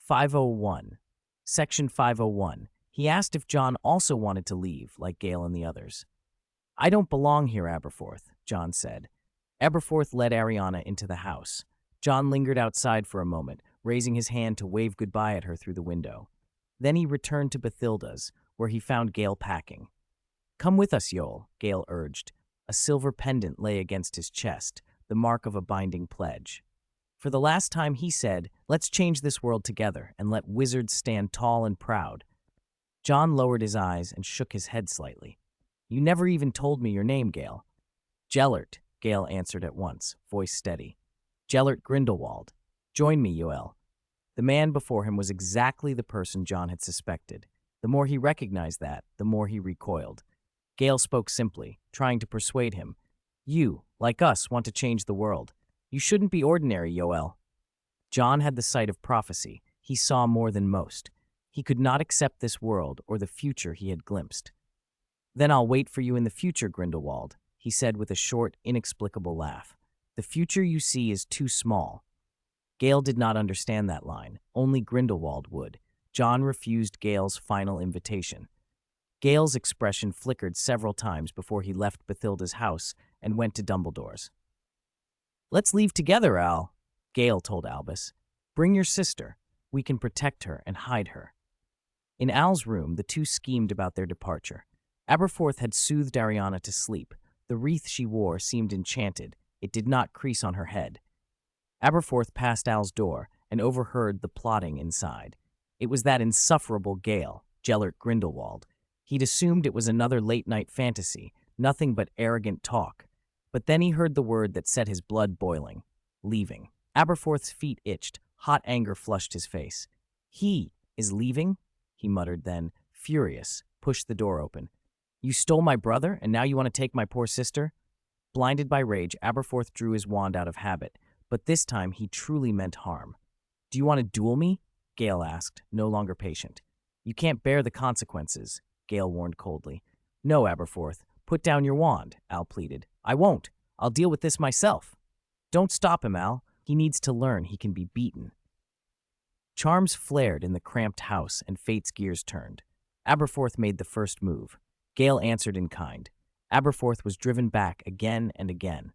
501. Section 501. He asked if John also wanted to leave, like Gale and the others. "I don't belong here, Aberforth," John said. Aberforth led Ariana into the house. John lingered outside for a moment, raising his hand to wave goodbye at her through the window. Then he returned to Bathilda's, where he found Gale packing. "Come with us, Yoel," Gale urged. A silver pendant lay against his chest, the mark of a binding pledge. For the last time he said, "Let's change this world together and let wizards stand tall and proud." John lowered his eyes and shook his head slightly. "You never even told me your name, Gale." "Gellert," Gale answered at once, voice steady. "Gellert Grindelwald. Join me, Yoel." The man before him was exactly the person John had suspected. The more he recognized that, the more he recoiled. Gale spoke simply, trying to persuade him. "You, like us, want to change the world. You shouldn't be ordinary, Yoel." John had the sight of prophecy. He saw more than most. He could not accept this world or the future he had glimpsed. "Then I'll wait for you in the future, Grindelwald," he said with a short, inexplicable laugh. "The future you see is too small." Gale did not understand that line. Only Grindelwald would. John refused Gale's final invitation. Gale's expression flickered several times before he left Bathilda's house and went to Dumbledore's. "Let's leave together, Al," Gale told Albus. "Bring your sister. We can protect her and hide her." In Al's room, the two schemed about their departure. Aberforth had soothed Ariana to sleep. The wreath she wore seemed enchanted. It did not crease on her head. Aberforth passed Al's door and overheard the plotting inside. It was that insufferable Gale, Gellert Grindelwald. He'd assumed it was another late-night fantasy, nothing but arrogant talk. But then he heard the word that set his blood boiling. Leaving. Aberforth's feet itched. Hot anger flushed his face. "He is leaving?" he muttered, then, furious, pushed the door open. "You stole my brother, and now you want to take my poor sister?" Blinded by rage, Aberforth drew his wand out of habit, but this time he truly meant harm. "Do you want to duel me?" Gale asked, no longer patient. "You can't bear the consequences," Gale warned coldly. "No, Aberforth, put down your wand," Al pleaded. "I won't. I'll deal with this myself." "Don't stop him, Al. He needs to learn he can be beaten." Charms flared in the cramped house, and fate's gears turned. Aberforth made the first move. Gale answered in kind. Aberforth was driven back again and again.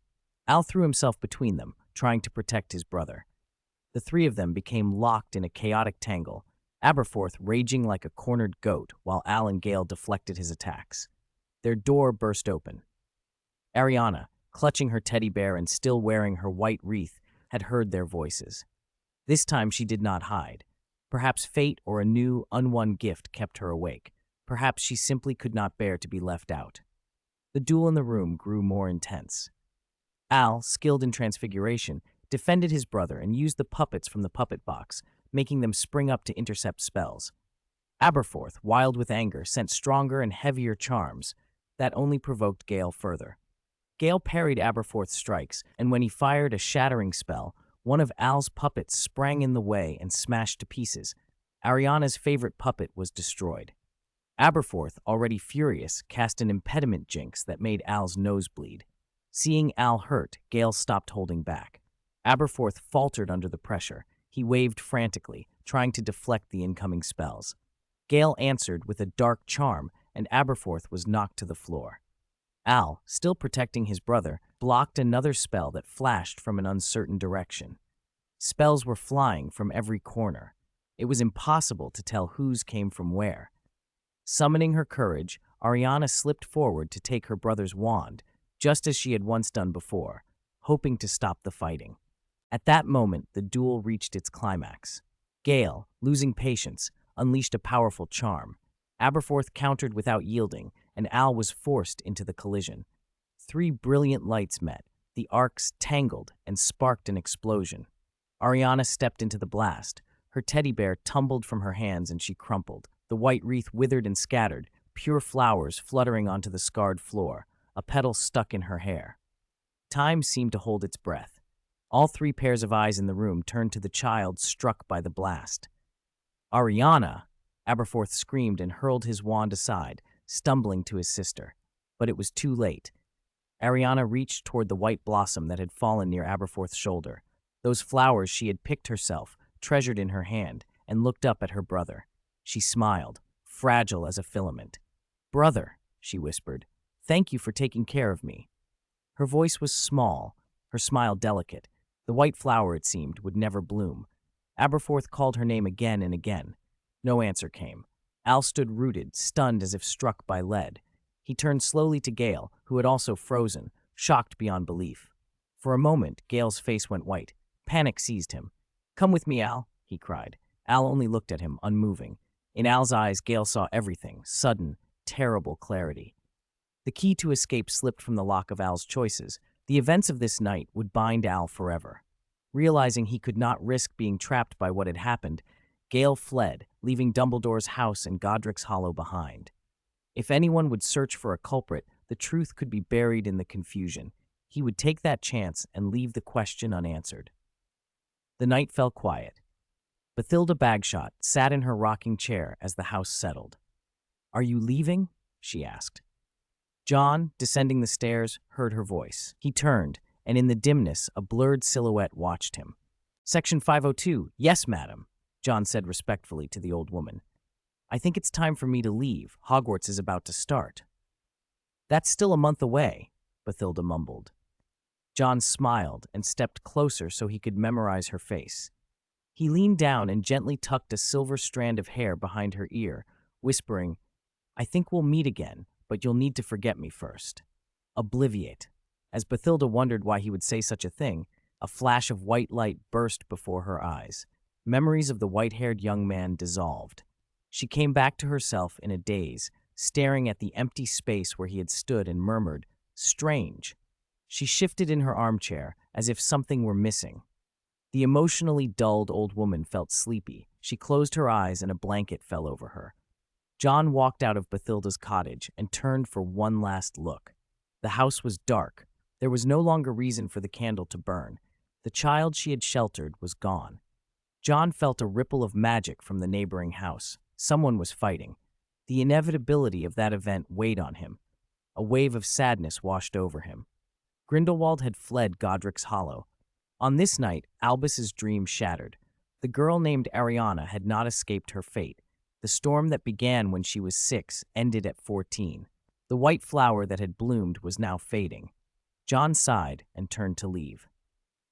Al threw himself between them, trying to protect his brother. The three of them became locked in a chaotic tangle, Aberforth raging like a cornered goat while Al and Gale deflected his attacks. Their door burst open. Ariana, clutching her teddy bear and still wearing her white wreath, had heard their voices. This time she did not hide. Perhaps fate or a new, unwon gift kept her awake. Perhaps she simply could not bear to be left out. The duel in the room grew more intense. Al, skilled in transfiguration, defended his brother and used the puppets from the puppet box, making them spring up to intercept spells. Aberforth, wild with anger, sent stronger and heavier charms that only provoked Gale further. Gale parried Aberforth's strikes, and when he fired a shattering spell, one of Al's puppets sprang in the way and smashed to pieces. Ariana's favorite puppet was destroyed. Aberforth, already furious, cast an impediment jinx that made Al's nose bleed. Seeing Al hurt, Gale stopped holding back. Aberforth faltered under the pressure. He waved frantically, trying to deflect the incoming spells. Gale answered with a dark charm, and Aberforth was knocked to the floor. Al, still protecting his brother, blocked another spell that flashed from an uncertain direction. Spells were flying from every corner. It was impossible to tell whose came from where. Summoning her courage, Ariana slipped forward to take her brother's wand, just as she had once done before, hoping to stop the fighting. At that moment, the duel reached its climax. Gale, losing patience, unleashed a powerful charm. Aberforth countered without yielding, and Al was forced into the collision. Three brilliant lights met. The arcs tangled and sparked an explosion. Ariana stepped into the blast. Her teddy bear tumbled from her hands and she crumpled. The white wreath withered and scattered, pure flowers fluttering onto the scarred floor, a petal stuck in her hair. Time seemed to hold its breath. All three pairs of eyes in the room turned to the child struck by the blast. "Ariana!" Aberforth screamed and hurled his wand aside, stumbling to his sister. But it was too late. Ariana reached toward the white blossom that had fallen near Aberforth's shoulder. Those flowers she had picked herself, treasured in her hand, and looked up at her brother. She smiled, fragile as a filament. "Brother," she whispered, "thank you for taking care of me." Her voice was small, her smile delicate. The white flower, it seemed, would never bloom. Aberforth called her name again and again. No answer came. Al stood rooted, stunned as if struck by lead. He turned slowly to Gale, who had also frozen, shocked beyond belief. For a moment, Gale's face went white. Panic seized him. "Come with me, Al," he cried. Al only looked at him, unmoving. In Al's eyes, Gale saw everything, sudden, terrible clarity. The key to escape slipped from the lock of Al's choices. The events of this night would bind Al forever. Realizing he could not risk being trapped by what had happened, Gale fled, leaving Dumbledore's house and Godric's Hollow behind. If anyone would search for a culprit, the truth could be buried in the confusion. He would take that chance and leave the question unanswered. The night fell quiet. Bathilda Bagshot sat in her rocking chair as the house settled. "Are you leaving?" she asked. John, descending the stairs, heard her voice. He turned, and in the dimness, a blurred silhouette watched him. "Section 502, yes, madam," John said respectfully to the old woman. "I think it's time for me to leave. Hogwarts is about to start." "That's still a month away," Bathilda mumbled. John smiled and stepped closer so he could memorize her face. He leaned down and gently tucked a silver strand of hair behind her ear, whispering, "I think we'll meet again, but you'll need to forget me first." Obliviate. As Bathilda wondered why he would say such a thing, a flash of white light burst before her eyes. Memories of the white-haired young man dissolved. She came back to herself in a daze, staring at the empty space where he had stood and murmured, "Strange." She shifted in her armchair, as if something were missing. The emotionally dulled old woman felt sleepy. She closed her eyes and a blanket fell over her. John walked out of Bathilda's cottage and turned for one last look. The house was dark. There was no longer reason for the candle to burn. The child she had sheltered was gone. John felt a ripple of magic from the neighboring house. Someone was fighting. The inevitability of that event weighed on him. A wave of sadness washed over him. Grindelwald had fled Godric's Hollow. On this night, Albus's dream shattered. The girl named Ariana had not escaped her fate. The storm that began when she was 6 ended at 14. The white flower that had bloomed was now fading. John sighed and turned to leave.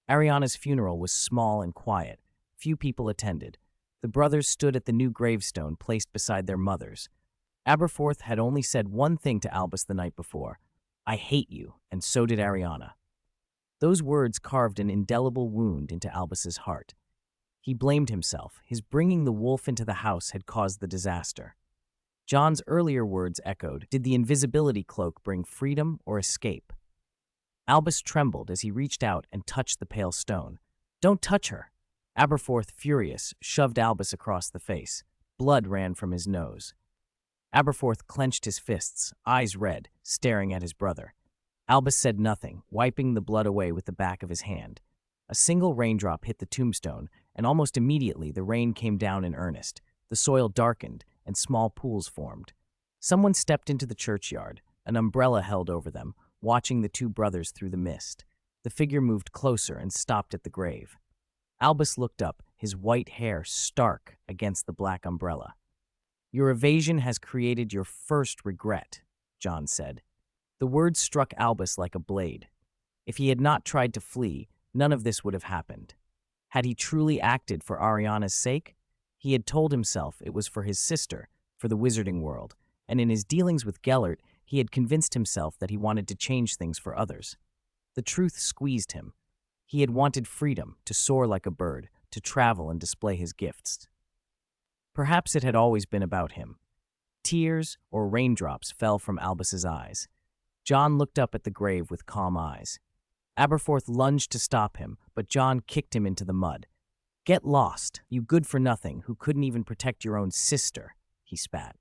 Ariana's funeral was small and quiet. Few people attended. The brothers stood at the new gravestone placed beside their mothers. Aberforth had only said one thing to Albus the night before: "I hate you," and so did Ariana. Those words carved an indelible wound into Albus's heart. He blamed himself. His bringing the wolf into the house had caused the disaster. John's earlier words echoed, did the invisibility cloak bring freedom or escape? Albus trembled as he reached out and touched the pale stone. "Don't touch her!" Aberforth, furious, shoved Albus across the face. Blood ran from his nose. Aberforth clenched his fists, eyes red, staring at his brother. Albus said nothing, wiping the blood away with the back of his hand. A single raindrop hit the tombstone, and almost immediately the rain came down in earnest. The soil darkened, and small pools formed. Someone stepped into the churchyard, an umbrella held over them, watching the two brothers through the mist. The figure moved closer and stopped at the grave. Albus looked up, his white hair stark against the black umbrella. "Your evasion has created your first regret," John said. The words struck Albus like a blade. If he had not tried to flee, none of this would have happened. Had he truly acted for Ariana's sake? He had told himself it was for his sister, for the wizarding world, and in his dealings with Gellert, he had convinced himself that he wanted to change things for others. The truth squeezed him. He had wanted freedom, to soar like a bird, to travel and display his gifts. Perhaps it had always been about him. Tears or raindrops fell from Albus's eyes. John looked up at the grave with calm eyes. Aberforth lunged to stop him, but John kicked him into the mud. "Get lost, you good-for-nothing who couldn't even protect your own sister," he spat.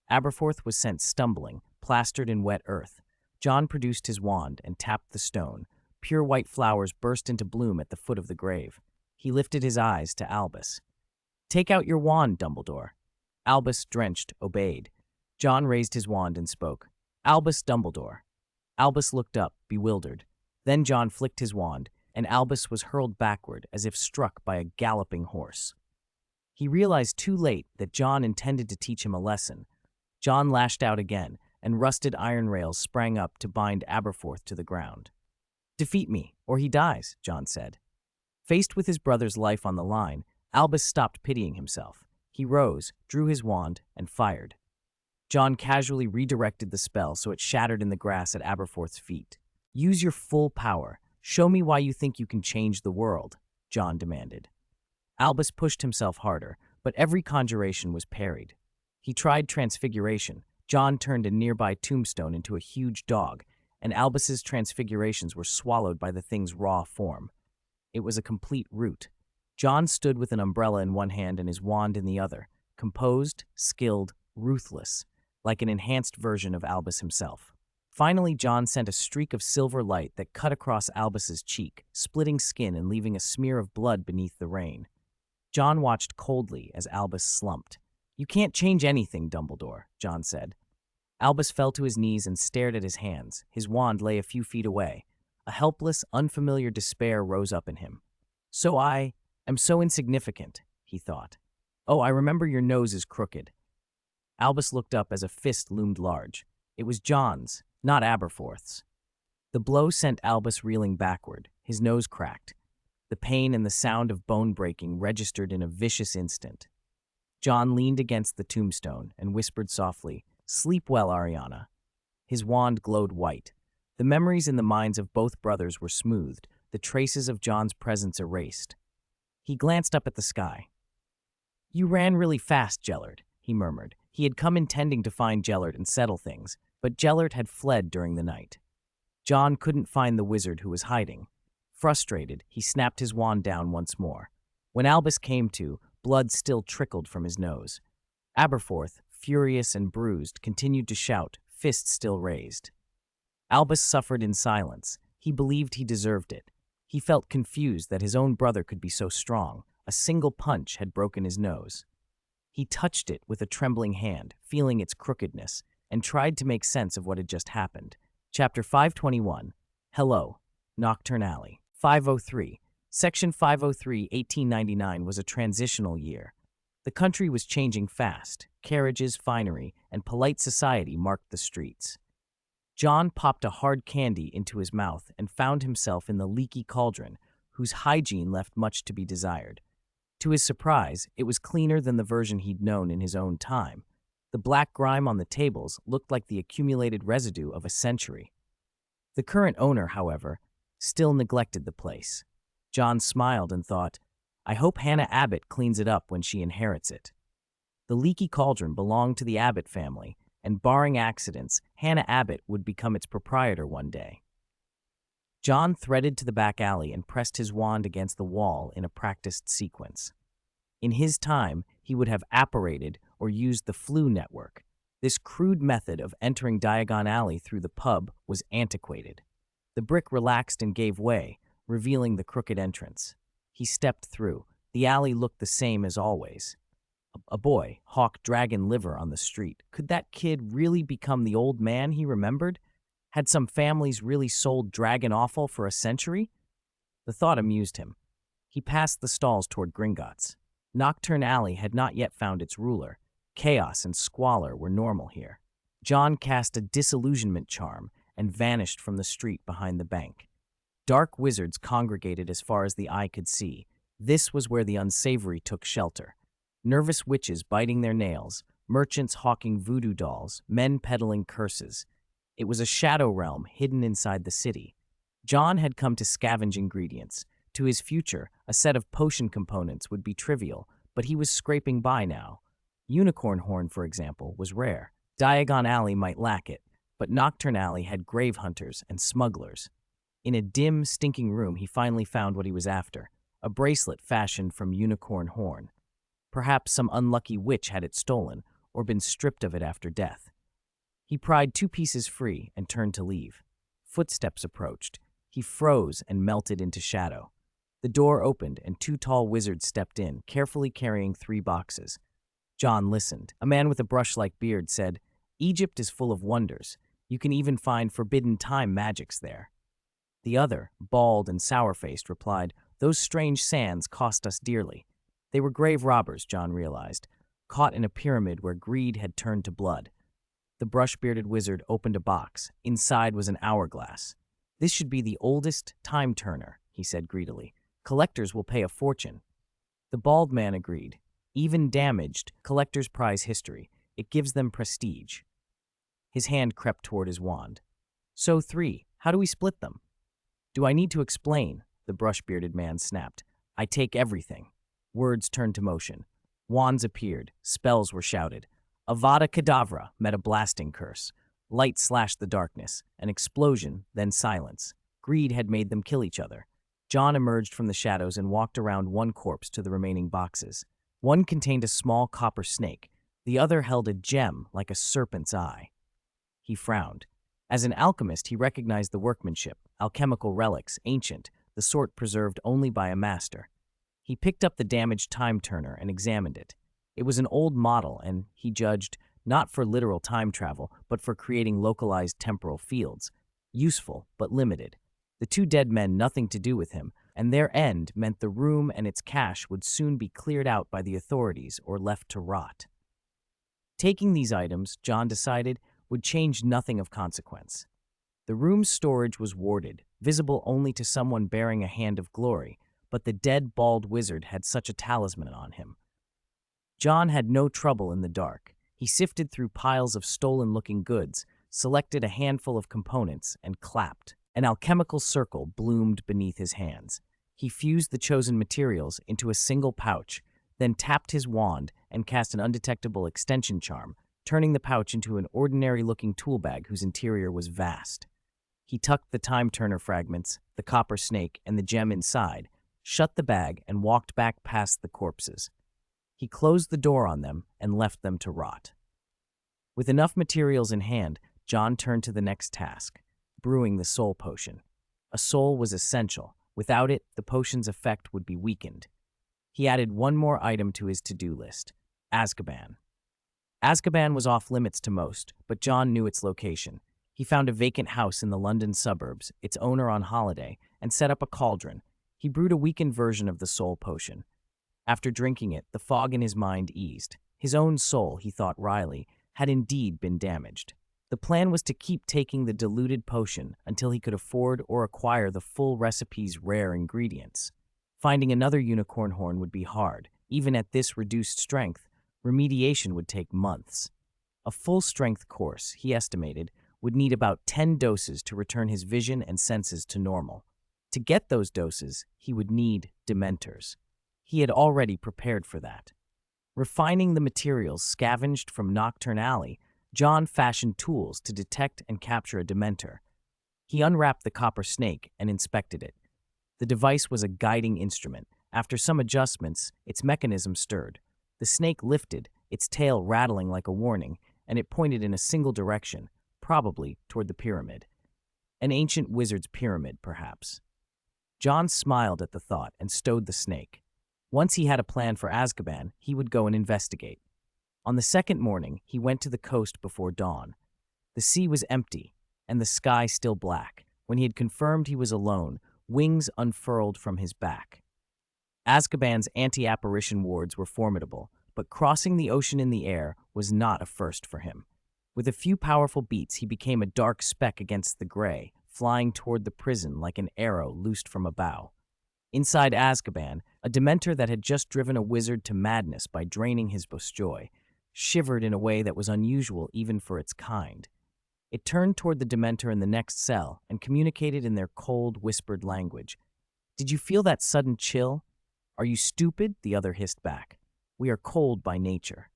Aberforth was sent stumbling, plastered in wet earth. John produced his wand and tapped the stone. Pure white flowers burst into bloom at the foot of the grave. He lifted his eyes to Albus. "Take out your wand, Dumbledore." Albus, drenched, obeyed. John raised his wand and spoke. "Albus Dumbledore." Albus looked up, bewildered. Then John flicked his wand, and Albus was hurled backward as if struck by a galloping horse. He realized too late that John intended to teach him a lesson. John lashed out again, and rusted iron rails sprang up to bind Aberforth to the ground. "Defeat me, or he dies," John said. Faced with his brother's life on the line, Albus stopped pitying himself. He rose, drew his wand, and fired. John casually redirected the spell so it shattered in the grass at Aberforth's feet. "Use your full power. Show me why you think you can change the world," John demanded. Albus pushed himself harder, but every conjuration was parried. He tried transfiguration. John turned a nearby tombstone into a huge dog, and Albus's transfigurations were swallowed by the thing's raw form. It was a complete rout. John stood with an umbrella in one hand and his wand in the other, composed, skilled, ruthless, like an enhanced version of Albus himself. Finally, John sent a streak of silver light that cut across Albus's cheek, splitting skin and leaving a smear of blood beneath the rain. John watched coldly as Albus slumped. "You can't change anything, Dumbledore," John said. Albus fell to his knees and stared at his hands. His wand lay a few feet away. A helpless, unfamiliar despair rose up in him. "So I am so insignificant," he thought. "Oh, I remember your nose is crooked." Albus looked up as a fist loomed large. It was John's, not Aberforth's. The blow sent Albus reeling backward. His nose cracked. The pain and the sound of bone breaking registered in a vicious instant. John leaned against the tombstone and whispered softly, "Sleep well, Ariana." His wand glowed white. The memories in the minds of both brothers were smoothed, the traces of John's presence erased. He glanced up at the sky. "You ran really fast, Gellert," he murmured. He had come intending to find Gellert and settle things, but Gellert had fled during the night. John couldn't find the wizard who was hiding. Frustrated, he snapped his wand down once more. When Albus came to, blood still trickled from his nose. Aberforth, furious and bruised, continued to shout, fists still raised. Albus suffered in silence. He believed he deserved it. He felt confused that his own brother could be so strong. A single punch had broken his nose. He touched it with a trembling hand, feeling its crookedness, and tried to make sense of what had just happened. Chapter 521. Hello, Nocturne Alley. 503. Section 503, 1899 was a transitional year. The country was changing fast. Carriages, finery, and polite society marked the streets. John popped a hard candy into his mouth and found himself in the leaky cauldron, whose hygiene left much to be desired. To his surprise, it was cleaner than the version he'd known in his own time. The black grime on the tables looked like the accumulated residue of a century. The current owner, however, still neglected the place. John smiled and thought, "I hope Hannah Abbott cleans it up when she inherits it." The leaky cauldron belonged to the Abbott family, and barring accidents, Hannah Abbott would become its proprietor one day. John threaded to the back alley and pressed his wand against the wall in a practiced sequence. In his time, he would have apparated or used the flue network. This crude method of entering Diagon Alley through the pub was antiquated. The brick relaxed and gave way, revealing the crooked entrance. He stepped through. The alley looked the same as always. A boy hawked dragon liver on the street. Could that kid really become the old man he remembered? Had some families really sold dragon offal for a century? The thought amused him. He passed the stalls toward Gringotts. Nocturne Alley had not yet found its ruler. Chaos and squalor were normal here. John cast a disillusionment charm and vanished from the street behind the bank. Dark wizards congregated as far as the eye could see. This was where the unsavory took shelter. Nervous witches biting their nails, merchants hawking voodoo dolls, men peddling curses. It was a shadow realm hidden inside the city. John had come to scavenge ingredients. To his future, a set of potion components would be trivial, but he was scraping by now. Unicorn horn, for example, was rare. Diagon Alley might lack it, but Nocturne Alley had grave hunters and smugglers. In a dim, stinking room, he finally found what he was after, a bracelet fashioned from unicorn horn. Perhaps some unlucky witch had it stolen, or been stripped of it after death. He pried 2 pieces free and turned to leave. Footsteps approached. He froze and melted into shadow. The door opened and 2 tall wizards stepped in, carefully carrying 3 boxes. John listened. A man with a brush-like beard said, "Egypt is full of wonders. You can even find forbidden time magics there." The other, bald and sour-faced, replied, "Those strange sands cost us dearly." They were grave robbers, John realized, caught in a pyramid where greed had turned to blood. The brush-bearded wizard opened a box. Inside was an hourglass. "This should be the oldest time-turner," he said greedily. "Collectors will pay a fortune." The bald man agreed. "Even damaged, collectors prize history. It gives them prestige." His hand crept toward his wand. "So 3. How do we split them?" "Do I need to explain?" the brush-bearded man snapped. "I take everything." Words turned to motion. Wands appeared. Spells were shouted. Avada Kedavra met a blasting curse. Light slashed the darkness. An explosion, then silence. Greed had made them kill each other. John emerged from the shadows and walked around one corpse to the remaining boxes. One contained a small copper snake. The other held a gem like a serpent's eye. He frowned. As an alchemist, he recognized the workmanship, alchemical relics, ancient, the sort preserved only by a master. He picked up the damaged time-turner and examined it. It was an old model and, he judged, not for literal time travel, but for creating localized temporal fields. Useful, but limited. The 2 dead men nothing to do with him, and their end meant the room and its cache would soon be cleared out by the authorities or left to rot. Taking these items, John decided, would change nothing of consequence. The room's storage was warded, visible only to someone bearing a hand of glory, but the dead bald wizard had such a talisman on him. John had no trouble in the dark. He sifted through piles of stolen-looking goods, selected a handful of components, and clapped. An alchemical circle bloomed beneath his hands. He fused the chosen materials into a single pouch, then tapped his wand and cast an undetectable extension charm, turning the pouch into an ordinary-looking tool bag whose interior was vast. He tucked the time-turner fragments, the copper snake, and the gem inside, shut the bag, and walked back past the corpses. He closed the door on them and left them to rot. With enough materials in hand, John turned to the next task, brewing the soul potion. A soul was essential. Without it, the potion's effect would be weakened. He added one more item to his to-do list, Azkaban. Azkaban was off-limits to most, but John knew its location. He found a vacant house in the London suburbs, its owner on holiday, and set up a cauldron. He brewed a weakened version of the soul potion. After drinking it, the fog in his mind eased. His own soul, he thought wryly, had indeed been damaged. The plan was to keep taking the diluted potion until he could afford or acquire the full recipe's rare ingredients. Finding another unicorn horn would be hard. Even at this reduced strength, remediation would take months. A full-strength course, he estimated, would need about 10 doses to return his vision and senses to normal. To get those doses, he would need Dementors. He had already prepared for that. Refining the materials scavenged from Nocturne Alley, John fashioned tools to detect and capture a Dementor. He unwrapped the copper snake and inspected it. The device was a guiding instrument. After some adjustments, its mechanism stirred. The snake lifted, its tail rattling like a warning, and it pointed in a single direction, probably toward the pyramid. An ancient wizard's pyramid, perhaps. John smiled at the thought and stowed the snake. Once he had a plan for Azkaban, he would go and investigate. On the second morning, he went to the coast before dawn. The sea was empty, and the sky still black. When he had confirmed he was alone, wings unfurled from his back. Azkaban's anti-apparition wards were formidable, but crossing the ocean in the air was not a first for him. With a few powerful beats, he became a dark speck against the gray, flying toward the prison like an arrow loosed from a bow. Inside Azkaban, a Dementor that had just driven a wizard to madness by draining his joy, shivered in a way that was unusual even for its kind. It turned toward the Dementor in the next cell and communicated in their cold, whispered language. "Did you feel that sudden chill? Are you stupid?" the other hissed back. "We are cold by nature."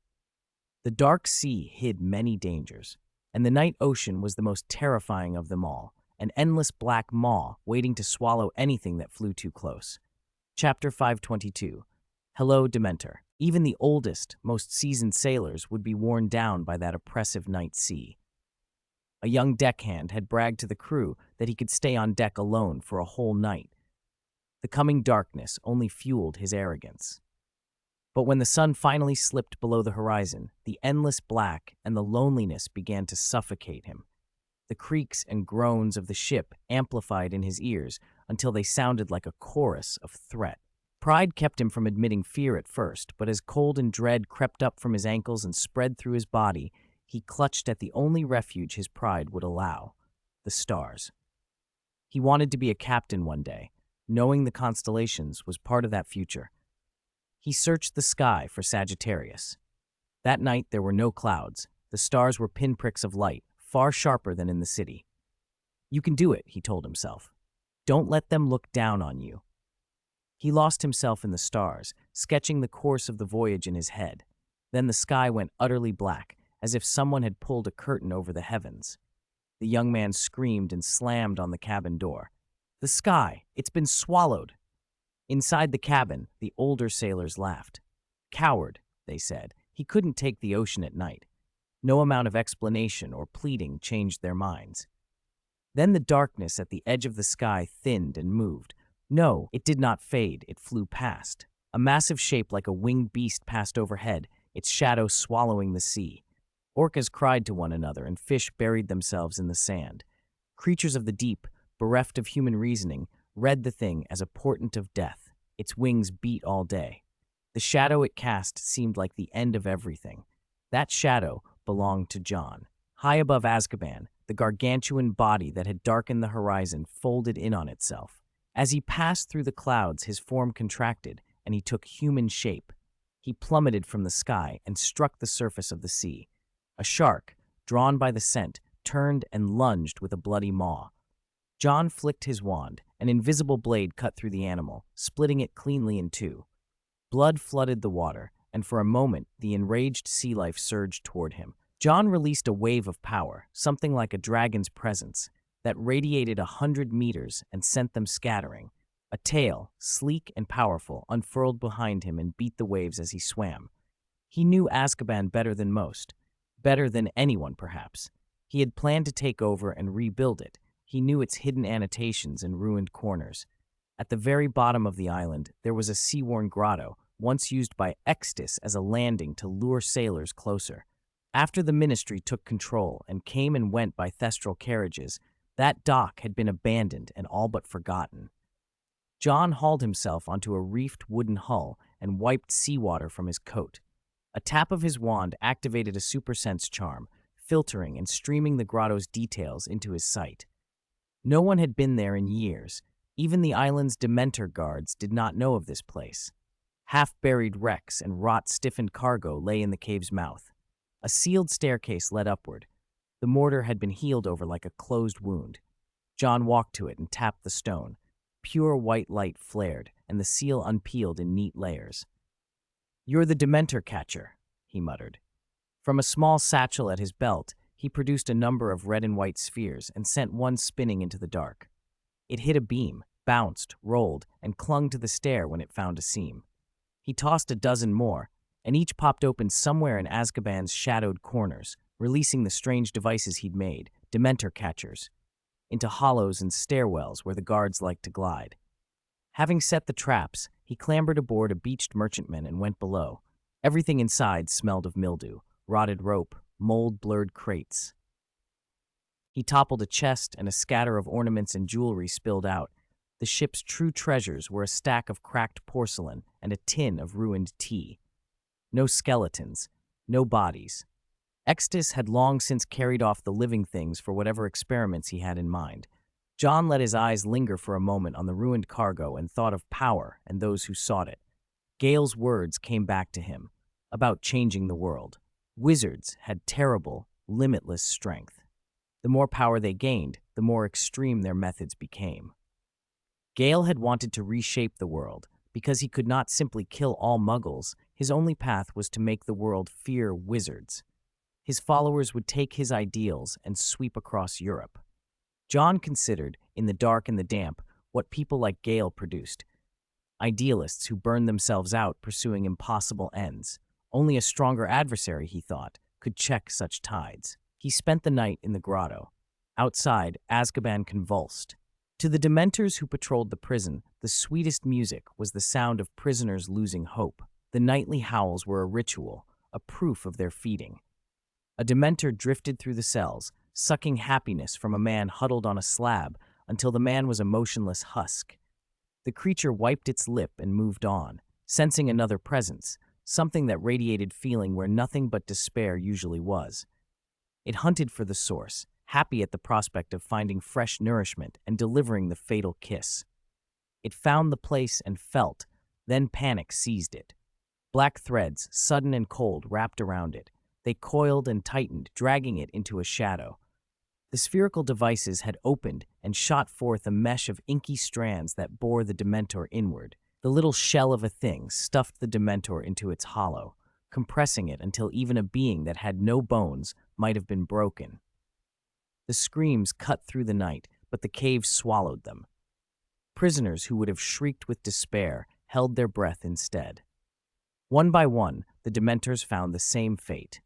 The dark sea hid many dangers, and the night ocean was the most terrifying of them all, an endless black maw waiting to swallow anything that flew too close. Chapter 522. Hello, Dementor. Even the oldest, most seasoned sailors would be worn down by that oppressive night sea. A young deckhand had bragged to the crew that he could stay on deck alone for a whole night. The coming darkness only fueled his arrogance. But when the sun finally slipped below the horizon, the endless black and the loneliness began to suffocate him. The creaks and groans of the ship amplified in his ears until they sounded like a chorus of threat. Pride kept him from admitting fear at first, but as cold and dread crept up from his ankles and spread through his body, he clutched at the only refuge his pride would allow: the stars. He wanted to be a captain one day. Knowing the constellations was part of that future. He searched the sky for Sagittarius. That night there were no clouds. The stars were pinpricks of light, far sharper than in the city. You can do it, he told himself. Don't let them look down on you. He lost himself in the stars, sketching the course of the voyage in his head. Then the sky went utterly black, as if someone had pulled a curtain over the heavens. The young man screamed and slammed on the cabin door. The sky! It's been swallowed! Inside the cabin, the older sailors laughed. Coward, they said. He couldn't take the ocean at night. No amount of explanation or pleading changed their minds. Then the darkness at the edge of the sky thinned and moved. No, it did not fade, it flew past. A massive shape like a winged beast passed overhead, its shadow swallowing the sea. Orcas cried to one another, and fish buried themselves in the sand. Creatures of the deep, bereft of human reasoning, read the thing as a portent of death. Its wings beat all day. The shadow it cast seemed like the end of everything. That shadow belonged to John. High above Azkaban, the gargantuan body that had darkened the horizon folded in on itself. As he passed through the clouds, his form contracted, and he took human shape. He plummeted from the sky and struck the surface of the sea. A shark, drawn by the scent, turned and lunged with a bloody maw. John flicked his wand. An invisible blade cut through the animal, splitting it cleanly in two. Blood flooded the water, and for a moment the enraged sea life surged toward him. John released a wave of power, something like a dragon's presence, that radiated 100 meters and sent them scattering. A tail, sleek and powerful, unfurled behind him and beat the waves as he swam. He knew Azkaban better than most, better than anyone perhaps. He had planned to take over and rebuild it. He knew its hidden annotations and ruined corners. At the very bottom of the island, there was a sea-worn grotto, once used by Extus as a landing to lure sailors closer. After the Ministry took control and came and went by thestral carriages, that dock had been abandoned and all but forgotten. John hauled himself onto a reefed wooden hull and wiped seawater from his coat. A tap of his wand activated a supersense charm, filtering and streaming the grotto's details into his sight. No one had been there in years. Even the island's Dementor guards did not know of this place. Half-buried wrecks and rot-stiffened cargo lay in the cave's mouth. A sealed staircase led upward. The mortar had been healed over like a closed wound. John walked to it and tapped the stone. Pure white light flared, and the seal unpeeled in neat layers. "You're the Dementor catcher," he muttered. From a small satchel at his belt, he produced a number of red and white spheres and sent one spinning into the dark. It hit a beam, bounced, rolled, and clung to the stair when it found a seam. He tossed a dozen more, and each popped open somewhere in Azkaban's shadowed corners, releasing the strange devices he'd made, Dementor catchers, into hollows and stairwells where the guards liked to glide. Having set the traps, he clambered aboard a beached merchantman and went below. Everything inside smelled of mildew, rotted rope, mold-blurred crates. He toppled a chest, and a scatter of ornaments and jewelry spilled out. The ship's true treasures were a stack of cracked porcelain and a tin of ruined tea. No skeletons, no bodies. Extus had long since carried off the living things for whatever experiments he had in mind. John let his eyes linger for a moment on the ruined cargo and thought of power and those who sought it. Gale's words came back to him, about changing the world. Wizards had terrible, limitless strength. The more power they gained, the more extreme their methods became. Gale had wanted to reshape the world. Because he could not simply kill all muggles, his only path was to make the world fear wizards. His followers would take his ideals and sweep across Europe. John considered, in the dark and the damp, what people like Gale produced. Idealists who burned themselves out pursuing impossible ends. Only a stronger adversary, he thought, could check such tides. He spent the night in the grotto. Outside, Azkaban convulsed. To the Dementors who patrolled the prison, the sweetest music was the sound of prisoners losing hope. The nightly howls were a ritual, a proof of their feeding. A Dementor drifted through the cells, sucking happiness from a man huddled on a slab until the man was a motionless husk. The creature wiped its lip and moved on, sensing another presence, something that radiated feeling where nothing but despair usually was. It hunted for the source, happy at the prospect of finding fresh nourishment and delivering the fatal kiss. It found the place and felt, then panic seized it. Black threads, sudden and cold, wrapped around it. They coiled and tightened, dragging it into a shadow. The spherical devices had opened and shot forth a mesh of inky strands that bore the Dementor inward. The little shell of a thing stuffed the Dementor into its hollow, compressing it until even a being that had no bones might have been broken. The screams cut through the night, but the cave swallowed them. Prisoners who would have shrieked with despair held their breath instead. One by one, the Dementors found the same fate.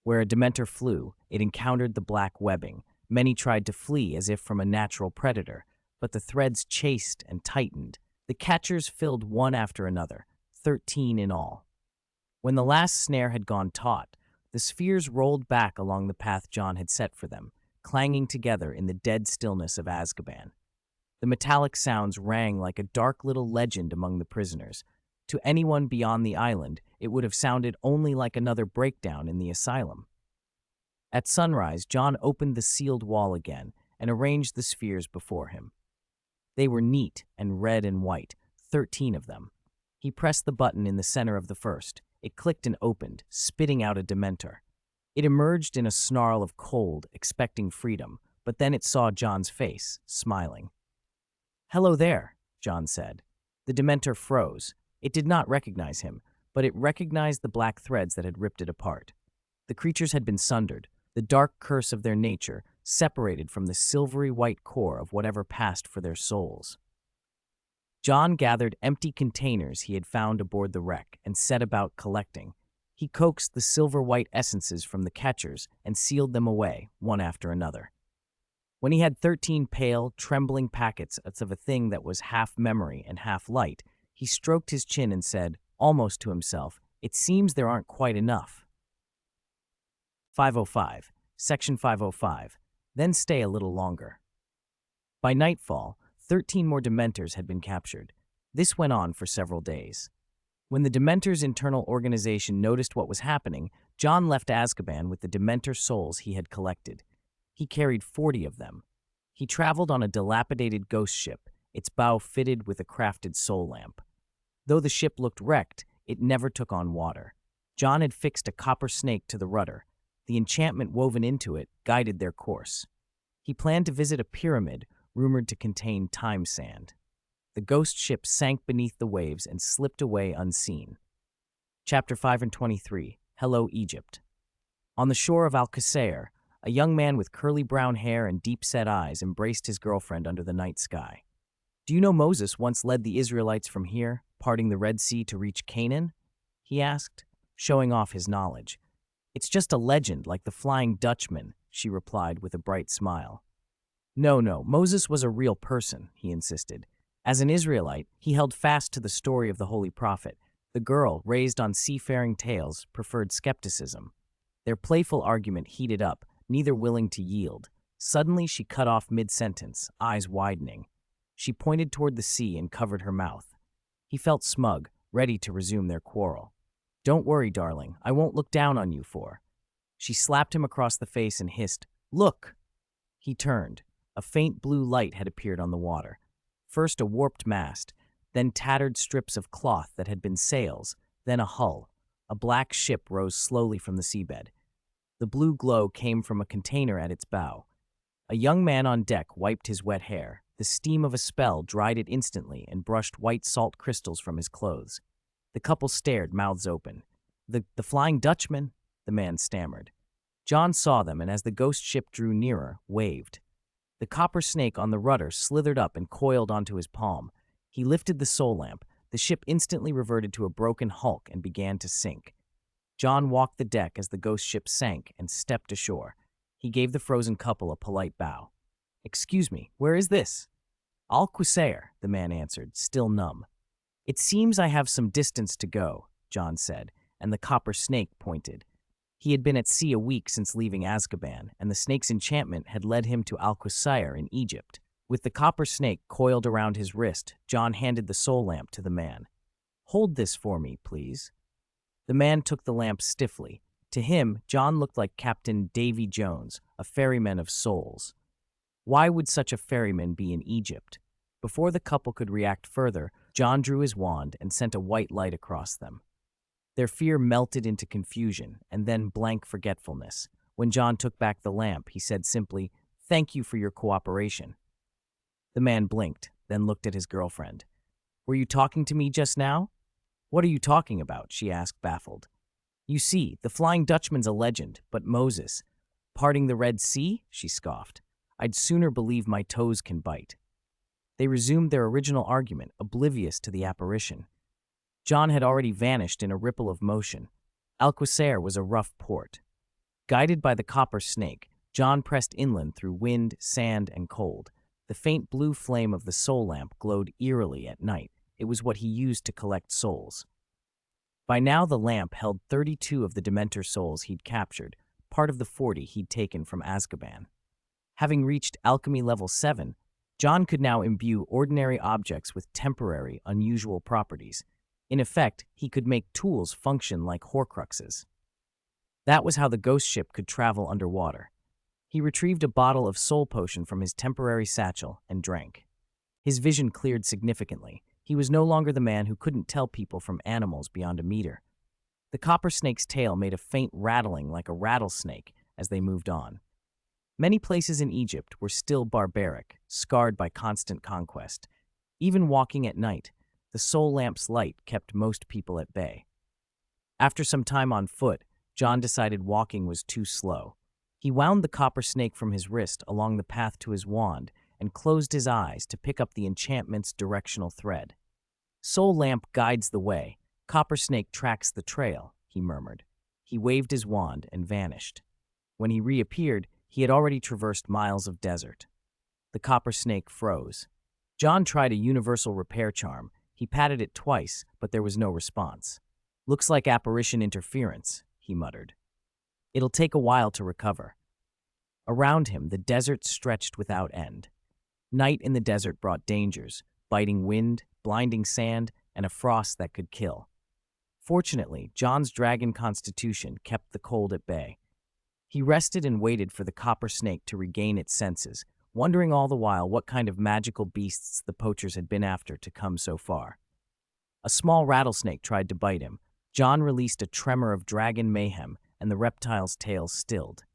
Where a Dementor flew, it encountered the black webbing. Many tried to flee as if from a natural predator, but the threads chased and tightened. The catchers filled one after another, 13 in all. When the last snare had gone taut, the spheres rolled back along the path John had set for them, clanging together in the dead stillness of Azkaban. The metallic sounds rang like a dark little legend among the prisoners. To anyone beyond the island, it would have sounded only like another breakdown in the asylum. At sunrise, John opened the sealed wall again and arranged the spheres before him. They were neat and red and white, 13 of them. He pressed the button in the center of the first. It clicked and opened, spitting out a Dementor. It emerged in a snarl of cold, expecting freedom, but then it saw John's face, smiling. "Hello there," John said. The Dementor froze. It did not recognize him, but it recognized the black threads that had ripped it apart. The creatures had been sundered, the dark curse of their nature separated from the silvery white core of whatever passed for their souls. John gathered empty containers he had found aboard the wreck and set about collecting. He coaxed the silver-white essences from the catchers and sealed them away, one after another. When he had 13 pale, trembling packets of a thing that was half memory and half light, he stroked his chin and said, almost to himself, "It seems there aren't quite enough." 505. Section 505. Then stay a little longer. By nightfall, 13 more Dementors had been captured. This went on for several days. When the Dementor's internal organization noticed what was happening, John left Azkaban with the Dementor souls he had collected. He carried 40 of them. He traveled on a dilapidated ghost ship, its bow fitted with a crafted soul lamp. Though the ship looked wrecked, it never took on water. John had fixed a copper snake to the rudder. The enchantment woven into it guided their course. He planned to visit a pyramid rumored to contain time sand. The ghost ship sank beneath the waves and slipped away unseen. Chapter 523. Hello, Egypt. On the shore of Alqusair, a young man with curly brown hair and deep-set eyes embraced his girlfriend under the night sky. "Do you know Moses once led the Israelites from here, parting the Red Sea to reach Canaan?" he asked, showing off his knowledge. "It's just a legend like the Flying Dutchman," she replied with a bright smile. No, Moses was a real person," he insisted. As an Israelite, he held fast to the story of the Holy Prophet. The girl, raised on seafaring tales, preferred skepticism. Their playful argument heated up, neither willing to yield. Suddenly, she cut off mid-sentence, eyes widening. She pointed toward the sea and covered her mouth. He felt smug, ready to resume their quarrel. "Don't worry, darling, I won't look down on you for." She slapped him across the face and hissed, "Look!" He turned. A faint blue light had appeared on the water. First a warped mast, then tattered strips of cloth that had been sails, then a hull. A black ship rose slowly from the seabed. The blue glow came from a container at its bow. A young man on deck wiped his wet hair. The steam of a spell dried it instantly and brushed white salt crystals from his clothes. The couple stared, mouths open. The Flying Dutchman?" the man stammered. John saw them, and as the ghost ship drew nearer, waved. The copper snake on the rudder slithered up and coiled onto his palm. He lifted the soul lamp. The ship instantly reverted to a broken hulk and began to sink. John walked the deck as the ghost ship sank and stepped ashore. He gave the frozen couple a polite bow. "Excuse me, where is this?" "Alqusair," the man answered, still numb. "It seems I have some distance to go," John said, and the copper snake pointed. He had been at sea a week since leaving Azkaban, and the snake's enchantment had led him to Alqusair in Egypt. With the copper snake coiled around his wrist, John handed the soul lamp to the man. "Hold this for me, please." The man took the lamp stiffly. To him, John looked like Captain Davy Jones, a ferryman of souls. Why would such a ferryman be in Egypt? Before the couple could react further, John drew his wand and sent a white light across them. Their fear melted into confusion and then blank forgetfulness. When John took back the lamp, he said simply, "Thank you for your cooperation." The man blinked, then looked at his girlfriend. "Were you talking to me just now?" "What are you talking about?" she asked, baffled. "You see, the Flying Dutchman's a legend, but Moses, parting the Red Sea?" she scoffed. "I'd sooner believe my toes can bite." They resumed their original argument, oblivious to the apparition. John had already vanished in a ripple of motion. Alquerçer was a rough port. Guided by the copper snake, John pressed inland through wind, sand, and cold. The faint blue flame of the soul lamp glowed eerily at night. It was what he used to collect souls. By now the lamp held 32 of the Dementor souls he'd captured, part of the 40 he'd taken from Azkaban. Having reached alchemy level 7, John could now imbue ordinary objects with temporary, unusual properties. In effect, he could make tools function like Horcruxes. That was how the ghost ship could travel underwater. He retrieved a bottle of soul potion from his temporary satchel and drank. His vision cleared significantly. He was no longer the man who couldn't tell people from animals beyond a meter. The copper snake's tail made a faint rattling like a rattlesnake as they moved on. Many places in Egypt were still barbaric, scarred by constant conquest. Even walking at night, the soul lamp's light kept most people at bay. After some time on foot, John decided walking was too slow. He wound the copper snake from his wrist along the path to his wand and closed his eyes to pick up the enchantment's directional thread. "Soul lamp guides the way. Copper snake tracks the trail," he murmured. He waved his wand and vanished. When he reappeared, he had already traversed miles of desert. The copper snake froze. John tried a universal repair charm. He patted it twice, but there was no response. "Looks like apparition interference," he muttered. "It'll take a while to recover." Around him, the desert stretched without end. Night in the desert brought dangers, biting wind, blinding sand, and a frost that could kill. Fortunately, John's dragon constitution kept the cold at bay. He rested and waited for the copper snake to regain its senses, wondering all the while what kind of magical beasts the poachers had been after to come so far. A small rattlesnake tried to bite him. John released a tremor of dragon mayhem, and the reptile's tail stilled.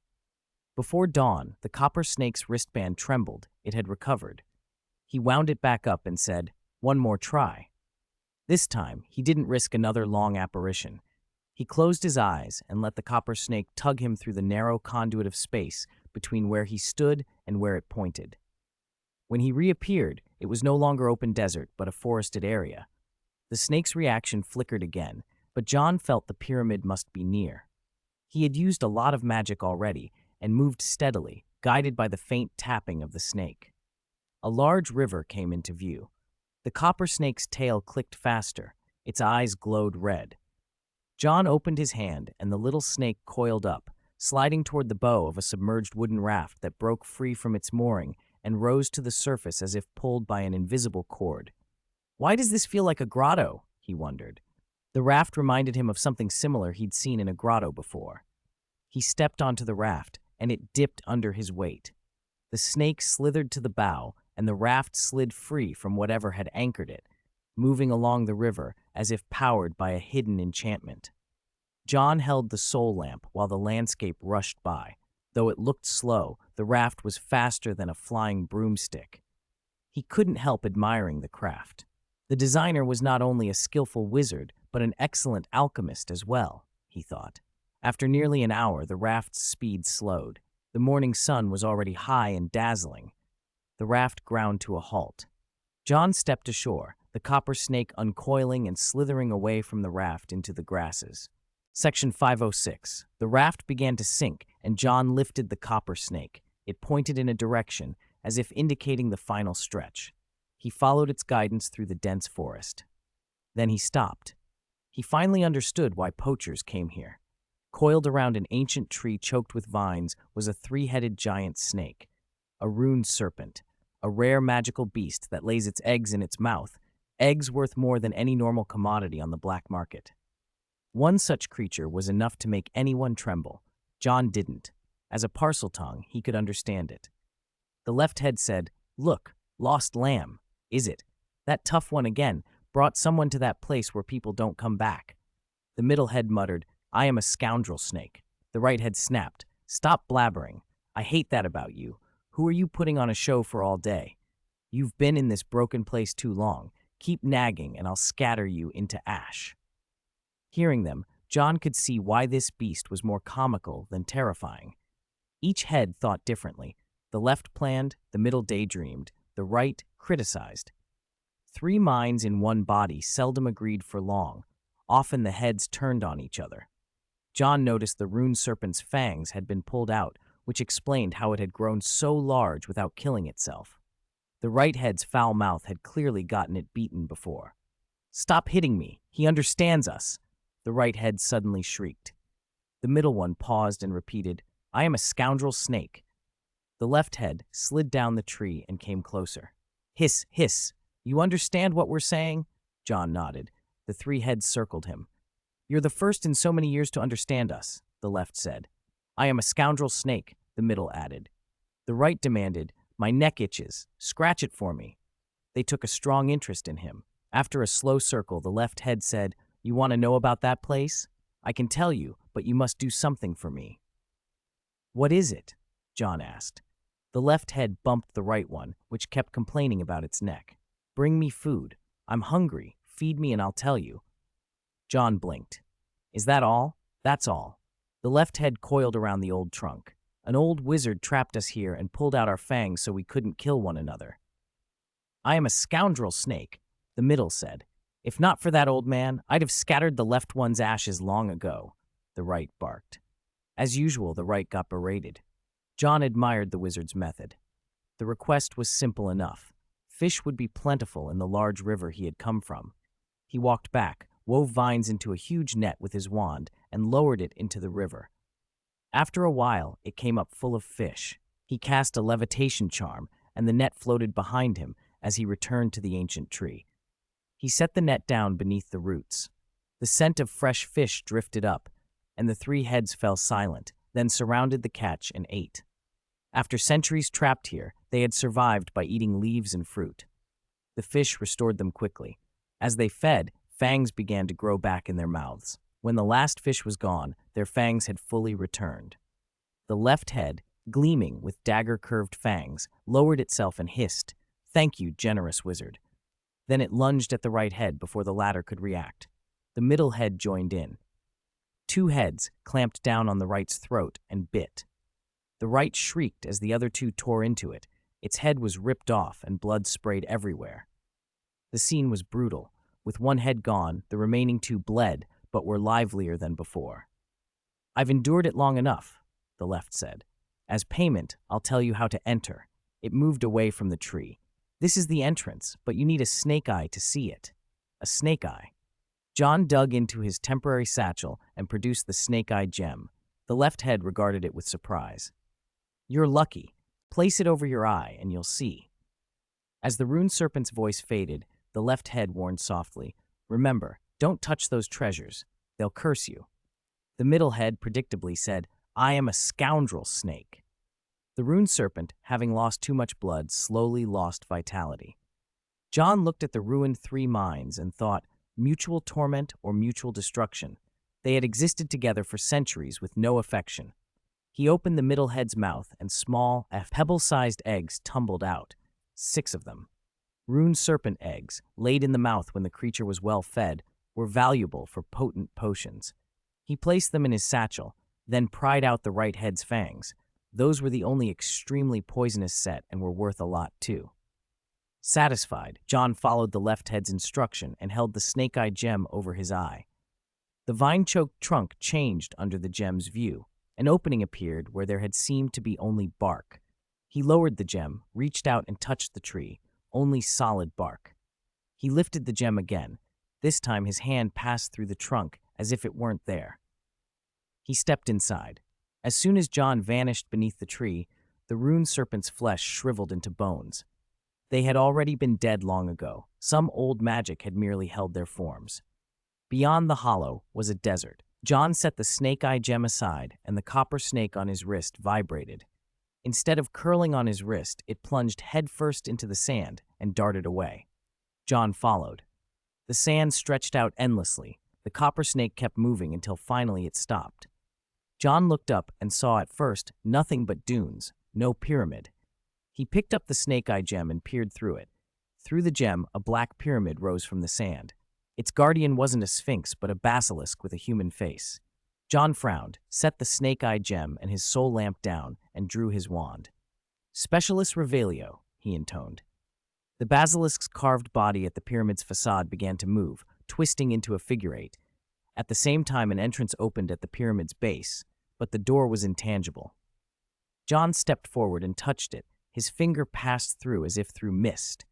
Before dawn, the copper snake's wristband trembled. It had recovered. He wound it back up and said, "One more try." This time, he didn't risk another long apparition. He closed his eyes and let the copper snake tug him through the narrow conduit of space between where he stood and where it pointed. When he reappeared, it was no longer open desert, but a forested area. The snake's reaction flickered again, but John felt the pyramid must be near. He had used a lot of magic already and moved steadily, guided by the faint tapping of the snake. A large river came into view. The copper snake's tail clicked faster. Its eyes glowed red. John opened his hand, and the little snake coiled up, sliding toward the bow of a submerged wooden raft that broke free from its mooring and rose to the surface as if pulled by an invisible cord. "Why does this feel like a grotto?" he wondered. The raft reminded him of something similar he'd seen in a grotto before. He stepped onto the raft, and it dipped under his weight. The snake slithered to the bow, and the raft slid free from whatever had anchored it, moving along the river as if powered by a hidden enchantment. John held the soul lamp while the landscape rushed by. Though it looked slow, the raft was faster than a flying broomstick. He couldn't help admiring the craft. The designer was not only a skillful wizard, but an excellent alchemist as well, he thought. After nearly an hour, the raft's speed slowed. The morning sun was already high and dazzling. The raft ground to a halt. John stepped ashore, the copper snake uncoiling and slithering away from the raft into the grasses. Section 506. The raft began to sink, and John lifted the copper snake. It pointed in a direction, as if indicating the final stretch. He followed its guidance through the dense forest. Then he stopped. He finally understood why poachers came here. Coiled around an ancient tree choked with vines was a three-headed giant snake, a runed serpent. a rare magical beast that lays its eggs in its mouth, eggs worth more than any normal commodity on the black market. One such creature was enough to make anyone tremble. John didn't. As a Parseltongue, he could understand it. The left head said, "Look, lost lamb. Is it? That tough one again brought someone to that place where people don't come back." The middle head muttered, "I am a scoundrel snake." The right head snapped, "Stop blabbering. I hate that about you. Who are you putting on a show for all day? You've been in this broken place too long. Keep nagging and I'll scatter you into ash." Hearing them, John could see why this beast was more comical than terrifying. Each head thought differently. The left planned, the middle daydreamed, the right criticized. Three minds in one body seldom agreed for long. Often the heads turned on each other. John noticed the rune serpent's fangs had been pulled out, which explained how it had grown so large without killing itself. The right head's foul mouth had clearly gotten it beaten before. "Stop hitting me. He understands us," the right head suddenly shrieked. The middle one paused and repeated, "I am a scoundrel snake." The left head slid down the tree and came closer. "Hiss, hiss. You understand what we're saying?" John nodded. The three heads circled him. "You're the first in so many years to understand us," the left said. "I am a scoundrel snake," the middle added. The right demanded, "My neck itches. Scratch it for me." They took a strong interest in him. After a slow circle, the left head said, "You want to know about that place? I can tell you, but you must do something for me." "What is it?" John asked. The left head bumped the right one, which kept complaining about its neck. "Bring me food. I'm hungry. Feed me and I'll tell you." John blinked. "Is that all?" "That's all." The left head coiled around the old trunk. "An old wizard trapped us here and pulled out our fangs so we couldn't kill one another." "I am a scoundrel snake," the middle said. "If not for that old man, I'd have scattered the left one's ashes long ago," the right barked. As usual, the right got berated. John admired the wizard's method. The request was simple enough. Fish would be plentiful in the large river he had come from. He walked back, wove vines into a huge net with his wand, and lowered it into the river. After a while, it came up full of fish. He cast a levitation charm, and the net floated behind him as he returned to the ancient tree. He set the net down beneath the roots. The scent of fresh fish drifted up, and the three heads fell silent, then surrounded the catch and ate. After centuries trapped here, they had survived by eating leaves and fruit. The fish restored them quickly. As they fed, fangs began to grow back in their mouths. When the last fish was gone, their fangs had fully returned. The left head, gleaming with dagger-curved fangs, lowered itself and hissed, "Thank you, generous wizard." Then it lunged at the right head before the latter could react. The middle head joined in. Two heads clamped down on the right's throat and bit. The right shrieked as the other two tore into it. Its head was ripped off and blood sprayed everywhere. The scene was brutal. With one head gone, the remaining two bled, but were livelier than before. "I've endured it long enough," the left said. "As payment, I'll tell you how to enter." It moved away from the tree. "This is the entrance, but you need a snake eye to see it." A snake eye. John dug into his temporary satchel and produced the snake eye gem. The left head regarded it with surprise. "You're lucky. Place it over your eye and you'll see." As the rune serpent's voice faded, the left head warned softly, "Remember, don't touch those treasures. They'll curse you." The middle head predictably said, "I am a scoundrel snake." The rune serpent, having lost too much blood, slowly lost vitality. John looked at the ruined three minds and thought, mutual torment or mutual destruction. They had existed together for centuries with no affection. He opened the middle head's mouth and small, pebble-sized eggs tumbled out. 6 of them. Rune serpent eggs, laid in the mouth when the creature was well fed, were valuable for potent potions. He placed them in his satchel, then pried out the right head's fangs. Those were the only extremely poisonous set and were worth a lot too. Satisfied, John followed the left head's instruction and held the snake-eye gem over his eye. The vine-choked trunk changed under the gem's view. An opening appeared where there had seemed to be only bark. He lowered the gem, reached out and touched the tree, only solid bark. He lifted the gem again. This time his hand passed through the trunk as if it weren't there. He stepped inside. As soon as John vanished beneath the tree, the rune serpent's flesh shriveled into bones. They had already been dead long ago. Some old magic had merely held their forms. Beyond the hollow was a desert. John set the snake-eye gem aside, and the copper snake on his wrist vibrated. Instead of curling on his wrist, it plunged headfirst into the sand and darted away. John followed. The sand stretched out endlessly. The copper snake kept moving until finally it stopped. John looked up and saw at first nothing but dunes, no pyramid. He picked up the snake-eye gem and peered through it. Through the gem, a black pyramid rose from the sand. Its guardian wasn't a sphinx, but a basilisk with a human face. John frowned, set the snake-eye gem and his soul lamp down, and drew his wand. "Specialis Revelio," he intoned. The basilisk's carved body at the pyramid's facade began to move, twisting into a figure eight. At the same time, an entrance opened at the pyramid's base, but the door was intangible. John stepped forward and touched it. His finger passed through as if through mist.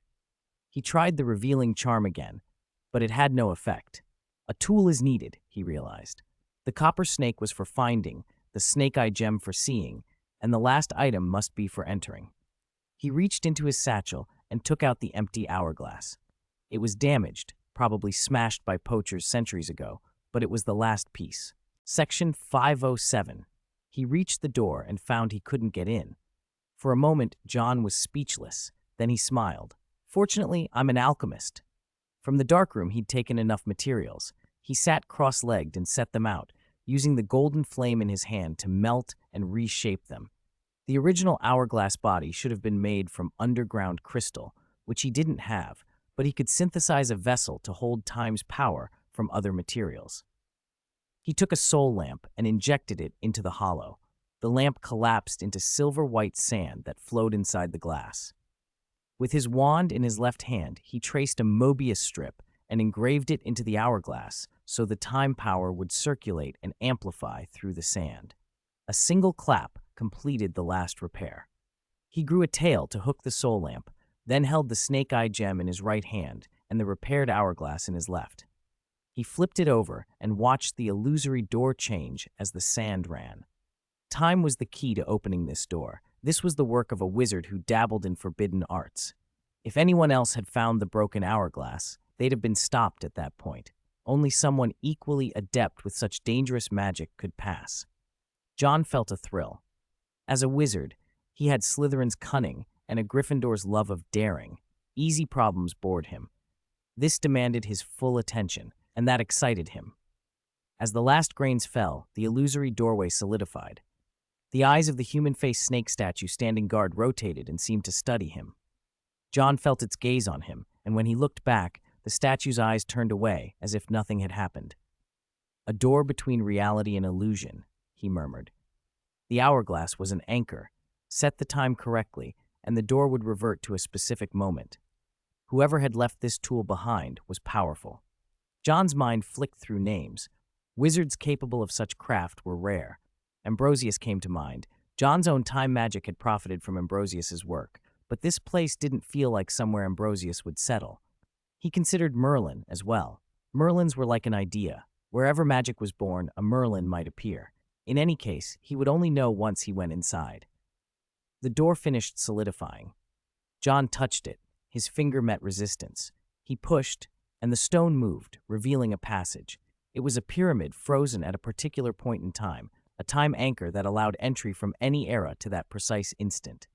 He tried the revealing charm again, but it had no effect. A tool is needed, he realized. The copper snake was for finding, the snake-eye gem for seeing, and the last item must be for entering. He reached into his satchel and took out the empty hourglass. It was damaged, probably smashed by poachers centuries ago, but it was the last piece. Section 507. He reached the door and found he couldn't get in. For a moment, John was speechless. Then he smiled. "Fortunately, I'm an alchemist." From the darkroom, he'd taken enough materials. He sat cross-legged and set them out, using the golden flame in his hand to melt and reshape them. The original hourglass body should have been made from underground crystal, which he didn't have, but he could synthesize a vessel to hold time's power from other materials. He took a soul lamp and injected it into the hollow. The lamp collapsed into silver-white sand that flowed inside the glass. With his wand in his left hand, he traced a Mobius strip and engraved it into the hourglass so the time power would circulate and amplify through the sand. A single clap completed the last repair. He grew a tail to hook the soul lamp, then held the snake-eye gem in his right hand and the repaired hourglass in his left. He flipped it over and watched the illusory door change as the sand ran. Time was the key to opening this door. This was the work of a wizard who dabbled in forbidden arts. If anyone else had found the broken hourglass, they'd have been stopped at that point. Only someone equally adept with such dangerous magic could pass. John felt a thrill. As a wizard, he had Slytherin's cunning and a Gryffindor's love of daring. Easy problems bored him. This demanded his full attention, and that excited him. As the last grains fell, the illusory doorway solidified. The eyes of the human-faced snake statue standing guard rotated and seemed to study him. John felt its gaze on him, and when he looked back, the statue's eyes turned away as if nothing had happened. "A door between reality and illusion," he murmured. The hourglass was an anchor. Set the time correctly, and the door would revert to a specific moment. Whoever had left this tool behind was powerful. John's mind flicked through names. Wizards capable of such craft were rare. Ambrosius came to mind. John's own time magic had profited from Ambrosius's work, but this place didn't feel like somewhere Ambrosius would settle. He considered Merlin as well. Merlins were like an idea. Wherever magic was born, a Merlin might appear. In any case, he would only know once he went inside. The door finished solidifying. John touched it. His finger met resistance. He pushed, and the stone moved, revealing a passage. It was a pyramid frozen at a particular point in time, a time anchor that allowed entry from any era to that precise instant.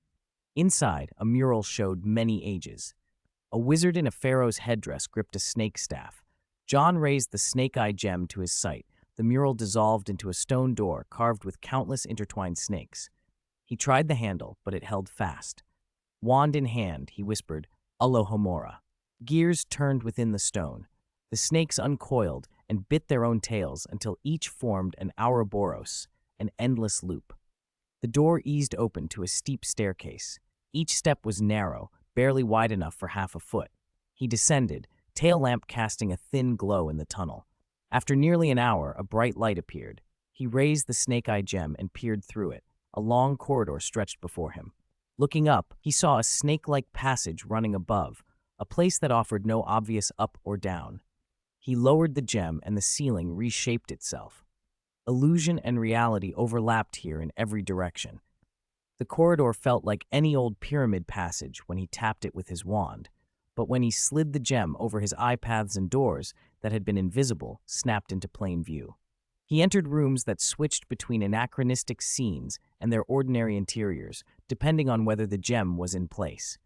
Inside, a mural showed many ages. A wizard in a pharaoh's headdress gripped a snake staff. John raised the snake-eye gem to his sight. The mural dissolved into a stone door carved with countless intertwined snakes. He tried the handle, but it held fast. Wand in hand, he whispered, "Alohomora." Gears turned within the stone. The snakes uncoiled and bit their own tails until each formed an Ouroboros, an endless loop. The door eased open to a steep staircase. Each step was narrow, barely wide enough for half a foot. He descended, tail lamp casting a thin glow in the tunnel. After nearly an hour, a bright light appeared. He raised the snake-eye gem and peered through it. A long corridor stretched before him. Looking up, he saw a snake-like passage running above, a place that offered no obvious up or down. He lowered the gem and the ceiling reshaped itself. Illusion and reality overlapped here in every direction. The corridor felt like any old pyramid passage when he tapped it with his wand, but when he slid the gem over his eye paths and doors that had been invisible snapped into plain view. He entered rooms that switched between anachronistic scenes and their ordinary interiors, depending on whether the gem was in place.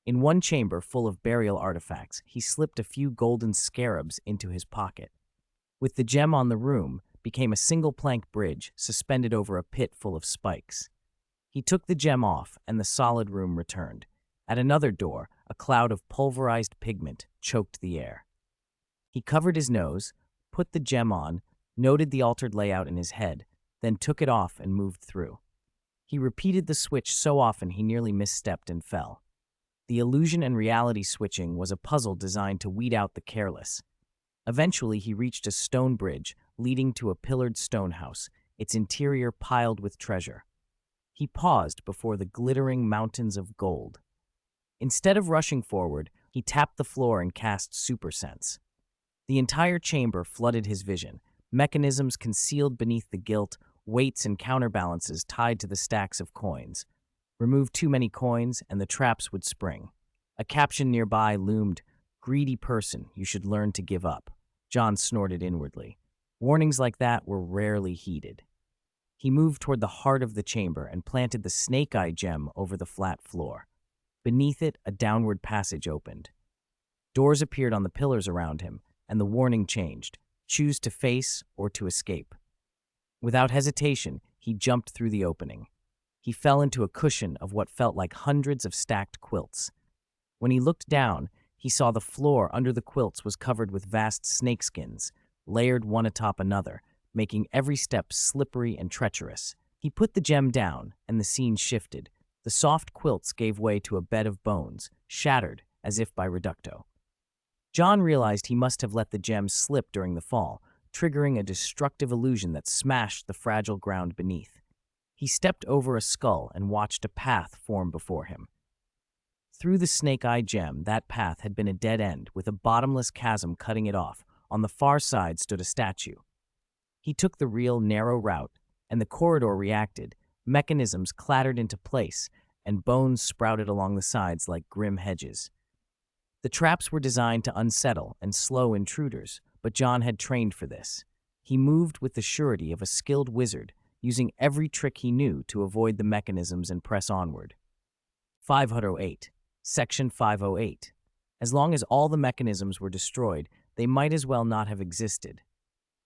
In one chamber full of burial artifacts, he slipped a few golden scarabs into his pocket. With the gem on the room, became a single plank bridge suspended over a pit full of spikes. He took the gem off, and the solid room returned. At another door, a cloud of pulverized pigment choked the air. He covered his nose, put the gem on, noted the altered layout in his head, then took it off and moved through. He repeated the switch so often he nearly misstepped and fell. The illusion and reality switching was a puzzle designed to weed out the careless. Eventually, he reached a stone bridge leading to a pillared stone house, its interior piled with treasure. He paused before the glittering mountains of gold. Instead of rushing forward, he tapped the floor and cast Super Sense. The entire chamber flooded his vision, mechanisms concealed beneath the gilt, weights and counterbalances tied to the stacks of coins. Remove too many coins and the traps would spring. A caption nearby loomed, "Greedy person, you should learn to give up." John snorted inwardly. Warnings like that were rarely heeded. He moved toward the heart of the chamber and planted the snake-eye gem over the flat floor. Beneath it, a downward passage opened. Doors appeared on the pillars around him, and the warning changed: choose to face or to escape. Without hesitation, he jumped through the opening. He fell into a cushion of what felt like hundreds of stacked quilts. When he looked down, he saw the floor under the quilts was covered with vast snakeskins, layered one atop another, making every step slippery and treacherous. He put the gem down, and the scene shifted. The soft quilts gave way to a bed of bones, shattered as if by reducto. John realized he must have let the gem slip during the fall, triggering a destructive illusion that smashed the fragile ground beneath. He stepped over a skull and watched a path form before him. Through the snake-eye gem, that path had been a dead end, with a bottomless chasm cutting it off. On the far side stood a statue. He took the real, narrow route, and the corridor reacted. Mechanisms clattered into place, and bones sprouted along the sides like grim hedges. The traps were designed to unsettle and slow intruders, but John had trained for this. He moved with the surety of a skilled wizard, using every trick he knew to avoid the mechanisms and press onward. 508. Section 508. As long as all the mechanisms were destroyed, they might as well not have existed.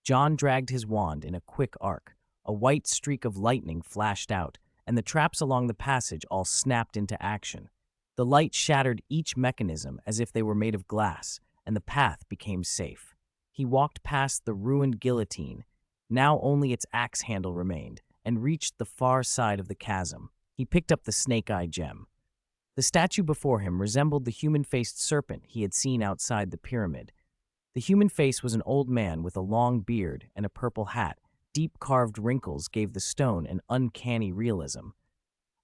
John dragged his wand in a quick arc. A white streak of lightning flashed out, and the traps along the passage all snapped into action. The light shattered each mechanism as if they were made of glass, and the path became safe. He walked past the ruined guillotine. Now only its axe handle remained, and reached the far side of the chasm. He picked up the snake-eye gem. The statue before him resembled the human-faced serpent he had seen outside the pyramid. The human face was an old man with a long beard and a purple hat. Deep carved wrinkles gave the stone an uncanny realism.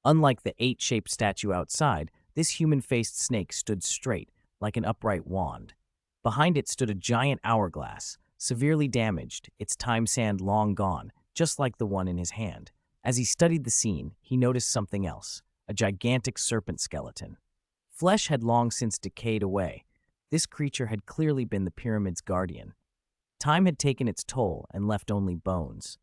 Unlike the 8-shaped statue outside, this human-faced snake stood straight, like an upright wand. Behind it stood a giant hourglass, severely damaged, its time sand long gone, just like the one in his hand. As he studied the scene, he noticed something else: a gigantic serpent skeleton. Flesh had long since decayed away. This creature had clearly been the pyramid's guardian. Time had taken its toll and left only bones.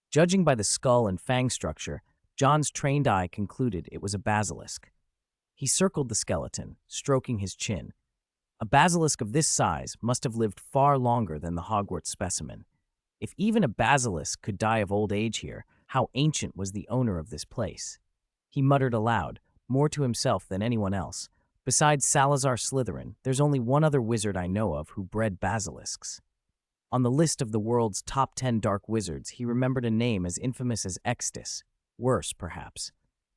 Judging by the skull and fang structure, John's trained eye concluded it was a basilisk. He circled the skeleton, stroking his chin. A basilisk of this size must have lived far longer than the Hogwarts specimen. If even a basilisk could die of old age here, how ancient was the owner of this place? He muttered aloud, more to himself than anyone else. Besides Salazar Slytherin, there's only one other wizard I know of who bred basilisks. On the list of the world's top 10 dark wizards, he remembered a name as infamous as Extus. Worse, perhaps.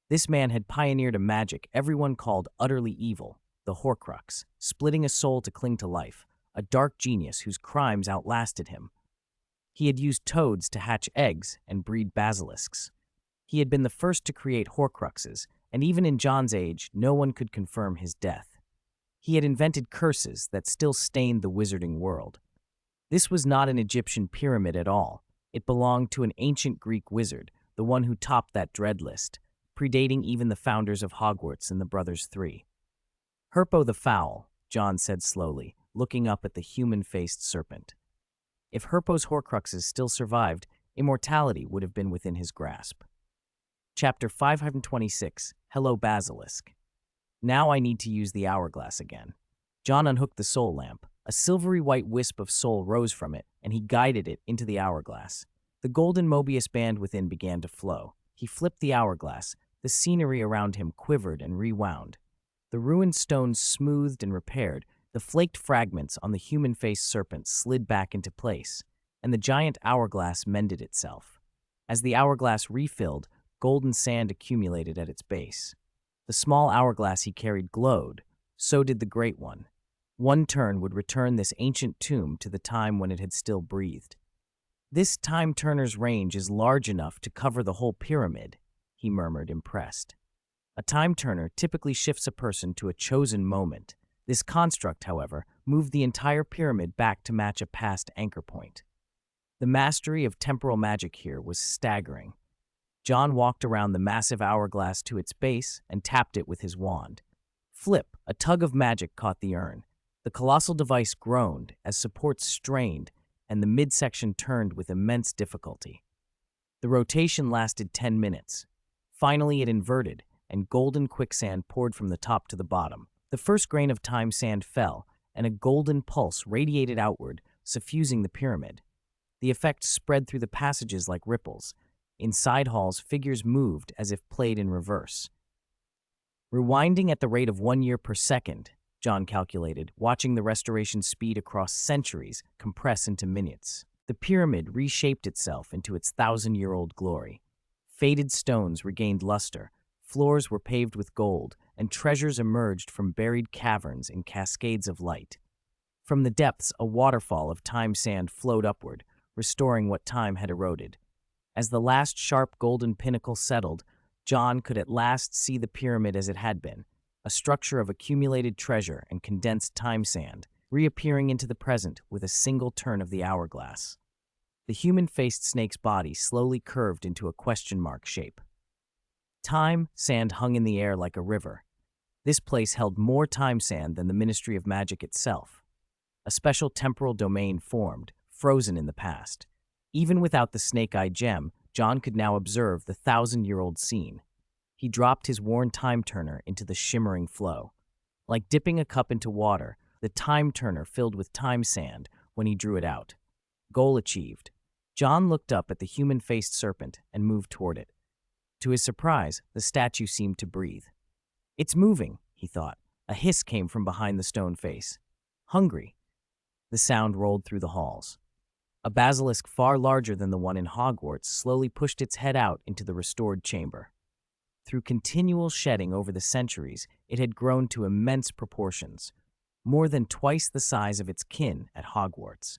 This man had pioneered a magic everyone called utterly evil, the Horcrux, splitting a soul to cling to life, a dark genius whose crimes outlasted him. He had used toads to hatch eggs and breed basilisks. He had been the first to create Horcruxes, and even in John's age, no one could confirm his death. He had invented curses that still stained the wizarding world. This was not an Egyptian pyramid at all. It belonged to an ancient Greek wizard, the one who topped that dread list, predating even the founders of Hogwarts and the Brothers Three. Herpo the Foul, John said slowly, looking up at the human-faced serpent. If Herpo's Horcruxes still survived, immortality would have been within his grasp. Chapter 526, Hello Basilisk. Now I need to use the hourglass again. John unhooked the soul lamp. A silvery white wisp of soul rose from it, and he guided it into the hourglass. The golden Mobius band within began to flow. He flipped the hourglass. The scenery around him quivered and rewound. The ruined stones smoothed and repaired. The flaked fragments on the human-faced serpent slid back into place, and the giant hourglass mended itself. As the hourglass refilled, golden sand accumulated at its base. The small hourglass he carried glowed. So did the great one. One turn would return this ancient tomb to the time when it had still breathed. This time turner's range is large enough to cover the whole pyramid, he murmured, impressed. A time turner typically shifts a person to a chosen moment. This construct, however, moved the entire pyramid back to match a past anchor point. The mastery of temporal magic here was staggering. John walked around the massive hourglass to its base and tapped it with his wand. Flip, a tug of magic caught the urn. The colossal device groaned as supports strained, and the midsection turned with immense difficulty. The rotation lasted 10 minutes. Finally, it inverted, and golden quicksand poured from the top to the bottom. The first grain of time sand fell, and a golden pulse radiated outward, suffusing the pyramid. The effect spread through the passages like ripples. In side halls, figures moved as if played in reverse. Rewinding at the rate of 1 year per second, John calculated, watching the restoration speed across centuries compress into minutes. The pyramid reshaped itself into its 1,000-year-old glory. Faded stones regained luster, floors were paved with gold, and treasures emerged from buried caverns in cascades of light. From the depths, a waterfall of time sand flowed upward, restoring what time had eroded. As the last sharp golden pinnacle settled, John could at last see the pyramid as it had been, a structure of accumulated treasure and condensed time sand, reappearing into the present with a single turn of the hourglass. The human-faced snake's body slowly curved into a question mark shape. Time sand hung in the air like a river. This place held more time sand than the Ministry of Magic itself. A special temporal domain formed, frozen in the past. Even without the snake-eye gem, John could now observe the 1,000-year-old scene. He dropped his worn time turner into the shimmering flow. Like dipping a cup into water, the time turner filled with time sand when he drew it out. Goal achieved. John looked up at the human-faced serpent and moved toward it. To his surprise, the statue seemed to breathe. "It's moving," he thought. A hiss came from behind the stone face. "Hungry." The sound rolled through the halls. A basilisk far larger than the one in Hogwarts slowly pushed its head out into the restored chamber. Through continual shedding over the centuries, it had grown to immense proportions, more than twice the size of its kin at Hogwarts.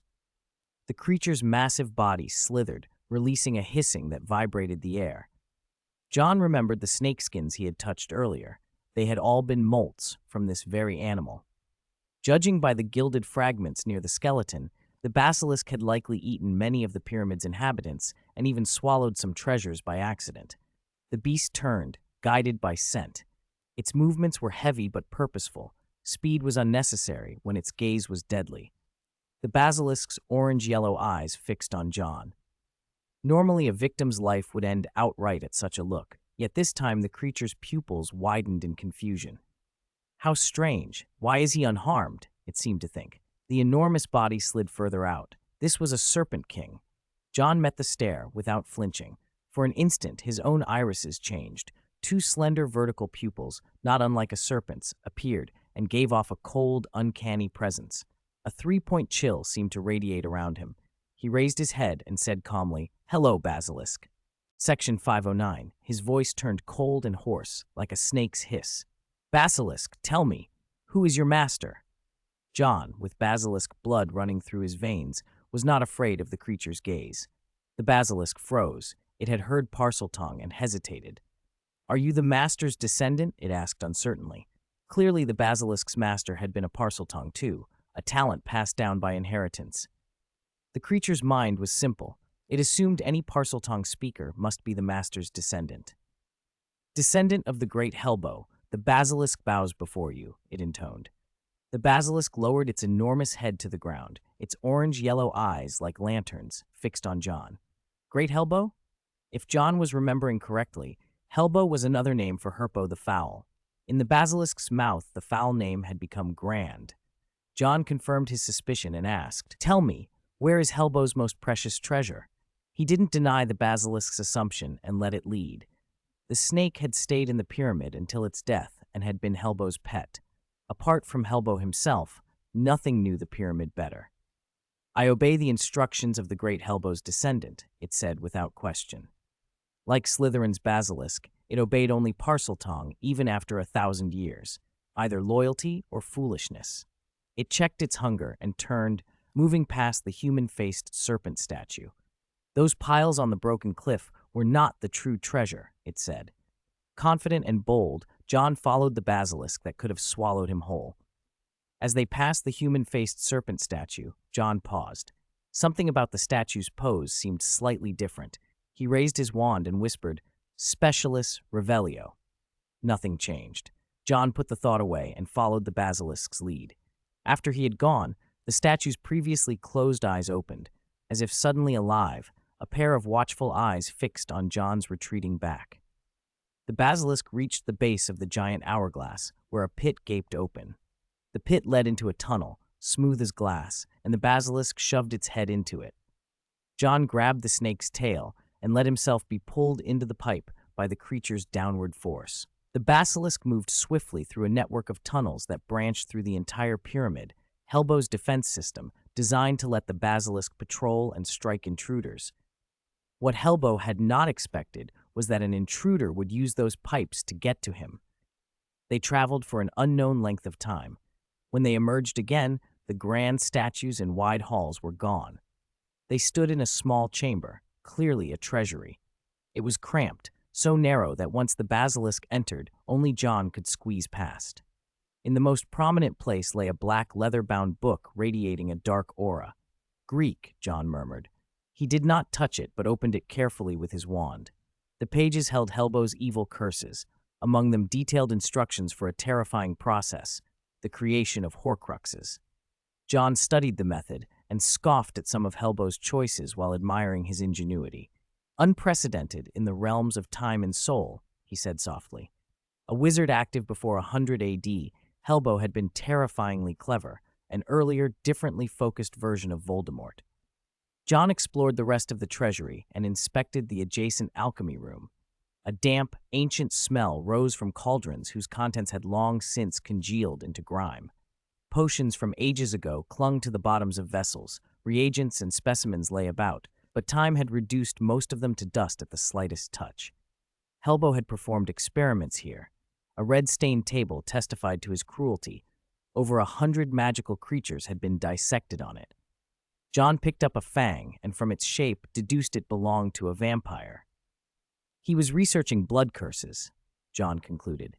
The creature's massive body slithered, releasing a hissing that vibrated the air. John remembered the snakeskins he had touched earlier. They had all been molts from this very animal. Judging by the gilded fragments near the skeleton, the basilisk had likely eaten many of the pyramid's inhabitants and even swallowed some treasures by accident. The beast turned, guided by scent. Its movements were heavy but purposeful. Speed was unnecessary when its gaze was deadly. The basilisk's orange-yellow eyes fixed on John. Normally, a victim's life would end outright at such a look, yet this time the creature's pupils widened in confusion. How strange. Why is he unharmed? It seemed to think. The enormous body slid further out. This was a serpent king. John met the stare without flinching. For an instant, his own irises changed. Two slender vertical pupils, not unlike a serpent's, appeared and gave off a cold, uncanny presence. A three-point chill seemed to radiate around him. He raised his head and said calmly, "Hello, Basilisk." Section 509. His voice turned cold and hoarse, like a snake's hiss. "Basilisk, tell me, who is your master?" John, with basilisk blood running through his veins, was not afraid of the creature's gaze. The basilisk froze. It had heard Parseltongue and hesitated. "Are you the master's descendant?" it asked uncertainly. Clearly, the basilisk's master had been a Parseltongue too, a talent passed down by inheritance. The creature's mind was simple. It assumed any Parseltongue speaker must be the master's descendant. Descendant of the great Hellbow, the basilisk bows before you, it intoned. The basilisk lowered its enormous head to the ground, its orange-yellow eyes like lanterns fixed on John. Great Hellbow? If John was remembering correctly, Hellbow was another name for Herpo the Foul. In the basilisk's mouth, the foul name had become grand. John confirmed his suspicion and asked, "Tell me, where is Hellbow's most precious treasure?" He didn't deny the basilisk's assumption and let it lead. The snake had stayed in the pyramid until its death and had been Hellbow's pet. Apart from Hellbow himself, nothing knew the pyramid better. "I obey the instructions of the great Hellbow's descendant," it said without question. Like Slytherin's basilisk, it obeyed only Parseltongue even after 1,000 years, either loyalty or foolishness. It checked its hunger and turned, moving past the human-faced serpent statue. "Those piles on the broken cliff were not the true treasure," it said. Confident and bold, John followed the basilisk that could have swallowed him whole. As they passed the human-faced serpent statue, John paused. Something about the statue's pose seemed slightly different. He raised his wand and whispered, "Specialis Revelio." Nothing changed. John put the thought away and followed the basilisk's lead. After he had gone, the statue's previously closed eyes opened, as if suddenly alive, a pair of watchful eyes fixed on John's retreating back. The basilisk reached the base of the giant hourglass, where a pit gaped open. The pit led into a tunnel, smooth as glass, and the basilisk shoved its head into it. John grabbed the snake's tail and let himself be pulled into the pipe by the creature's downward force. The basilisk moved swiftly through a network of tunnels that branched through the entire pyramid, Hellbow's defense system, designed to let the basilisk patrol and strike intruders. What Hellbow had not expected was that an intruder would use those pipes to get to him. They traveled for an unknown length of time. When they emerged again, the grand statues and wide halls were gone. They stood in a small chamber, clearly a treasury. It was cramped, so narrow that once the basilisk entered, only John could squeeze past. In the most prominent place lay a black leather-bound book radiating a dark aura. "Greek," John murmured. He did not touch it, but opened it carefully with his wand. The pages held Hellbow's evil curses, among them detailed instructions for a terrifying process, the creation of Horcruxes. John studied the method and scoffed at some of Hellbow's choices while admiring his ingenuity. "Unprecedented in the realms of time and soul," he said softly. A wizard active before 100 AD, Hellbow had been terrifyingly clever, an earlier, differently focused version of Voldemort. John explored the rest of the treasury and inspected the adjacent alchemy room. A damp, ancient smell rose from cauldrons whose contents had long since congealed into grime. Potions from ages ago clung to the bottoms of vessels, reagents and specimens lay about, but time had reduced most of them to dust at the slightest touch. Hellbow had performed experiments here. A red-stained table testified to his cruelty. Over 100 magical creatures had been dissected on it. John picked up a fang and from its shape deduced it belonged to a vampire. He was researching blood curses, John concluded.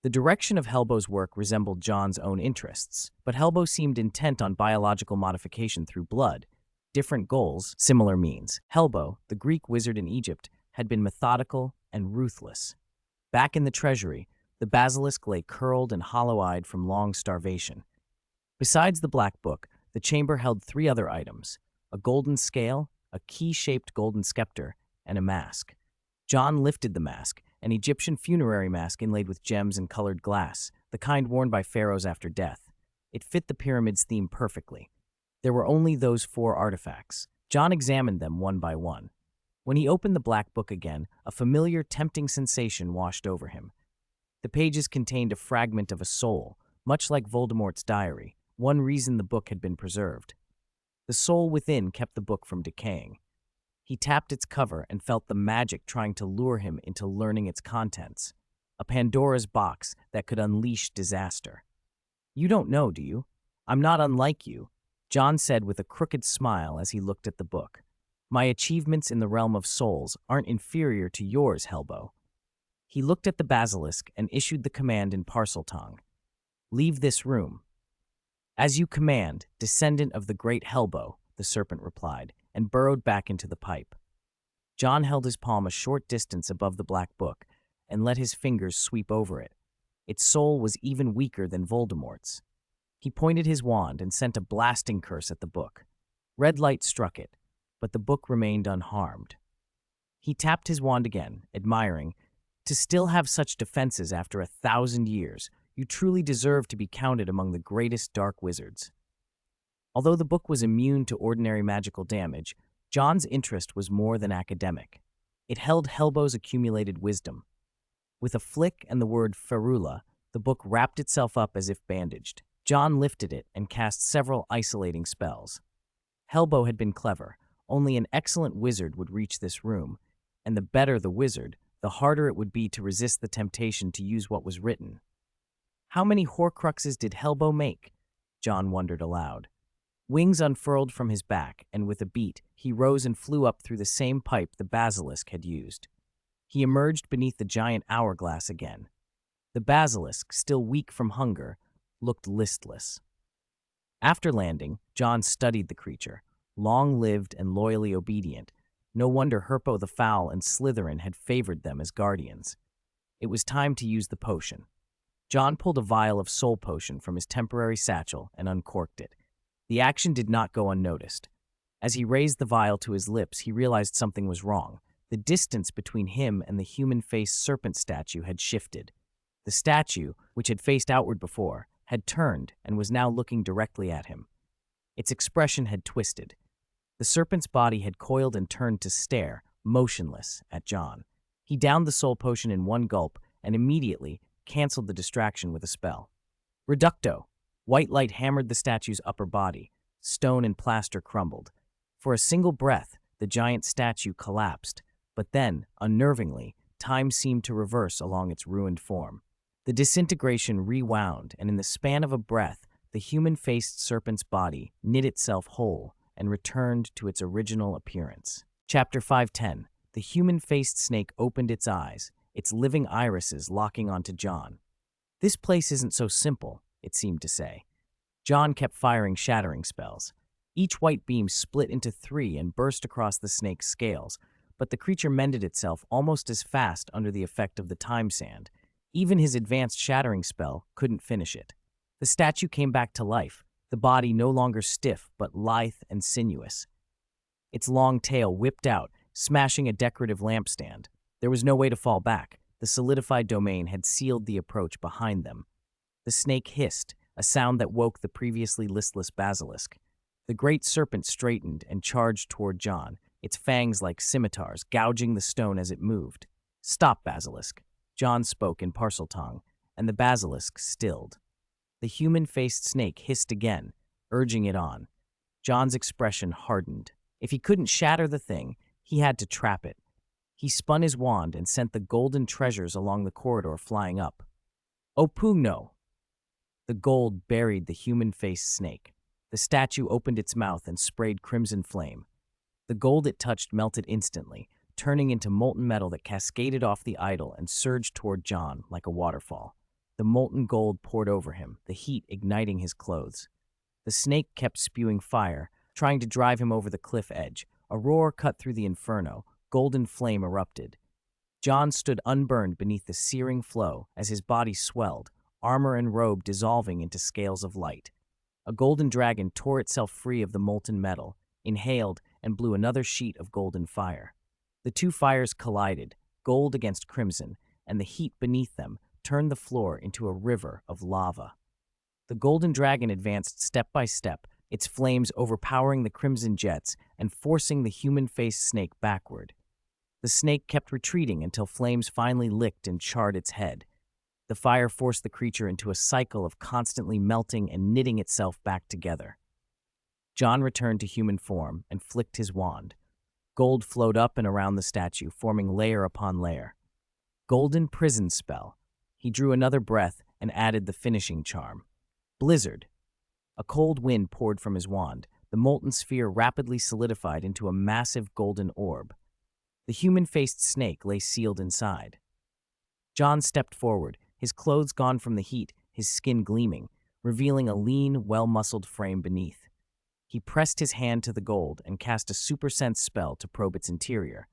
The direction of Hellbow's work resembled John's own interests, but Hellbow seemed intent on biological modification through blood. Different goals, similar means. Hellbow, the Greek wizard in Egypt, had been methodical and ruthless. Back in the treasury, the basilisk lay curled and hollow-eyed from long starvation. Besides the black book, the chamber held 3 other items: a golden scale, a key-shaped golden scepter, and a mask. John lifted the mask, an Egyptian funerary mask inlaid with gems and colored glass, the kind worn by pharaohs after death. It fit the pyramid's theme perfectly. There were only those 4 artifacts. John examined them one by one. When he opened the black book again, a familiar, tempting sensation washed over him. The pages contained a fragment of a soul, much like Voldemort's diary, one reason the book had been preserved. The soul within kept the book from decaying. He tapped its cover and felt the magic trying to lure him into learning its contents, a Pandora's box that could unleash disaster. "You don't know, do you? I'm not unlike you," John said with a crooked smile as he looked at the book. "My achievements in the realm of souls aren't inferior to yours, Hellbow." He looked at the basilisk and issued the command in Parseltongue. "Leave this room." "As you command, descendant of the great Hellbow," the serpent replied, and burrowed back into the pipe. John held his palm a short distance above the black book, and let his fingers sweep over it. Its soul was even weaker than Voldemort's. He pointed his wand and sent a blasting curse at the book. Red light struck it, but the book remained unharmed. He tapped his wand again, admiring, "To still have such defenses after 1,000 years, you truly deserve to be counted among the greatest dark wizards." Although the book was immune to ordinary magical damage, John's interest was more than academic. It held Helbo's accumulated wisdom. With a flick and the word ferula, the book wrapped itself up as if bandaged. John lifted it and cast several isolating spells. Helbo had been clever. Only an excellent wizard would reach this room, and the better the wizard, the harder it would be to resist the temptation to use what was written. How many Horcruxes did Helbo make? John wondered aloud. Wings unfurled from his back, and with a beat, he rose and flew up through the same pipe the basilisk had used. He emerged beneath the giant hourglass again. The basilisk, still weak from hunger, looked listless. After landing, John studied the creature, long-lived and loyally obedient. No wonder Herpo the Foul and Slytherin had favored them as guardians. It was time to use the potion. John pulled a vial of soul potion from his temporary satchel and uncorked it. The action did not go unnoticed. As he raised the vial to his lips, he realized something was wrong. The distance between him and the human-faced serpent statue had shifted. The statue, which had faced outward before, had turned and was now looking directly at him. Its expression had twisted. The serpent's body had coiled and turned to stare, motionless, at John. He downed the soul potion in one gulp and immediately canceled the distraction with a spell. Reducto! White light hammered the statue's upper body. Stone and plaster crumbled. For a single breath, the giant statue collapsed, but then, unnervingly, time seemed to reverse along its ruined form. The disintegration rewound, and in the span of a breath, the human-faced serpent's body knit itself whole and returned to its original appearance. Chapter 510. The human-faced snake opened its eyes, its living irises locking onto John. "This place isn't so simple," it seemed to say. John kept firing shattering spells. Each white beam split into 3 and burst across the snake's scales, but the creature mended itself almost as fast under the effect of the time sand. Even his advanced shattering spell couldn't finish it. The statue came back to life, the body no longer stiff but lithe and sinuous. Its long tail whipped out, smashing a decorative lampstand. There was no way to fall back. The solidified domain had sealed the approach behind them. The snake hissed, a sound that woke the previously listless basilisk. The great serpent straightened and charged toward John, its fangs like scimitars, gouging the stone as it moved. "Stop, basilisk," John spoke in Parseltongue, and the basilisk stilled. The human-faced snake hissed again, urging it on. John's expression hardened. If he couldn't shatter the thing, he had to trap it. He spun his wand and sent the golden treasures along the corridor flying up. "O pugno!" The gold buried the human-faced snake. The statue opened its mouth and sprayed crimson flame. The gold it touched melted instantly, turning into molten metal that cascaded off the idol and surged toward John like a waterfall. The molten gold poured over him, the heat igniting his clothes. The snake kept spewing fire, trying to drive him over the cliff edge. A roar cut through the inferno. Golden flame erupted. John stood unburned beneath the searing flow as his body swelled, armor and robe dissolving into scales of light. A golden dragon tore itself free of the molten metal, inhaled, and blew another sheet of golden fire. The two fires collided, gold against crimson, and the heat beneath them turned the floor into a river of lava. The golden dragon advanced step by step, its flames overpowering the crimson jets and forcing the human-faced snake backward. The snake kept retreating until flames finally licked and charred its head. The fire forced the creature into a cycle of constantly melting and knitting itself back together. John returned to human form and flicked his wand. Gold flowed up and around the statue, forming layer upon layer. Golden prison spell. He drew another breath and added the finishing charm. Blizzard. A cold wind poured from his wand. The molten sphere rapidly solidified into a massive golden orb. The human-faced snake lay sealed inside. John stepped forward, his clothes gone from the heat, his skin gleaming, revealing a lean, well-muscled frame beneath. He pressed his hand to the gold and cast a super sense spell to probe its interior.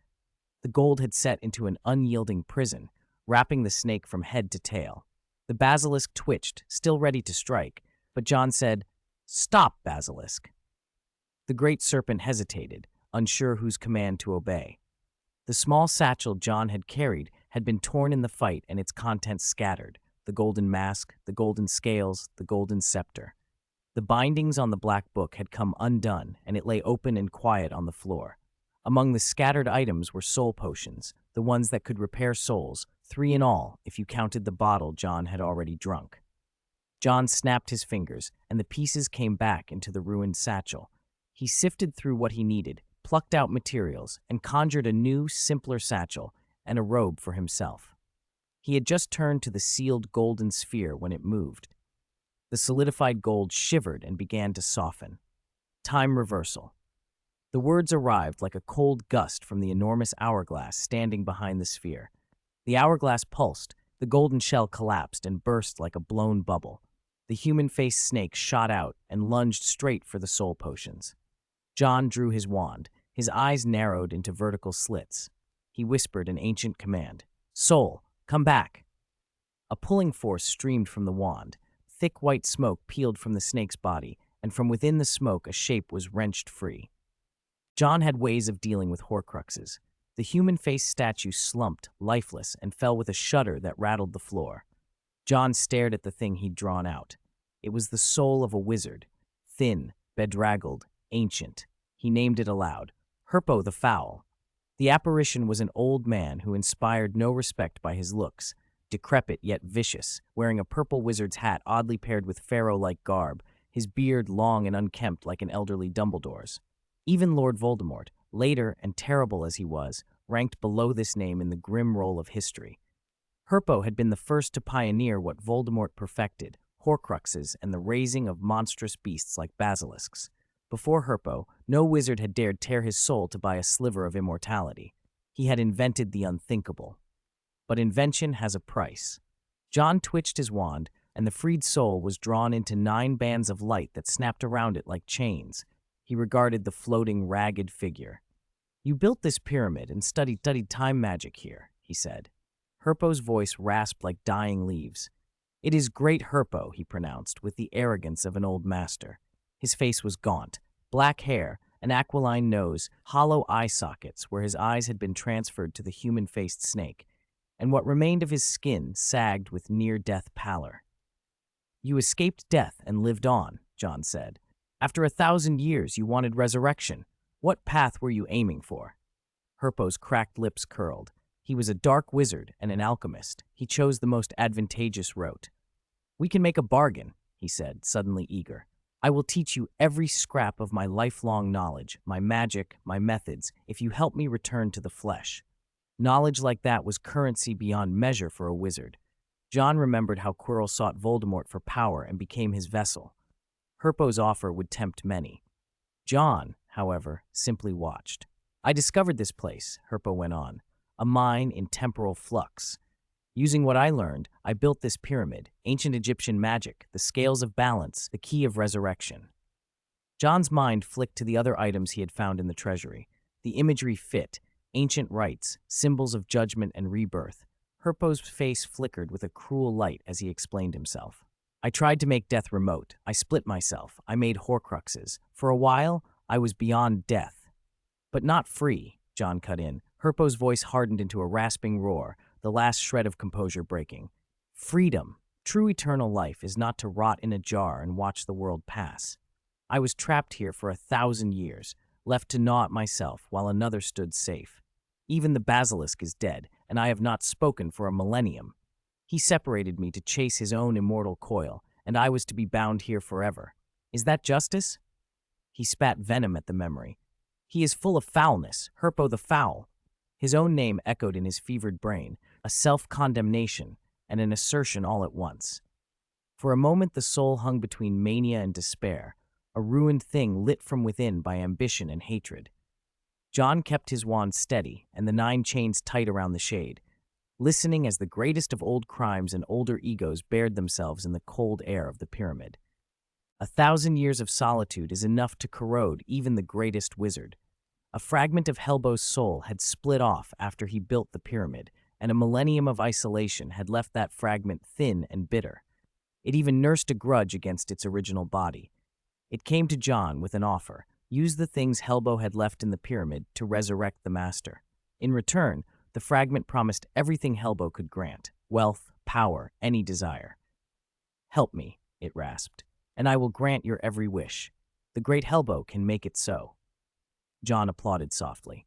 The gold had set into an unyielding prison, wrapping the snake from head to tail. The basilisk twitched, still ready to strike, but John said, "Stop, basilisk." The great serpent hesitated, unsure whose command to obey. The small satchel John had carried had been torn in the fight and its contents scattered: the golden mask, the golden scales, the golden scepter. The bindings on the black book had come undone, and it lay open and quiet on the floor. Among the scattered items were soul potions, the ones that could repair souls, 3 in all if you counted the bottle John had already drunk. John snapped his fingers, and the pieces came back into the ruined satchel. He sifted through what he needed, plucked out materials, and conjured a new, simpler satchel and a robe for himself. He had just turned to the sealed golden sphere when it moved. The solidified gold shivered and began to soften. Time reversal. The words arrived like a cold gust from the enormous hourglass standing behind the sphere. The hourglass pulsed, the golden shell collapsed and burst like a blown bubble. The human-faced snake shot out and lunged straight for the soul potions. John drew his wand. His eyes narrowed into vertical slits. He whispered an ancient command. "Soul, come back." A pulling force streamed from the wand. Thick white smoke peeled from the snake's body, and from within the smoke a shape was wrenched free. John had ways of dealing with Horcruxes. The human-faced statue slumped, lifeless, and fell with a shudder that rattled the floor. John stared at the thing he'd drawn out. It was the soul of a wizard, thin, bedraggled, ancient. He named it aloud, Herpo the Foul. The apparition was an old man who inspired no respect by his looks, decrepit yet vicious, wearing a purple wizard's hat oddly paired with pharaoh-like garb, his beard long and unkempt like an elderly Dumbledore's. Even Lord Voldemort, later and terrible as he was, ranked below this name in the grim roll of history. Herpo had been the first to pioneer what Voldemort perfected, Horcruxes and the raising of monstrous beasts like basilisks. Before Herpo, no wizard had dared tear his soul to buy a sliver of immortality. He had invented the unthinkable. But invention has a price. John twitched his wand, and the freed soul was drawn into 9 bands of light that snapped around it like chains. He regarded the floating, ragged figure. "You built this pyramid and studied time magic here," he said. Herpo's voice rasped like dying leaves. "It is great Herpo," he pronounced, with the arrogance of an old master. His face was gaunt, black hair, an aquiline nose, hollow eye sockets where his eyes had been transferred to the human-faced snake, and what remained of his skin sagged with near-death pallor. "You escaped death and lived on," John said. "After 1,000 years, you wanted resurrection. What path were you aiming for?" Herpo's cracked lips curled. He was a dark wizard and an alchemist. He chose the most advantageous route. "We can make a bargain," he said, suddenly eager. "I will teach you every scrap of my lifelong knowledge, my magic, my methods, if you help me return to the flesh." Knowledge like that was currency beyond measure for a wizard. John remembered how Quirrell sought Voldemort for power and became his vessel. Herpo's offer would tempt many. John, however, simply watched. "I discovered this place," Herpo went on, "a mine in temporal flux. Using what I learned, I built this pyramid, ancient Egyptian magic, the scales of balance, the key of resurrection." John's mind flicked to the other items he had found in the treasury. The imagery fit, ancient rites, symbols of judgment and rebirth. Herpo's face flickered with a cruel light as he explained himself. "I tried to make death remote. I split myself. I made Horcruxes. For a while, I was beyond death. But not free," John cut in. Herpo's voice hardened into a rasping roar, the last shred of composure breaking. "Freedom, true eternal life, is not to rot in a jar and watch the world pass. I was trapped here for 1,000 years, left to gnaw at myself while another stood safe. Even the basilisk is dead, and I have not spoken for a millennium. He separated me to chase his own immortal coil, and I was to be bound here forever. Is that justice?" He spat venom at the memory. "He is full of foulness, Herpo the Foul." His own name echoed in his fevered brain, a self-condemnation and an assertion all at once. For a moment the soul hung between mania and despair, a ruined thing lit from within by ambition and hatred. John kept his wand steady and the 9 chains tight around the shade, listening as the greatest of old crimes and older egos bared themselves in the cold air of the pyramid. 1,000 years of solitude is enough to corrode even the greatest wizard. A fragment of Helbo's soul had split off after he built the pyramid, and a millennium of isolation had left that fragment thin and bitter. It even nursed a grudge against its original body. It came to John with an offer: use the things Helbo had left in the pyramid to resurrect the master. In return, the fragment promised everything Helbo could grant: wealth, power, any desire. "Help me," it rasped, "and I will grant your every wish. The great Helbo can make it so." John applauded softly.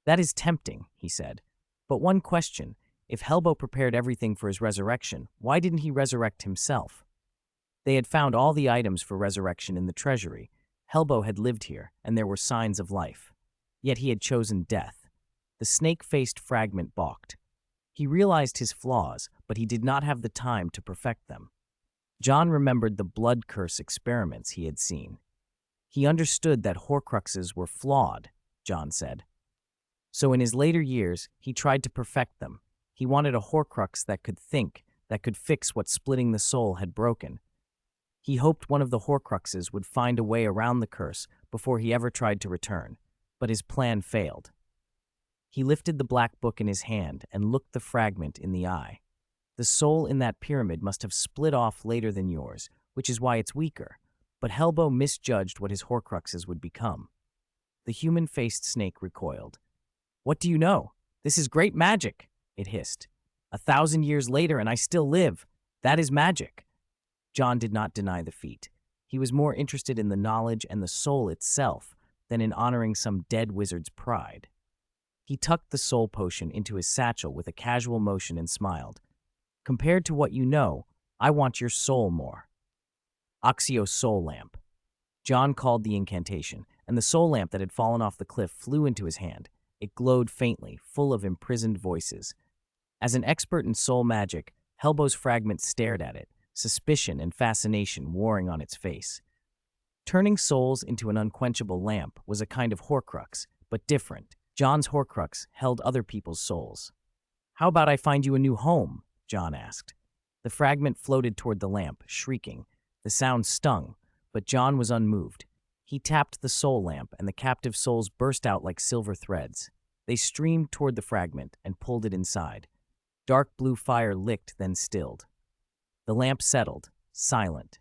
"That is tempting," he said. "But one question: if Helbo prepared everything for his resurrection, why didn't he resurrect himself?" They had found all the items for resurrection in the treasury. Helbo had lived here, and there were signs of life. Yet he had chosen death. The snake-faced fragment balked. He realized his flaws, but he did not have the time to perfect them. John remembered the blood curse experiments he had seen. He understood that Horcruxes were flawed, John said. So in his later years, he tried to perfect them. He wanted a Horcrux that could think, that could fix what splitting the soul had broken. He hoped one of the Horcruxes would find a way around the curse before he ever tried to return, but his plan failed. He lifted the black book in his hand and looked the fragment in the eye. The soul in that pyramid must have split off later than yours, which is why it's weaker, but Helbo misjudged what his Horcruxes would become. The human-faced snake recoiled. "What do you know? This is great magic," it hissed. "1,000 years later and I still live. That is magic." John did not deny the feat. He was more interested in the knowledge and the soul itself than in honoring some dead wizard's pride. He tucked the soul potion into his satchel with a casual motion and smiled. "Compared to what you know, I want your soul more." Oxio Soul Lamp. John called the incantation, and the soul lamp that had fallen off the cliff flew into his hand. It glowed faintly, full of imprisoned voices. As an expert in soul magic, Helbo's fragment stared at it, suspicion and fascination warring on its face. Turning souls into an unquenchable lamp was a kind of Horcrux, but different. John's Horcrux held other people's souls. "How about I find you a new home?" John asked. The fragment floated toward the lamp, shrieking. The sound stung, but John was unmoved. He tapped the soul lamp, and the captive souls burst out like silver threads. They streamed toward the fragment and pulled it inside. Dark blue fire licked, then stilled. The lamp settled, silent.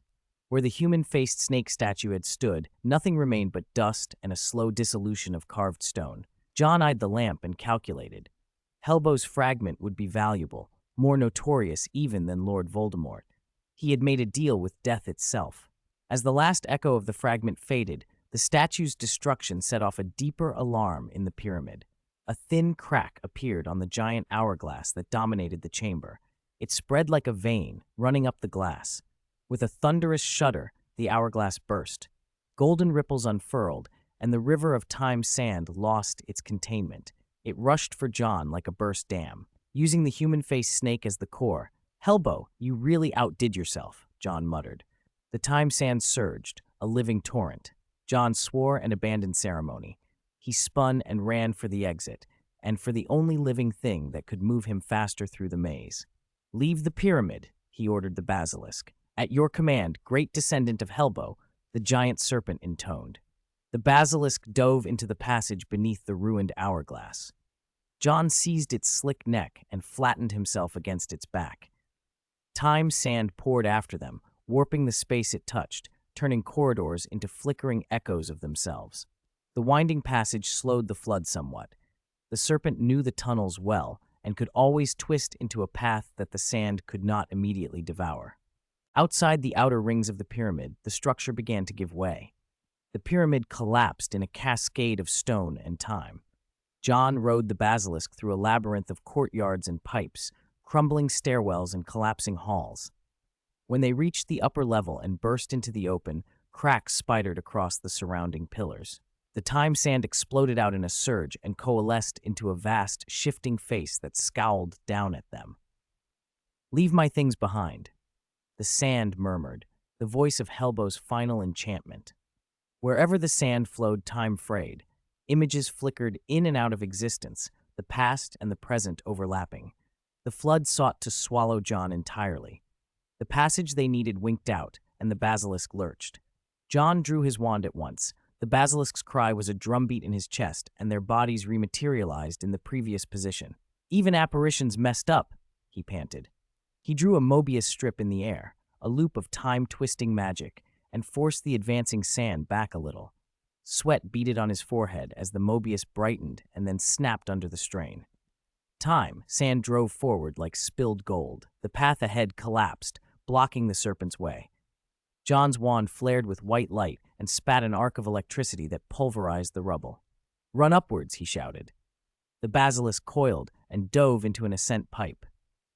Where the human-faced snake statue had stood, nothing remained but dust and a slow dissolution of carved stone. John eyed the lamp and calculated. Helbo's fragment would be valuable, more notorious even than Lord Voldemort. He had made a deal with death itself. As the last echo of the fragment faded, the statue's destruction set off a deeper alarm in the pyramid. A thin crack appeared on the giant hourglass that dominated the chamber. It spread like a vein, running up the glass. With a thunderous shudder, the hourglass burst. Golden ripples unfurled, and the river of time sand lost its containment. It rushed for John like a burst dam. Using the human-faced snake as the core, "Helbo, you really outdid yourself," John muttered. The time sand surged, a living torrent. John swore and abandoned ceremony. He spun and ran for the exit, and for the only living thing that could move him faster through the maze. "Leave the pyramid," he ordered the basilisk. "At your command, great descendant of Helbo," the giant serpent intoned. The basilisk dove into the passage beneath the ruined hourglass. John seized its slick neck and flattened himself against its back. Time sand poured after them, warping the space it touched, turning corridors into flickering echoes of themselves. The winding passage slowed the flood somewhat. The serpent knew the tunnels well and could always twist into a path that the sand could not immediately devour. Outside the outer rings of the pyramid, the structure began to give way. The pyramid collapsed in a cascade of stone and time. John rode the basilisk through a labyrinth of courtyards and pipes, crumbling stairwells and collapsing halls. When they reached the upper level and burst into the open, cracks spidered across the surrounding pillars. The time sand exploded out in a surge and coalesced into a vast, shifting face that scowled down at them. "Leave my things behind," the sand murmured, the voice of Helbo's final enchantment. Wherever the sand flowed, time frayed. Images flickered in and out of existence, the past and the present overlapping. The flood sought to swallow John entirely. The passage they needed winked out, and the basilisk lurched. John drew his wand at once. The basilisk's cry was a drumbeat in his chest, and their bodies rematerialized in the previous position. Even apparitions messed up, he panted. He drew a Mobius strip in the air, a loop of time-twisting magic, and forced the advancing sand back a little. Sweat beaded on his forehead as the Mobius brightened and then snapped under the strain. Sand drove forward like spilled gold. The path ahead collapsed, blocking the serpent's way. John's wand flared with white light and spat an arc of electricity that pulverized the rubble. "Run upwards," he shouted. The basilisk coiled and dove into an ascent pipe.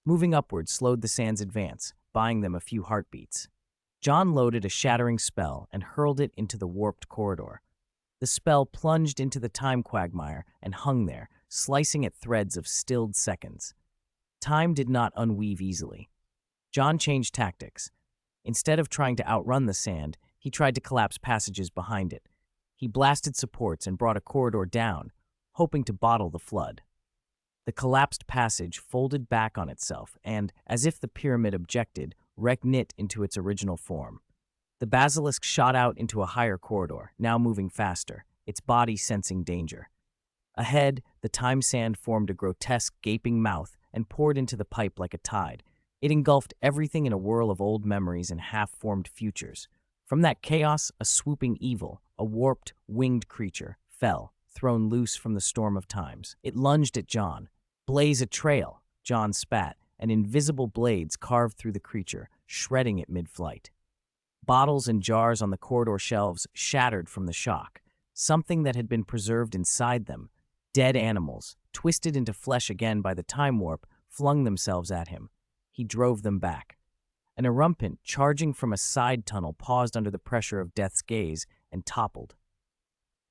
Moving upward slowed the sand's advance, buying them a few heartbeats. John loaded a shattering spell and hurled it into the warped corridor. The spell plunged into the time quagmire and hung there, slicing at threads of stilled seconds. Time did not unweave easily. John changed tactics. Instead of trying to outrun the sand, he tried to collapse passages behind it. He blasted supports and brought a corridor down, hoping to bottle the flood. The collapsed passage folded back on itself and, as if the pyramid objected, reknit into its original form. The basilisk shot out into a higher corridor, now moving faster, its body sensing danger. Ahead, the time sand formed a grotesque, gaping mouth and poured into the pipe like a tide. It engulfed everything in a whirl of old memories and half-formed futures. From that chaos, a swooping evil, a warped, winged creature, fell, thrown loose from the storm of times. It lunged at John. "Blaze a trail," John spat, and invisible blades carved through the creature, shredding it mid-flight. Bottles and jars on the corridor shelves shattered from the shock. Something that had been preserved inside them, dead animals, twisted into flesh again by the time warp, flung themselves at him. He drove them back. An erumpent charging from a side tunnel paused under the pressure of death's gaze and toppled.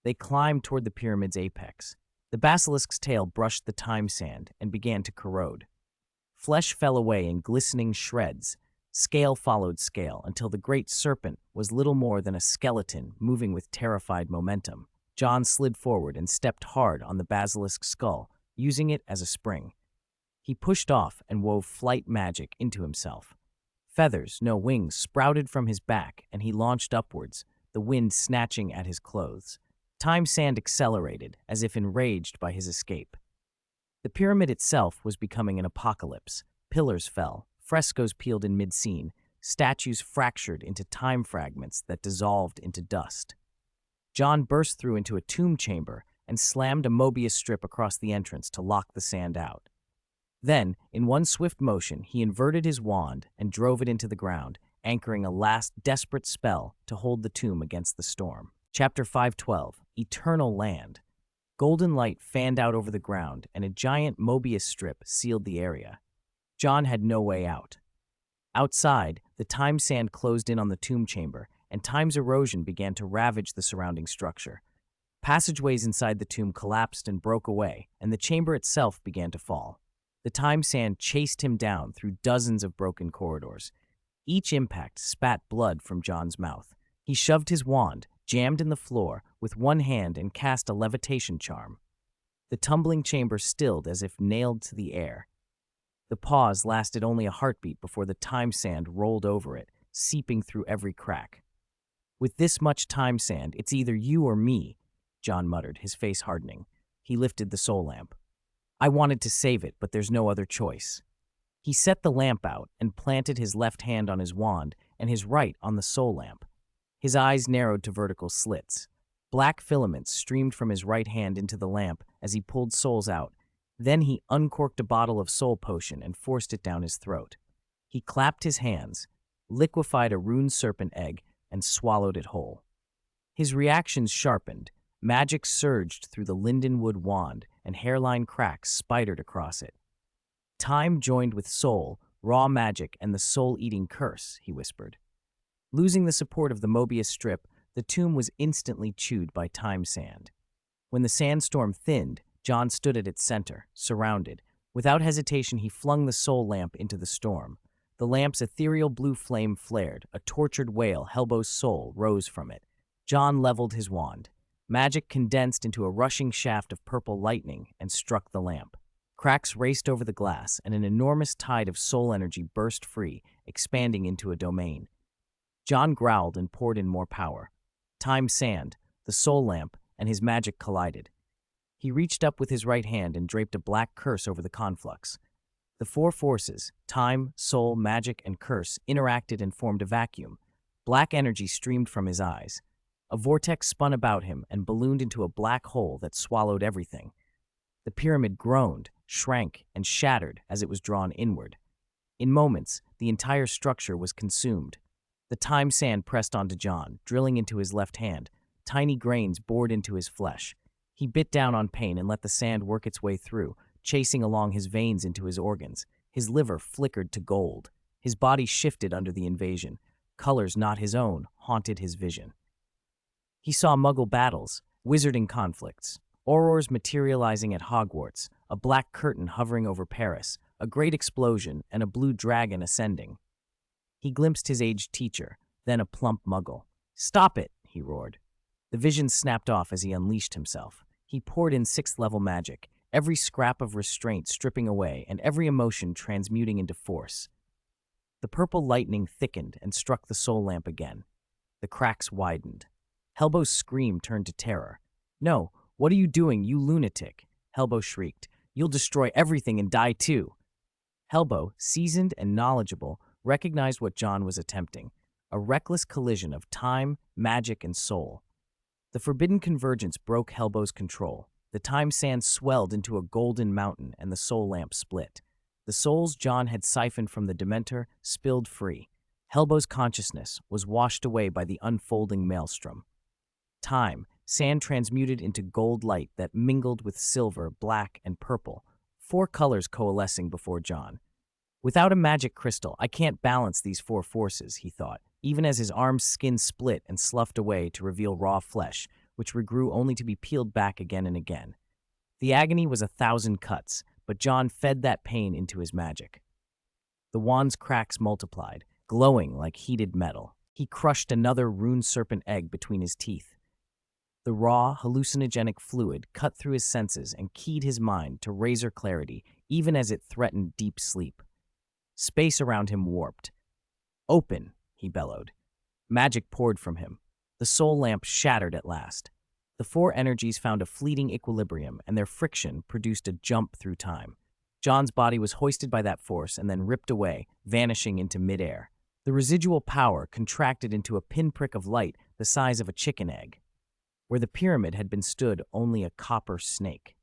They climbed toward the pyramid's apex. The basilisk's tail brushed the time sand and began to corrode. Flesh fell away in glistening shreds. Scale followed scale until the great serpent was little more than a skeleton moving with terrified momentum. John slid forward and stepped hard on the basilisk's skull, using it as a spring. He pushed off and wove flight magic into himself. Feathers, no wings, sprouted from his back, and he launched upwards, the wind snatching at his clothes. Time sand accelerated, as if enraged by his escape. The pyramid itself was becoming an apocalypse. Pillars fell, frescoes peeled in mid-scene, statues fractured into time fragments that dissolved into dust. John burst through into a tomb chamber and slammed a Mobius strip across the entrance to lock the sand out. Then, in one swift motion, he inverted his wand and drove it into the ground, anchoring a last desperate spell to hold the tomb against the storm. Chapter 512, Eternal Land. Golden light fanned out over the ground, and a giant Mobius strip sealed the area. John had no way out. Outside, the time sand closed in on the tomb chamber, and time's erosion began to ravage the surrounding structure. Passageways inside the tomb collapsed and broke away, and the chamber itself began to fall. The time sand chased him down through dozens of broken corridors. Each impact spat blood from John's mouth. He shoved his wand, jammed in the floor, with one hand and cast a levitation charm. The tumbling chamber stilled as if nailed to the air. The pause lasted only a heartbeat before the time sand rolled over it, seeping through every crack. "With this much time sand, it's either you or me," John muttered, his face hardening. He lifted the soul lamp. "I wanted to save it, but there's no other choice." He set the lamp out and planted his left hand on his wand and his right on the soul lamp. His eyes narrowed to vertical slits. Black filaments streamed from his right hand into the lamp as he pulled souls out. Then he uncorked a bottle of soul potion and forced it down his throat. He clapped his hands, liquefied a rune serpent egg, and swallowed it whole. His reactions sharpened. Magic surged through the lindenwood wand, and hairline cracks spidered across it. "Time joined with soul, raw magic, and the soul-eating curse," he whispered. Losing the support of the Mobius strip, the tomb was instantly chewed by time sand. When the sandstorm thinned, John stood at its center, surrounded. Without hesitation, he flung the soul lamp into the storm. The lamp's ethereal blue flame flared. A tortured wail, Helbo's soul, rose from it. John leveled his wand. Magic condensed into a rushing shaft of purple lightning and struck the lamp. Cracks raced over the glass, and an enormous tide of soul energy burst free, expanding into a domain. John growled and poured in more power. Time sand, the soul lamp, and his magic collided. He reached up with his right hand and draped a black curse over the conflux. The four forces, time, soul, magic, and curse, interacted and formed a vacuum. Black energy streamed from his eyes. A vortex spun about him and ballooned into a black hole that swallowed everything. The pyramid groaned, shrank, and shattered as it was drawn inward. In moments, the entire structure was consumed. The time sand pressed onto John, drilling into his left hand. Tiny grains bored into his flesh. He bit down on pain and let the sand work its way through, chasing along his veins into his organs. His liver flickered to gold. His body shifted under the invasion. Colors not his own haunted his vision. He saw Muggle battles, wizarding conflicts, aurors materializing at Hogwarts, a black curtain hovering over Paris, a great explosion, and a blue dragon ascending. He glimpsed his aged teacher, then a plump Muggle. "Stop it!" he roared. The vision snapped off as he unleashed himself. He poured in sixth-level magic, every scrap of restraint stripping away and every emotion transmuting into force. The purple lightning thickened and struck the soul lamp again. The cracks widened. Helbo's scream turned to terror. "No, what are you doing, you lunatic?" Helbo shrieked. "You'll destroy everything and die too." Helbo, seasoned and knowledgeable, recognized what John was attempting, a reckless collision of time, magic, and soul. The forbidden convergence broke Helbo's control. The time sand swelled into a golden mountain and the soul lamp split. The souls John had siphoned from the Dementor spilled free. Helbo's consciousness was washed away by the unfolding maelstrom. Time, sand transmuted into gold light that mingled with silver, black, and purple, four colors coalescing before John. Without a magic crystal, I can't balance these four forces, he thought, even as his arm's skin split and sloughed away to reveal raw flesh, which regrew only to be peeled back again and again. The agony was 1,000 cuts, but John fed that pain into his magic. The wand's cracks multiplied, glowing like heated metal. He crushed another rune serpent egg between his teeth. The raw, hallucinogenic fluid cut through his senses and keyed his mind to razor clarity, even as it threatened deep sleep. Space around him warped. "Open," he bellowed. Magic poured from him. The soul lamp shattered at last. The four energies found a fleeting equilibrium, and their friction produced a jump through time. John's body was hoisted by that force and then ripped away, vanishing into midair. The residual power contracted into a pinprick of light the size of a chicken egg. Where the pyramid had been stood only a copper snake.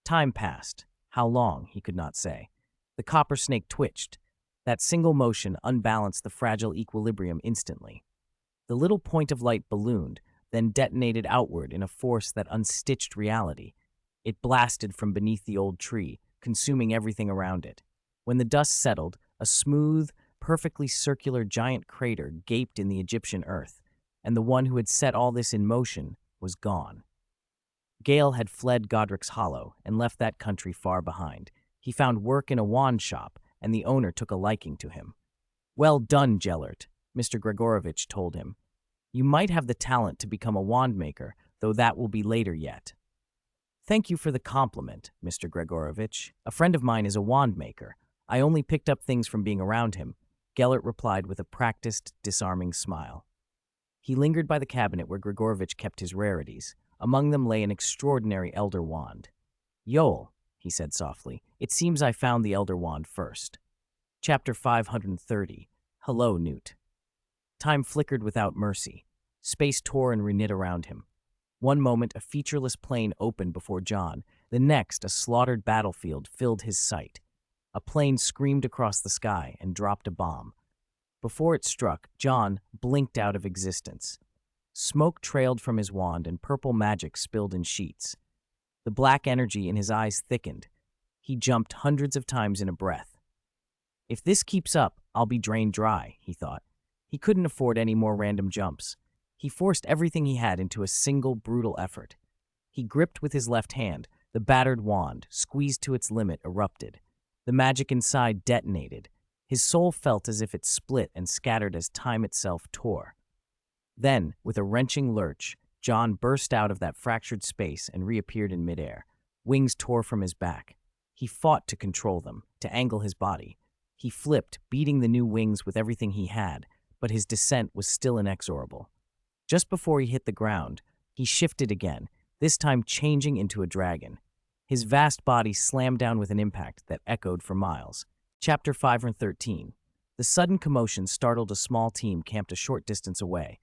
Time passed. How long, he could not say. The copper snake twitched. That single motion unbalanced the fragile equilibrium instantly. The little point of light ballooned, then detonated outward in a force that unstitched reality. It blasted from beneath the old tree, consuming everything around it. When the dust settled, a smooth, perfectly circular giant crater gaped in the Egyptian earth, and the one who had set all this in motion was gone. Gale had fled Godric's Hollow and left that country far behind. He found work in a wand shop, and the owner took a liking to him. "Well done, Gellert," Mr. Gregorovitch told him. "You might have the talent to become a wand maker, though that will be later yet." "Thank you for the compliment, Mr. Gregorovitch. A friend of mine is a wand maker. I only picked up things from being around him," Gellert replied with a practiced, disarming smile. He lingered by the cabinet where Gregorovitch kept his rarities. Among them lay an extraordinary elder wand. "Yoel," he said softly, "it seems I found the elder wand first." Chapter 530. Hello, Newt. Time flickered without mercy. Space tore and reknit around him. One moment, a featureless plain opened before John. The next, a slaughtered battlefield filled his sight. A plane screamed across the sky and dropped a bomb. Before it struck, John blinked out of existence. Smoke trailed from his wand and purple magic spilled in sheets. The black energy in his eyes thickened. He jumped hundreds of times in a breath. "If this keeps up, I'll be drained dry," he thought. He couldn't afford any more random jumps. He forced everything he had into a single brutal effort. He gripped with his left hand. The battered wand, squeezed to its limit, erupted. The magic inside detonated. His soul felt as if it split and scattered as time itself tore. Then, with a wrenching lurch, John burst out of that fractured space and reappeared in midair. Wings tore from his back. He fought to control them, to angle his body. He flipped, beating the new wings with everything he had, but his descent was still inexorable. Just before he hit the ground, he shifted again, this time changing into a dragon. His vast body slammed down with an impact that echoed for miles. Chapter 5 and 13. The sudden commotion startled a small team camped a short distance away.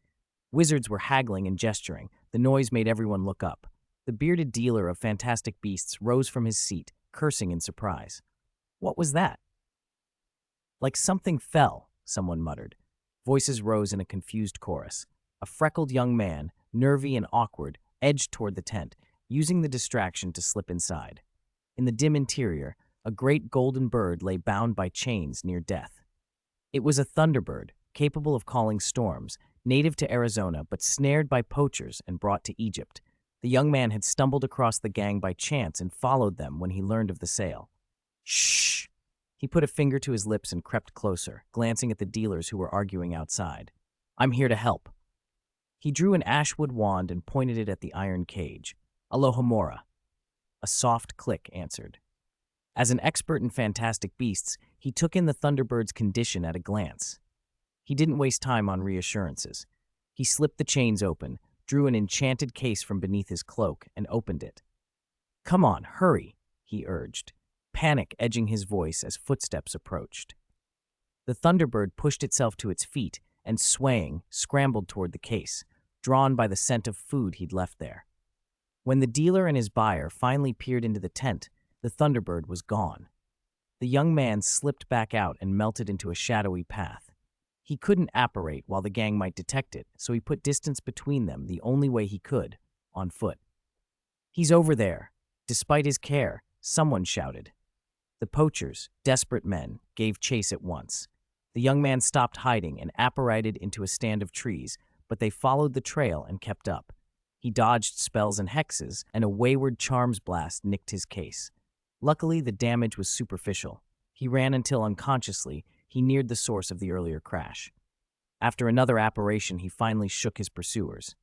Wizards were haggling and gesturing. The noise made everyone look up. The bearded dealer of fantastic beasts rose from his seat, cursing in surprise. What was that? Like something fell, someone muttered. Voices rose in a confused chorus. A freckled young man, nervy and awkward, edged toward the tent, using the distraction to slip inside. In the dim interior, a great golden bird lay bound by chains near death. It was a thunderbird, capable of calling storms, native to Arizona but snared by poachers and brought to Egypt. The young man had stumbled across the gang by chance and followed them when he learned of the sale. Shh! He put a finger to his lips and crept closer, glancing at the dealers who were arguing outside. I'm here to help. He drew an ashwood wand and pointed it at the iron cage. Alohomora. A soft click answered. As an expert in fantastic beasts, he took in the thunderbird's condition at a glance. He didn't waste time on reassurances. He slipped the chains open, drew an enchanted case from beneath his cloak, and opened it. Come on, hurry, he urged, panic edging his voice as footsteps approached. The thunderbird pushed itself to its feet and, swaying, scrambled toward the case, drawn by the scent of food he'd left there. When the dealer and his buyer finally peered into the tent, the thunderbird was gone. The young man slipped back out and melted into a shadowy path. He couldn't apparate while the gang might detect it, so he put distance between them the only way he could, on foot. He's over there. Despite his care, someone shouted. The poachers, desperate men, gave chase at once. The young man stopped hiding and apparated into a stand of trees, but they followed the trail and kept up. He dodged spells and hexes, and a wayward charms blast nicked his case. Luckily, the damage was superficial. He ran until, unconsciously, he neared the source of the earlier crash. After another apparition, he finally shook his pursuers.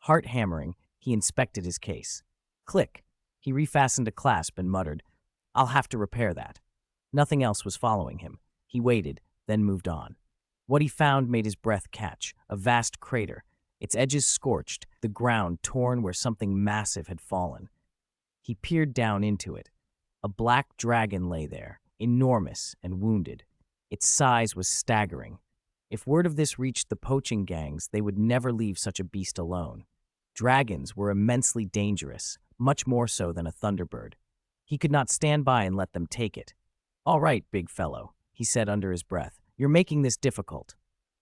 Heart-hammering, he inspected his case. Click! He refastened a clasp and muttered, I'll have to repair that. Nothing else was following him. He waited, then moved on. What he found made his breath catch, a vast crater, its edges scorched, the ground torn where something massive had fallen. He peered down into it. A black dragon lay there, enormous and wounded. Its size was staggering. If word of this reached the poaching gangs, they would never leave such a beast alone. Dragons were immensely dangerous, much more so than a thunderbird. He could not stand by and let them take it. All right, big fellow, he said under his breath. You're making this difficult.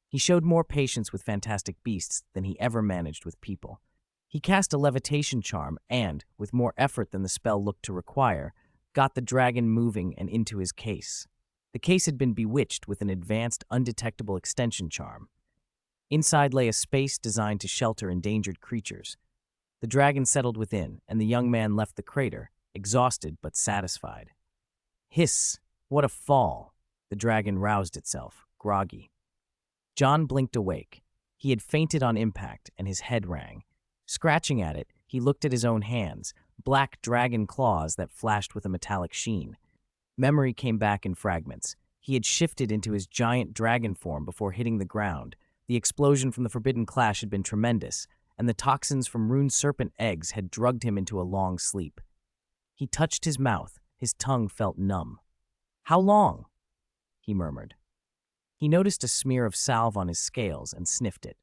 He showed more patience with fantastic beasts than he ever managed with people. He cast a levitation charm and, with more effort than the spell looked to require, got the dragon moving and into his case. The case had been bewitched with an advanced, undetectable extension charm. Inside lay a space designed to shelter endangered creatures. The dragon settled within, and the young man left the crater, exhausted but satisfied. Hiss! What a fall! The dragon roused itself, groggy. John blinked awake. He had fainted on impact, and his head rang. Scratching at it, he looked at his own hands, black dragon claws that flashed with a metallic sheen. Memory came back in fragments. He had shifted into his giant dragon form before hitting the ground. The explosion from the forbidden clash had been tremendous, and the toxins from rune serpent eggs had drugged him into a long sleep. He touched his mouth. His tongue felt numb. How long? He murmured. He noticed a smear of salve on his scales and sniffed it.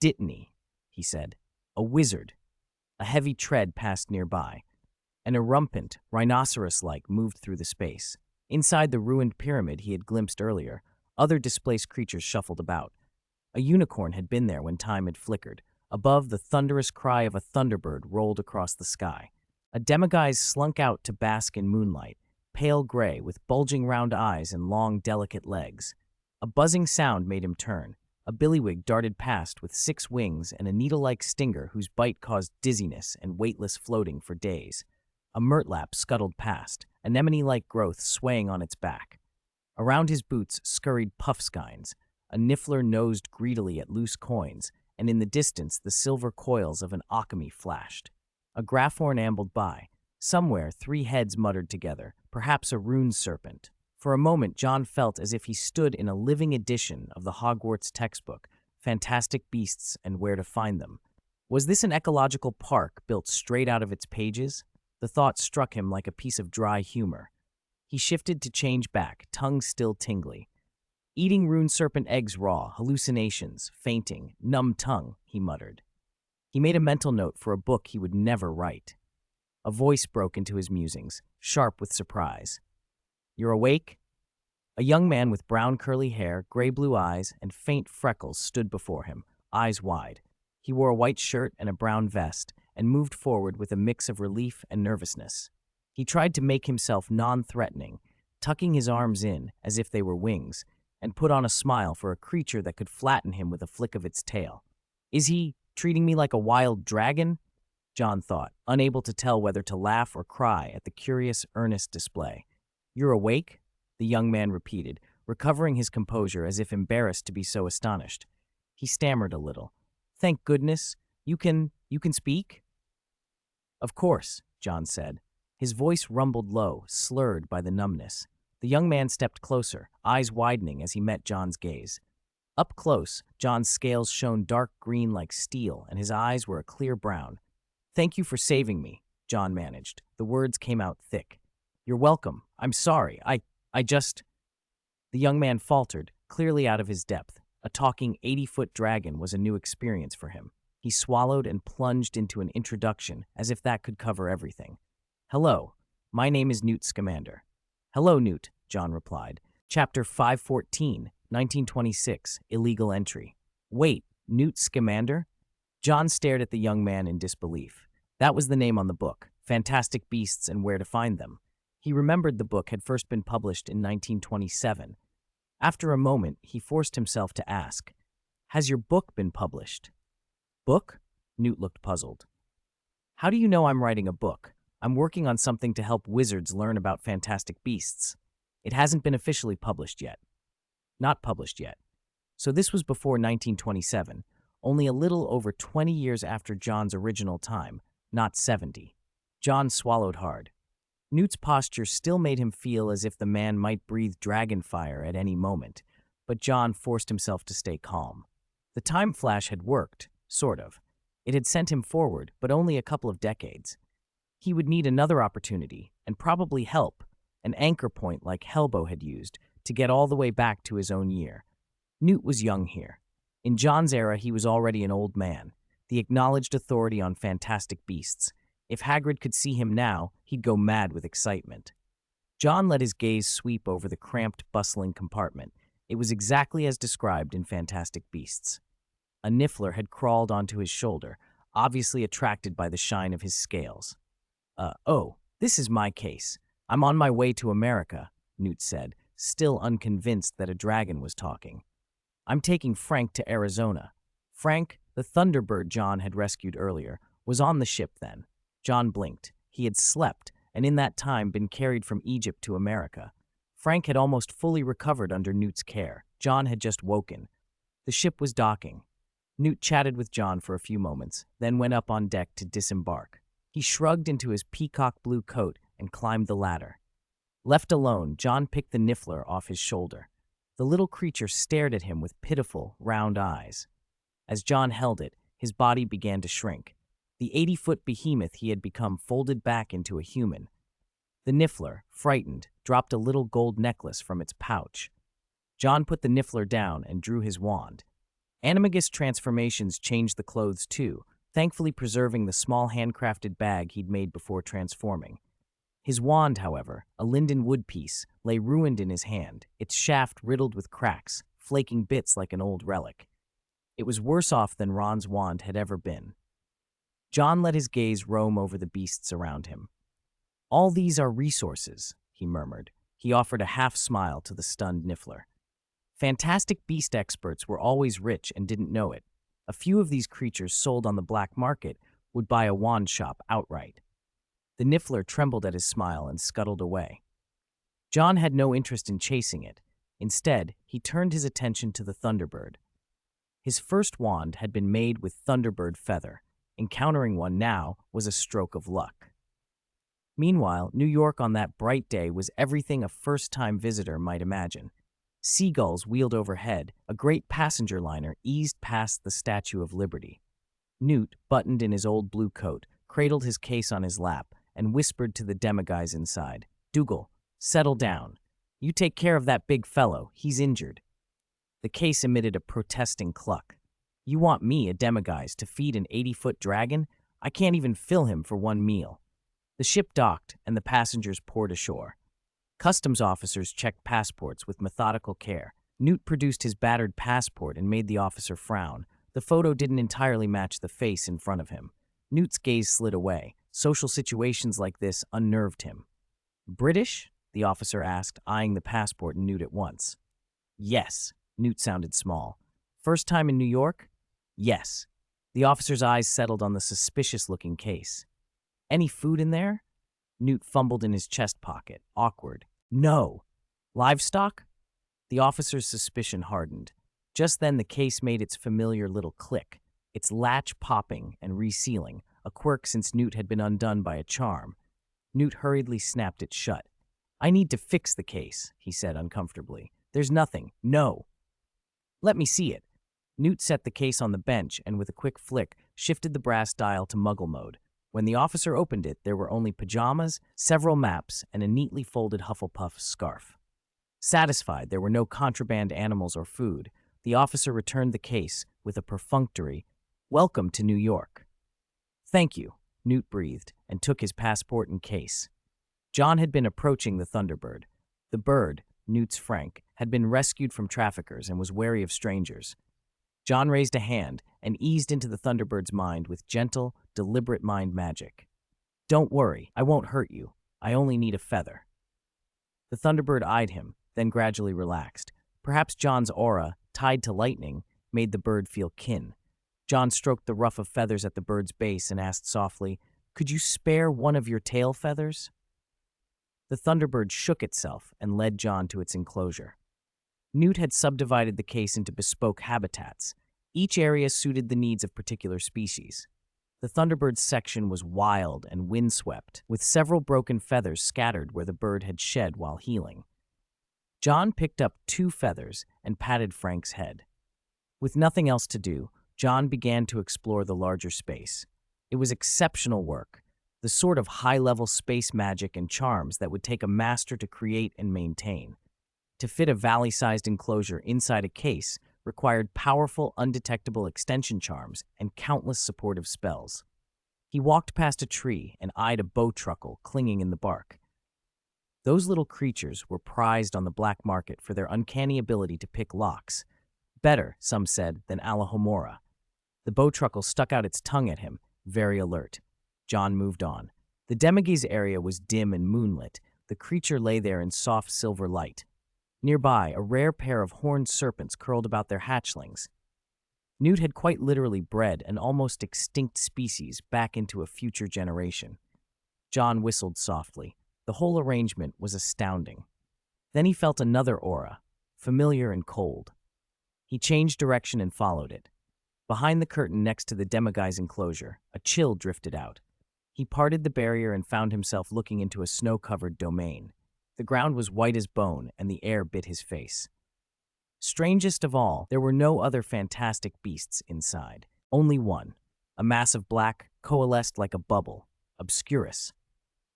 Dittany, he said. A wizard. A heavy tread passed nearby. An erumpent, rhinoceros-like, moved through the space. Inside the ruined pyramid he had glimpsed earlier, other displaced creatures shuffled about. A unicorn had been there when time had flickered. Above, the thunderous cry of a thunderbird rolled across the sky. A demiguise slunk out to bask in moonlight, pale gray with bulging round eyes and long, delicate legs. A buzzing sound made him turn. A billywig darted past with 6 wings and a needle-like stinger whose bite caused dizziness and weightless floating for days. A murtlap scuttled past, anemone-like growth swaying on its back. Around his boots scurried puffskeins. A niffler nosed greedily at loose coins, and in the distance the silver coils of an alchemy flashed. A grafhorn ambled by. Somewhere 3 heads muttered together, perhaps a rune serpent. For a moment John felt as if he stood in a living edition of the Hogwarts textbook, Fantastic Beasts and Where to Find Them. Was this an ecological park built straight out of its pages? The thought struck him like a piece of dry humor. He shifted to change back, tongue still tingly. Eating rune serpent eggs raw, hallucinations, fainting, numb tongue, he muttered. He made a mental note for a book he would never write. A voice broke into his musings, sharp with surprise. "You're awake?" A young man with brown curly hair, gray-blue eyes, and faint freckles stood before him, eyes wide. He wore a white shirt and a brown vest, and moved forward with a mix of relief and nervousness. He tried to make himself non-threatening, tucking his arms in as if they were wings, and put on a smile for a creature that could flatten him with a flick of its tail. "Is he treating me like a wild dragon?" John thought, unable to tell whether to laugh or cry at the curious, earnest display. "You're awake?" the young man repeated, recovering his composure as if embarrassed to be so astonished. He stammered a little. "Thank goodness. You can speak?" "Of course," John said. His voice rumbled low, slurred by the numbness. The young man stepped closer, eyes widening as he met John's gaze. Up close, John's scales shone dark green like steel, and his eyes were a clear brown. "Thank you for saving me," John managed. The words came out thick. "You're welcome. I'm sorry. I just—" The young man faltered, clearly out of his depth. A talking 80-foot dragon was a new experience for him. He swallowed and plunged into an introduction, as if that could cover everything. "Hello, my name is Newt Scamander." "Hello, Newt," John replied. Chapter 514, 1926, Illegal Entry. "Wait, Newt Scamander?" John stared at the young man in disbelief. That was the name on the book, Fantastic Beasts and Where to Find Them. He remembered the book had first been published in 1927. After a moment, he forced himself to ask, "Has your book been published?" "Book?" Newt looked puzzled. "How do you know I'm writing a book? I'm working on something to help wizards learn about fantastic beasts. It hasn't been officially published yet." "Not published yet." So this was before 1927, only a little over 20 years after John's original time, not 70. John swallowed hard. Newt's posture still made him feel as if the man might breathe dragon fire at any moment, but John forced himself to stay calm. The time flash had worked, sort of. It had sent him forward, but only a couple of decades. He would need another opportunity, and probably help, an anchor point like Helbo had used, to get all the way back to his own year. Newt was young here. In John's era, he was already an old man, the acknowledged authority on fantastic beasts. If Hagrid could see him now, he'd go mad with excitement. John let his gaze sweep over the cramped, bustling compartment. It was exactly as described in Fantastic Beasts. A niffler had crawled onto his shoulder, obviously attracted by the shine of his scales. Oh, this is my case. I'm on my way to America," Newt said, still unconvinced that a dragon was talking. "I'm taking Frank to Arizona." Frank, the Thunderbird John had rescued earlier, was on the ship then. John blinked. He had slept, and in that time been carried from Egypt to America. Frank had almost fully recovered under Newt's care. John had just woken. The ship was docking. Newt chatted with John for a few moments, then went up on deck to disembark. He shrugged into his peacock blue coat and climbed the ladder. Left alone, John picked the niffler off his shoulder. The little creature stared at him with pitiful, round eyes. As John held it, his body began to shrink. The 80-foot behemoth he had become folded back into a human. The niffler, frightened, dropped a little gold necklace from its pouch. John put the niffler down and drew his wand. Animagus transformations changed the clothes too, thankfully preserving the small handcrafted bag he'd made before transforming. His wand, however, a linden wood piece, lay ruined in his hand, its shaft riddled with cracks, flaking bits like an old relic. It was worse off than Ron's wand had ever been. John let his gaze roam over the beasts around him. "All these are resources," he murmured. He offered a half-smile to the stunned niffler. Fantastic beast experts were always rich and didn't know it. A few of these creatures sold on the black market would buy a wand shop outright. The niffler trembled at his smile and scuttled away. John had no interest in chasing it. Instead, he turned his attention to the Thunderbird. His first wand had been made with Thunderbird feather. Encountering one now was a stroke of luck. Meanwhile, New York on that bright day was everything a first-time visitor might imagine. Seagulls wheeled overhead, a great passenger liner eased past the Statue of Liberty. Newt, buttoned in his old blue coat, cradled his case on his lap and whispered to the demiguise inside, "Dougal, settle down. You take care of that big fellow. He's injured." The case emitted a protesting cluck. "You want me, a demiguise, to feed an 80-foot dragon? I can't even fill him for one meal." The ship docked, and the passengers poured ashore. Customs officers checked passports with methodical care. Newt produced his battered passport and made the officer frown. The photo didn't entirely match the face in front of him. Newt's gaze slid away. Social situations like this unnerved him. "British?" the officer asked, eyeing the passport and Newt at once. "Yes." Newt sounded small. "First time in New York?" "Yes." The officer's eyes settled on the suspicious-looking case. "Any food in there?" Newt fumbled in his chest pocket, awkward. "No." "Livestock?" The officer's suspicion hardened. Just then the case made its familiar little click, its latch popping and resealing, a quirk since Newt had been undone by a charm. Newt hurriedly snapped it shut. "I need to fix the case," he said uncomfortably. "There's nothing. No." "Let me see it." Newt set the case on the bench and with a quick flick shifted the brass dial to muggle mode. When the officer opened it, there were only pajamas, several maps, and a neatly folded Hufflepuff scarf. Satisfied there were no contraband animals or food, the officer returned the case with a perfunctory, "Welcome to New York." "Thank you," Newt breathed, and took his passport and case. John had been approaching the Thunderbird. The bird, Newt's Frank, had been rescued from traffickers and was wary of strangers. John raised a hand and eased into the Thunderbird's mind with gentle, deliberate mind magic. "Don't worry, I won't hurt you. I only need a feather." The Thunderbird eyed him, then gradually relaxed. Perhaps John's aura, tied to lightning, made the bird feel kin. John stroked the ruff of feathers at the bird's base and asked softly, "Could you spare one of your tail feathers?" The Thunderbird shook itself and led John to its enclosure. Newt had subdivided the case into bespoke habitats. Each area suited the needs of particular species. The Thunderbird's section was wild and windswept, with several broken feathers scattered where the bird had shed while healing. John picked up 2 feathers and patted Frank's head. With nothing else to do, John began to explore the larger space. It was exceptional work, the sort of high-level space magic and charms that would take a master to create and maintain. To fit a valley-sized enclosure inside a case required powerful, undetectable extension charms and countless supportive spells. He walked past a tree and eyed a bowtruckle clinging in the bark. Those little creatures were prized on the black market for their uncanny ability to pick locks. Better, some said, than Alahomora. The bowtruckle stuck out its tongue at him, very alert. John moved on. The demiguise area was dim and moonlit. The creature lay there in soft silver light. Nearby, a rare pair of horned serpents curled about their hatchlings. Newt had quite literally bred an almost extinct species back into a future generation. John whistled softly. The whole arrangement was astounding. Then he felt another aura, familiar and cold. He changed direction and followed it. Behind the curtain next to the demiguise enclosure, a chill drifted out. He parted the barrier and found himself looking into a snow-covered domain. The ground was white as bone, and the air bit his face. Strangest of all, there were no other fantastic beasts inside. Only one, a mass of black, coalesced like a bubble, obscurus.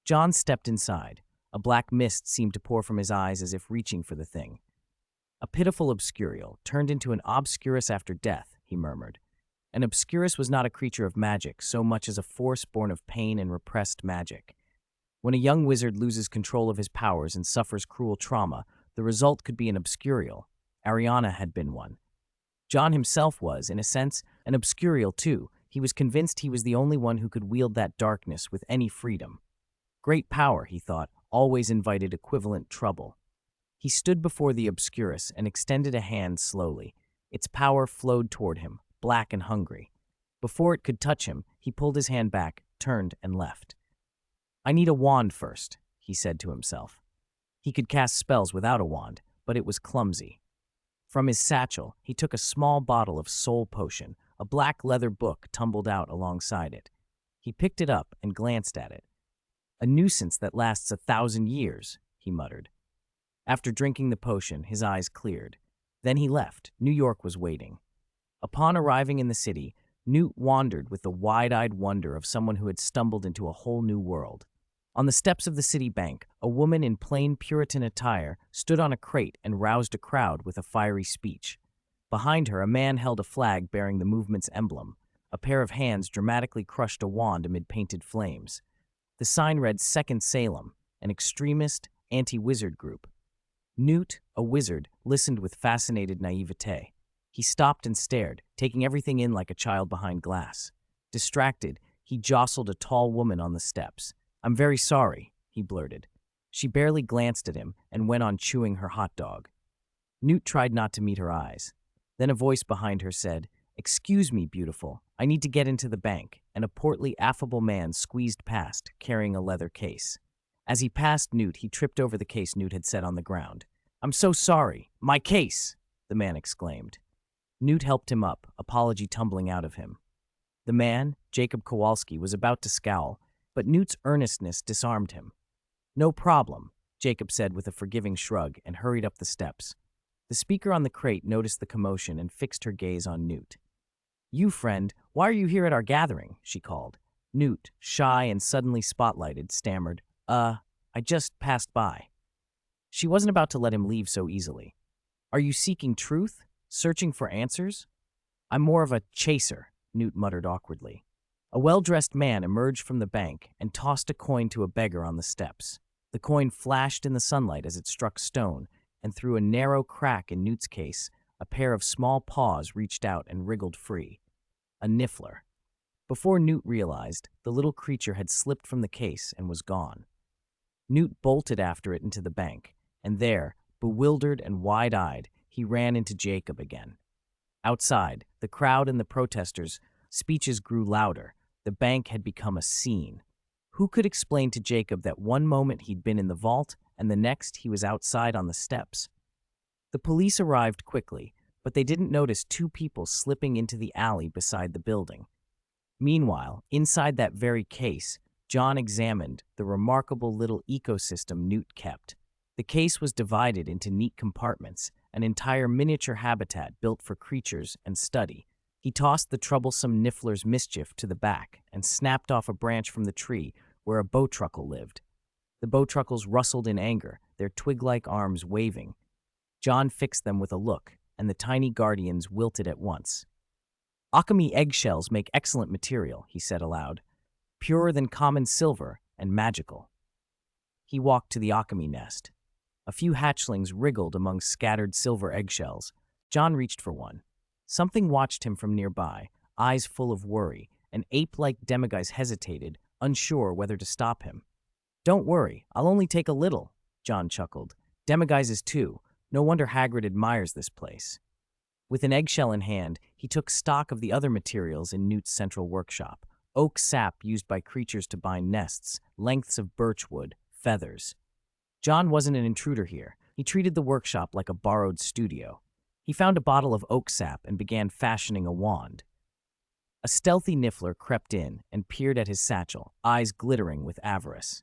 John stepped inside. A black mist seemed to pour from his eyes as if reaching for the thing. "A pitiful obscurial, turned into an obscurus after death," he murmured. An obscurus was not a creature of magic so much as a force born of pain and repressed magic. When a young wizard loses control of his powers and suffers cruel trauma, the result could be an obscurial. Ariana had been one. John himself was, in a sense, an obscurial too. He was convinced he was the only one who could wield that darkness with any freedom. Great power, he thought, always invited equivalent trouble. He stood before the obscurus and extended a hand slowly. Its power flowed toward him, black and hungry. Before it could touch him, he pulled his hand back, turned, and left. "I need a wand first," he said to himself. He could cast spells without a wand, but it was clumsy. From his satchel, he took a small bottle of soul potion. A black leather book tumbled out alongside it. He picked it up and glanced at it. "A nuisance that lasts 1,000 years, he muttered. After drinking the potion, his eyes cleared. Then he left. New York was waiting. Upon arriving in the city, Newt wandered with the wide-eyed wonder of someone who had stumbled into a whole new world. On the steps of the city bank, a woman in plain Puritan attire stood on a crate and roused a crowd with a fiery speech. Behind her, a man held a flag bearing the movement's emblem. A pair of hands dramatically crushed a wand amid painted flames. The sign read Second Salem, an extremist, anti-wizard group. Newt, a wizard, listened with fascinated naivete. He stopped and stared, taking everything in like a child behind glass. Distracted, he jostled a tall woman on the steps. "I'm very sorry," he blurted. She barely glanced at him and went on chewing her hot dog. Newt tried not to meet her eyes. Then a voice behind her said, "Excuse me, beautiful. I need to get into the bank," and a portly, affable man squeezed past, carrying a leather case. As he passed Newt, he tripped over the case Newt had set on the ground. "I'm so sorry. My case!" the man exclaimed. Newt helped him up, apology tumbling out of him. The man, Jacob Kowalski, was about to scowl, but Newt's earnestness disarmed him. "No problem," Jacob said with a forgiving shrug and hurried up the steps. The speaker on the crate noticed the commotion and fixed her gaze on Newt. "You, friend, why are you here at our gathering?" she called. Newt, shy and suddenly spotlighted, stammered, I just passed by." She wasn't about to let him leave so easily. "Are you seeking truth? Searching for answers?" "I'm more of a chaser," Newt muttered awkwardly. A well-dressed man emerged from the bank and tossed a coin to a beggar on the steps. The coin flashed in the sunlight as it struck stone, and through a narrow crack in Newt's case, a pair of small paws reached out and wriggled free. A niffler. Before Newt realized, the little creature had slipped from the case and was gone. Newt bolted after it into the bank, and there, bewildered and wide-eyed, he ran into Jacob again. Outside, the crowd and the protesters' speeches grew louder. The bank had become a scene. Who could explain to Jacob that one moment he'd been in the vault and the next he was outside on the steps? The police arrived quickly, but they didn't notice two people slipping into the alley beside the building. Meanwhile, inside that very case, John examined the remarkable little ecosystem Newt kept. The case was divided into neat compartments, an entire miniature habitat built for creatures and study. He tossed the troublesome niffler's mischief to the back and snapped off a branch from the tree where a bowtruckle lived. The bowtruckles rustled in anger, their twig-like arms waving. John fixed them with a look, and the tiny guardians wilted at once. "Alchemy eggshells make excellent material," he said aloud. "Purer than common silver and magical." He walked to the alchemy nest. A few hatchlings wriggled among scattered silver eggshells. John reached for one. Something watched him from nearby, eyes full of worry. An ape-like demiguise hesitated, unsure whether to stop him. "Don't worry, I'll only take a little," John chuckled. "Demiguises too. No wonder Hagrid admires this place." With an eggshell in hand, he took stock of the other materials in Newt's central workshop. Oak sap used by creatures to bind nests, lengths of birchwood, feathers. John wasn't an intruder here. He treated the workshop like a borrowed studio. He found a bottle of oak sap and began fashioning a wand. A stealthy niffler crept in and peered at his satchel, eyes glittering with avarice.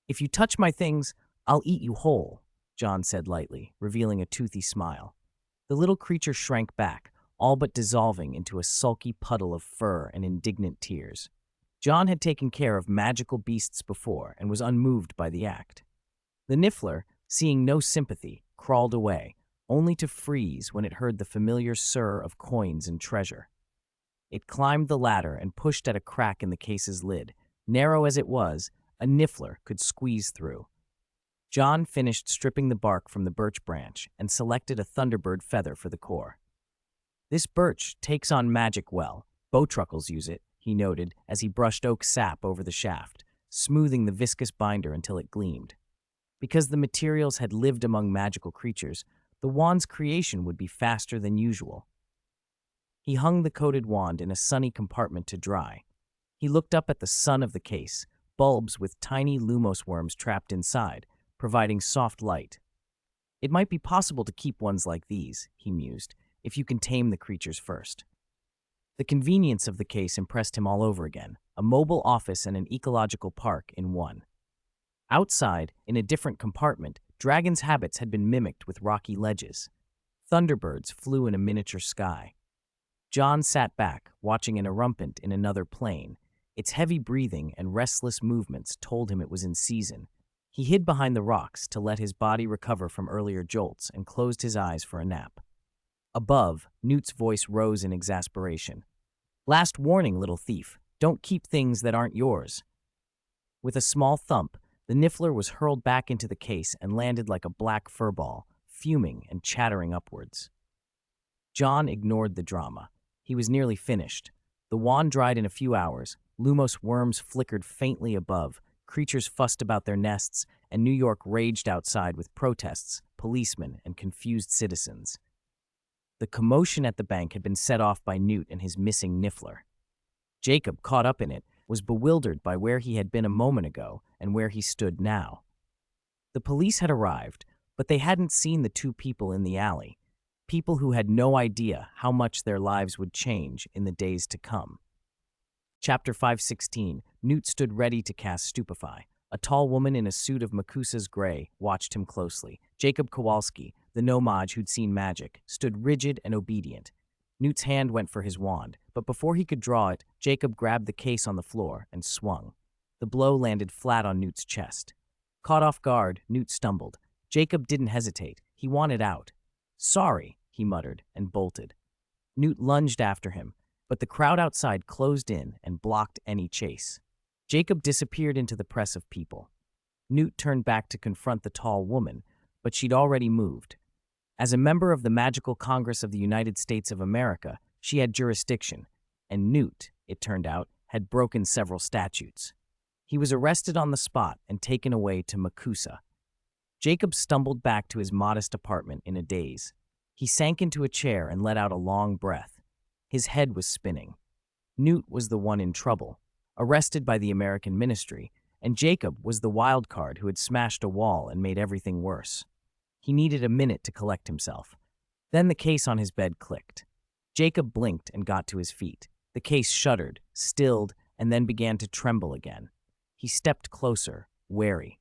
"If you touch my things, I'll eat you whole," John said lightly, revealing a toothy smile. The little creature shrank back, all but dissolving into a sulky puddle of fur and indignant tears. John had taken care of magical beasts before and was unmoved by the act. The niffler, seeing no sympathy, crawled away, only to freeze when it heard the familiar surr of coins and treasure. It climbed the ladder and pushed at a crack in the case's lid. Narrow as it was, a niffler could squeeze through. John finished stripping the bark from the birch branch and selected a thunderbird feather for the core. "This birch takes on magic well. Bowtruckles use it," he noted as he brushed oak sap over the shaft, smoothing the viscous binder until it gleamed. Because the materials had lived among magical creatures, the wand's creation would be faster than usual. He hung the coated wand in a sunny compartment to dry. He looked up at the sun of the case, bulbs with tiny lumos worms trapped inside, providing soft light. "It might be possible to keep ones like these," he mused, "if you can tame the creatures first." The convenience of the case impressed him all over again, a mobile office and an ecological park in one. Outside, in a different compartment, dragons' habits had been mimicked with rocky ledges. Thunderbirds flew in a miniature sky. John sat back, watching an erumpent in another plane. Its heavy breathing and restless movements told him it was in season. He hid behind the rocks to let his body recover from earlier jolts and closed his eyes for a nap. Above, Newt's voice rose in exasperation. "Last warning, little thief. Don't keep things that aren't yours." With a small thump, the Niffler was hurled back into the case and landed like a black furball, fuming and chattering upwards. John ignored the drama. He was nearly finished. The wand dried in a few hours, Lumos worms flickered faintly above, creatures fussed about their nests, and New York raged outside with protests, policemen, and confused citizens. The commotion at the bank had been set off by Newt and his missing Niffler. Jacob, caught up in it, was bewildered by where he had been a moment ago and where he stood now. The police had arrived, but they hadn't seen the two people in the alley, people who had no idea how much their lives would change in the days to come. Chapter 516, Newt stood ready to cast Stupefy. A tall woman in a suit of Makusa's gray watched him closely. Jacob Kowalski, the no-mage who'd seen magic, stood rigid and obedient. Newt's hand went for his wand, but before he could draw it, Jacob grabbed the case on the floor and swung. The blow landed flat on Newt's chest. Caught off guard, Newt stumbled. Jacob didn't hesitate. He wanted out. "Sorry," he muttered, and bolted. Newt lunged after him, but the crowd outside closed in and blocked any chase. Jacob disappeared into the press of people. Newt turned back to confront the tall woman, but she'd already moved. As a member of the Magical Congress of the United States of America, she had jurisdiction, and Newt, it turned out, had broken several statutes. He was arrested on the spot and taken away to Makusa. Jacob stumbled back to his modest apartment in a daze. He sank into a chair and let out a long breath. His head was spinning. Newt was the one in trouble, arrested by the American ministry, and Jacob was the wild card who had smashed a wall and made everything worse. He needed a minute to collect himself. Then the case on his bed clicked. Jacob blinked and got to his feet. The case shuddered, stilled, and then began to tremble again. He stepped closer, wary.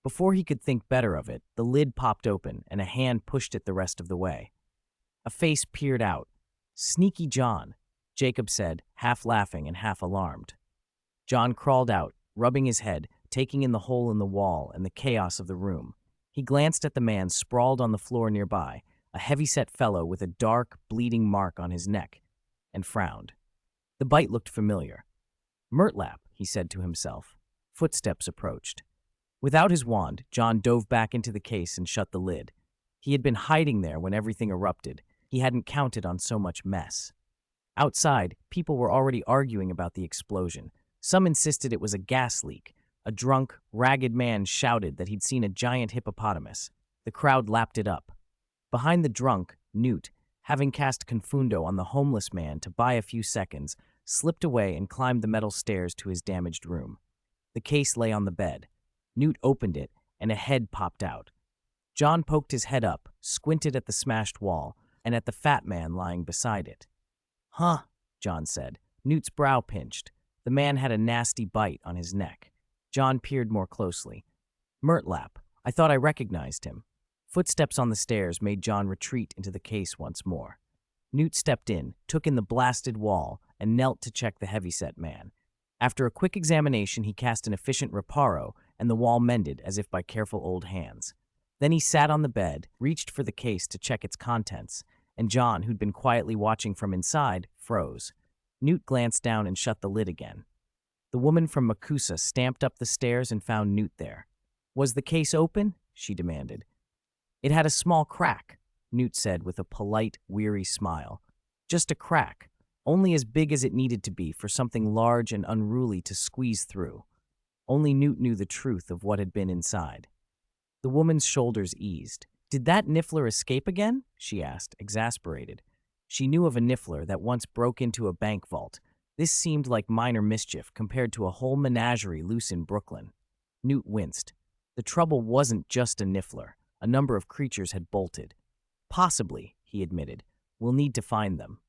Before he could think better of it, the lid popped open and a hand pushed it the rest of the way. A face peered out. "Sneaky John," Jacob said, half laughing and half alarmed. John crawled out, rubbing his head, taking in the hole in the wall and the chaos of the room. He glanced at the man sprawled on the floor nearby, a heavy-set fellow with a dark, bleeding mark on his neck, and frowned. The bite looked familiar. "Murtlap," he said to himself. Footsteps approached. Without his wand, John dove back into the case and shut the lid. He had been hiding there when everything erupted. He hadn't counted on so much mess. Outside, people were already arguing about the explosion. Some insisted it was a gas leak. A drunk, ragged man shouted that he'd seen a giant hippopotamus. The crowd lapped it up. Behind the drunk, Newt, having cast Confundo on the homeless man to buy a few seconds, slipped away and climbed the metal stairs to his damaged room. The case lay on the bed. Newt opened it, and a head popped out. John poked his head up, squinted at the smashed wall, and at the fat man lying beside it. "Huh," John said. Newt's brow pinched. The man had a nasty bite on his neck. John peered more closely. "Murtlap, I thought I recognized him." Footsteps on the stairs made John retreat into the case once more. Newt stepped in, took in the blasted wall, and knelt to check the heavyset man. After a quick examination, he cast an efficient reparo, and the wall mended as if by careful old hands. Then he sat on the bed, reached for the case to check its contents, and John, who'd been quietly watching from inside, froze. Newt glanced down and shut the lid again. The woman from Makusa stamped up the stairs and found Newt there. "Was the case open?" she demanded. "It had a small crack," Newt said with a polite, weary smile. "Just a crack, only as big as it needed to be for something large and unruly to squeeze through." Only Newt knew the truth of what had been inside. The woman's shoulders eased. "Did that Niffler escape again?" she asked, exasperated. She knew of a Niffler that once broke into a bank vault. This seemed like minor mischief compared to a whole menagerie loose in Brooklyn. Newt winced. The trouble wasn't just a Niffler. A number of creatures had bolted. "Possibly," he admitted. "We'll need to find them."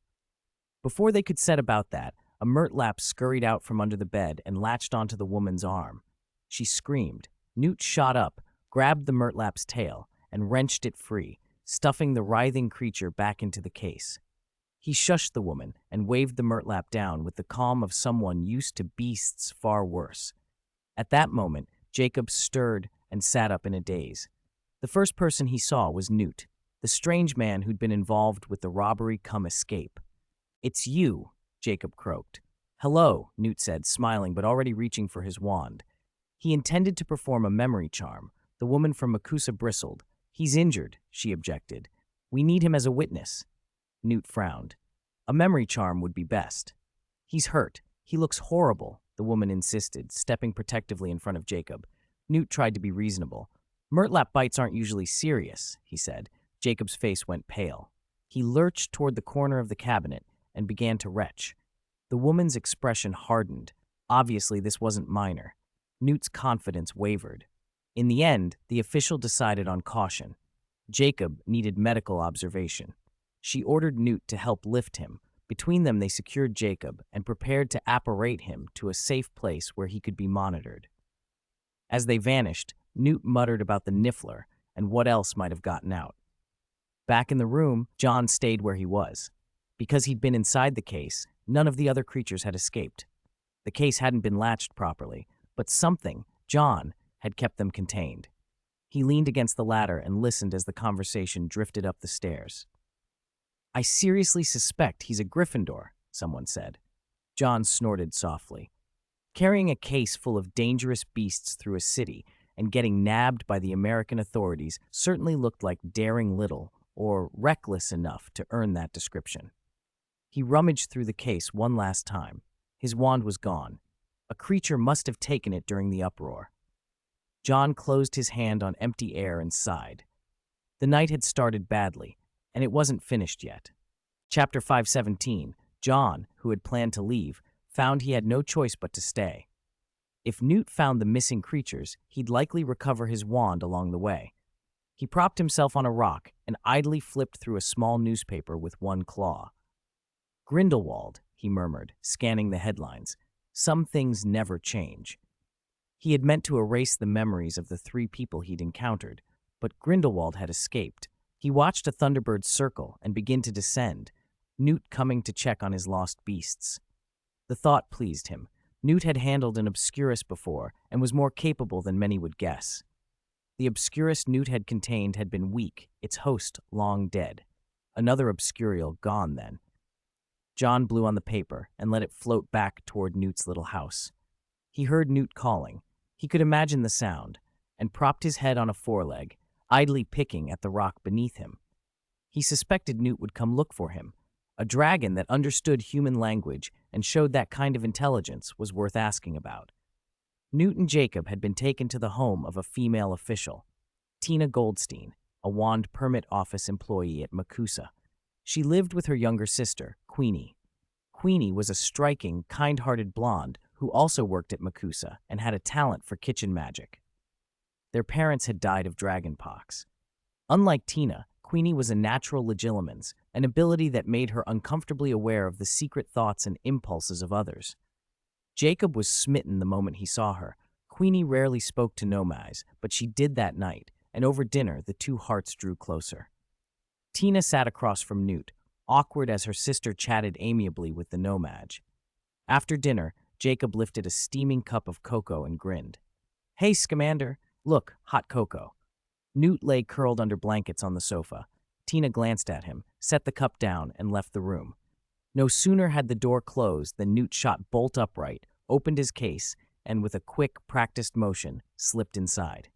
Before they could set about that, a Murtlap scurried out from under the bed and latched onto the woman's arm. She screamed. Newt shot up, grabbed the Murtlap's tail, and wrenched it free, stuffing the writhing creature back into the case. He shushed the woman and waved the murtlap down with the calm of someone used to beasts far worse. At that moment, Jacob stirred and sat up in a daze. The first person he saw was Newt, the strange man who'd been involved with the robbery come escape. "It's you," Jacob croaked. "Hello," Newt said, smiling but already reaching for his wand. He intended to perform a memory charm. The woman from Makusa bristled. "He's injured," she objected. "We need him as a witness." Newt frowned. "A memory charm would be best." "He's hurt. He looks horrible," the woman insisted, stepping protectively in front of Jacob. Newt tried to be reasonable. "Murtlap bites aren't usually serious," he said. Jacob's face went pale. He lurched toward the corner of the cabinet and began to retch. The woman's expression hardened. Obviously, this wasn't minor. Newt's confidence wavered. In the end, the official decided on caution. Jacob needed medical observation. She ordered Newt to help lift him. Between them, they secured Jacob and prepared to apparate him to a safe place where he could be monitored. As they vanished, Newt muttered about the Niffler and what else might have gotten out. Back in the room, John stayed where he was. Because he'd been inside the case, none of the other creatures had escaped. The case hadn't been latched properly, but something, John, had kept them contained. He leaned against the ladder and listened as the conversation drifted up the stairs. "I seriously suspect he's a Gryffindor," someone said. John snorted softly. Carrying a case full of dangerous beasts through a city and getting nabbed by the American authorities certainly looked like daring little or reckless enough to earn that description. He rummaged through the case one last time. His wand was gone. A creature must have taken it during the uproar. John closed his hand on empty air and sighed. The night had started badly, and it wasn't finished yet. Chapter 517, John, who had planned to leave, found he had no choice but to stay. If Newt found the missing creatures, he'd likely recover his wand along the way. He propped himself on a rock and idly flipped through a small newspaper with one claw. "Grindelwald," he murmured, scanning the headlines. Some things never change. He had meant to erase the memories of the 3 people he'd encountered, but Grindelwald had escaped. He watched a Thunderbird circle and begin to descend, Newt coming to check on his lost beasts. The thought pleased him. Newt had handled an Obscurus before and was more capable than many would guess. The Obscurus Newt had contained had been weak, its host long dead. Another Obscurial gone then. John blew on the paper and let it float back toward Newt's little house. He heard Newt calling. He could imagine the sound, and propped his head on a foreleg, idly picking at the rock beneath him. He suspected Newt would come look for him. A dragon that understood human language and showed that kind of intelligence was worth asking about. Newt and Jacob had been taken to the home of a female official, Tina Goldstein, a wand permit office employee at Makusa. She lived with her younger sister, Queenie. Queenie was a striking, kind-hearted blonde who also worked at Makusa and had a talent for kitchen magic. Their parents had died of dragonpox. Unlike Tina, Queenie was a natural legilimens, an ability that made her uncomfortably aware of the secret thoughts and impulses of others. Jacob was smitten the moment he saw her. Queenie rarely spoke to nomads, but she did that night, and over dinner the 2 hearts drew closer. Tina sat across from Newt, awkward as her sister chatted amiably with the nomad. After dinner, Jacob lifted a steaming cup of cocoa and grinned. "Hey, Scamander, look, hot cocoa." Newt lay curled under blankets on the sofa. Tina glanced at him, set the cup down, and left the room. No sooner had the door closed than Newt shot bolt upright, opened his case, and with a quick, practiced motion, slipped inside.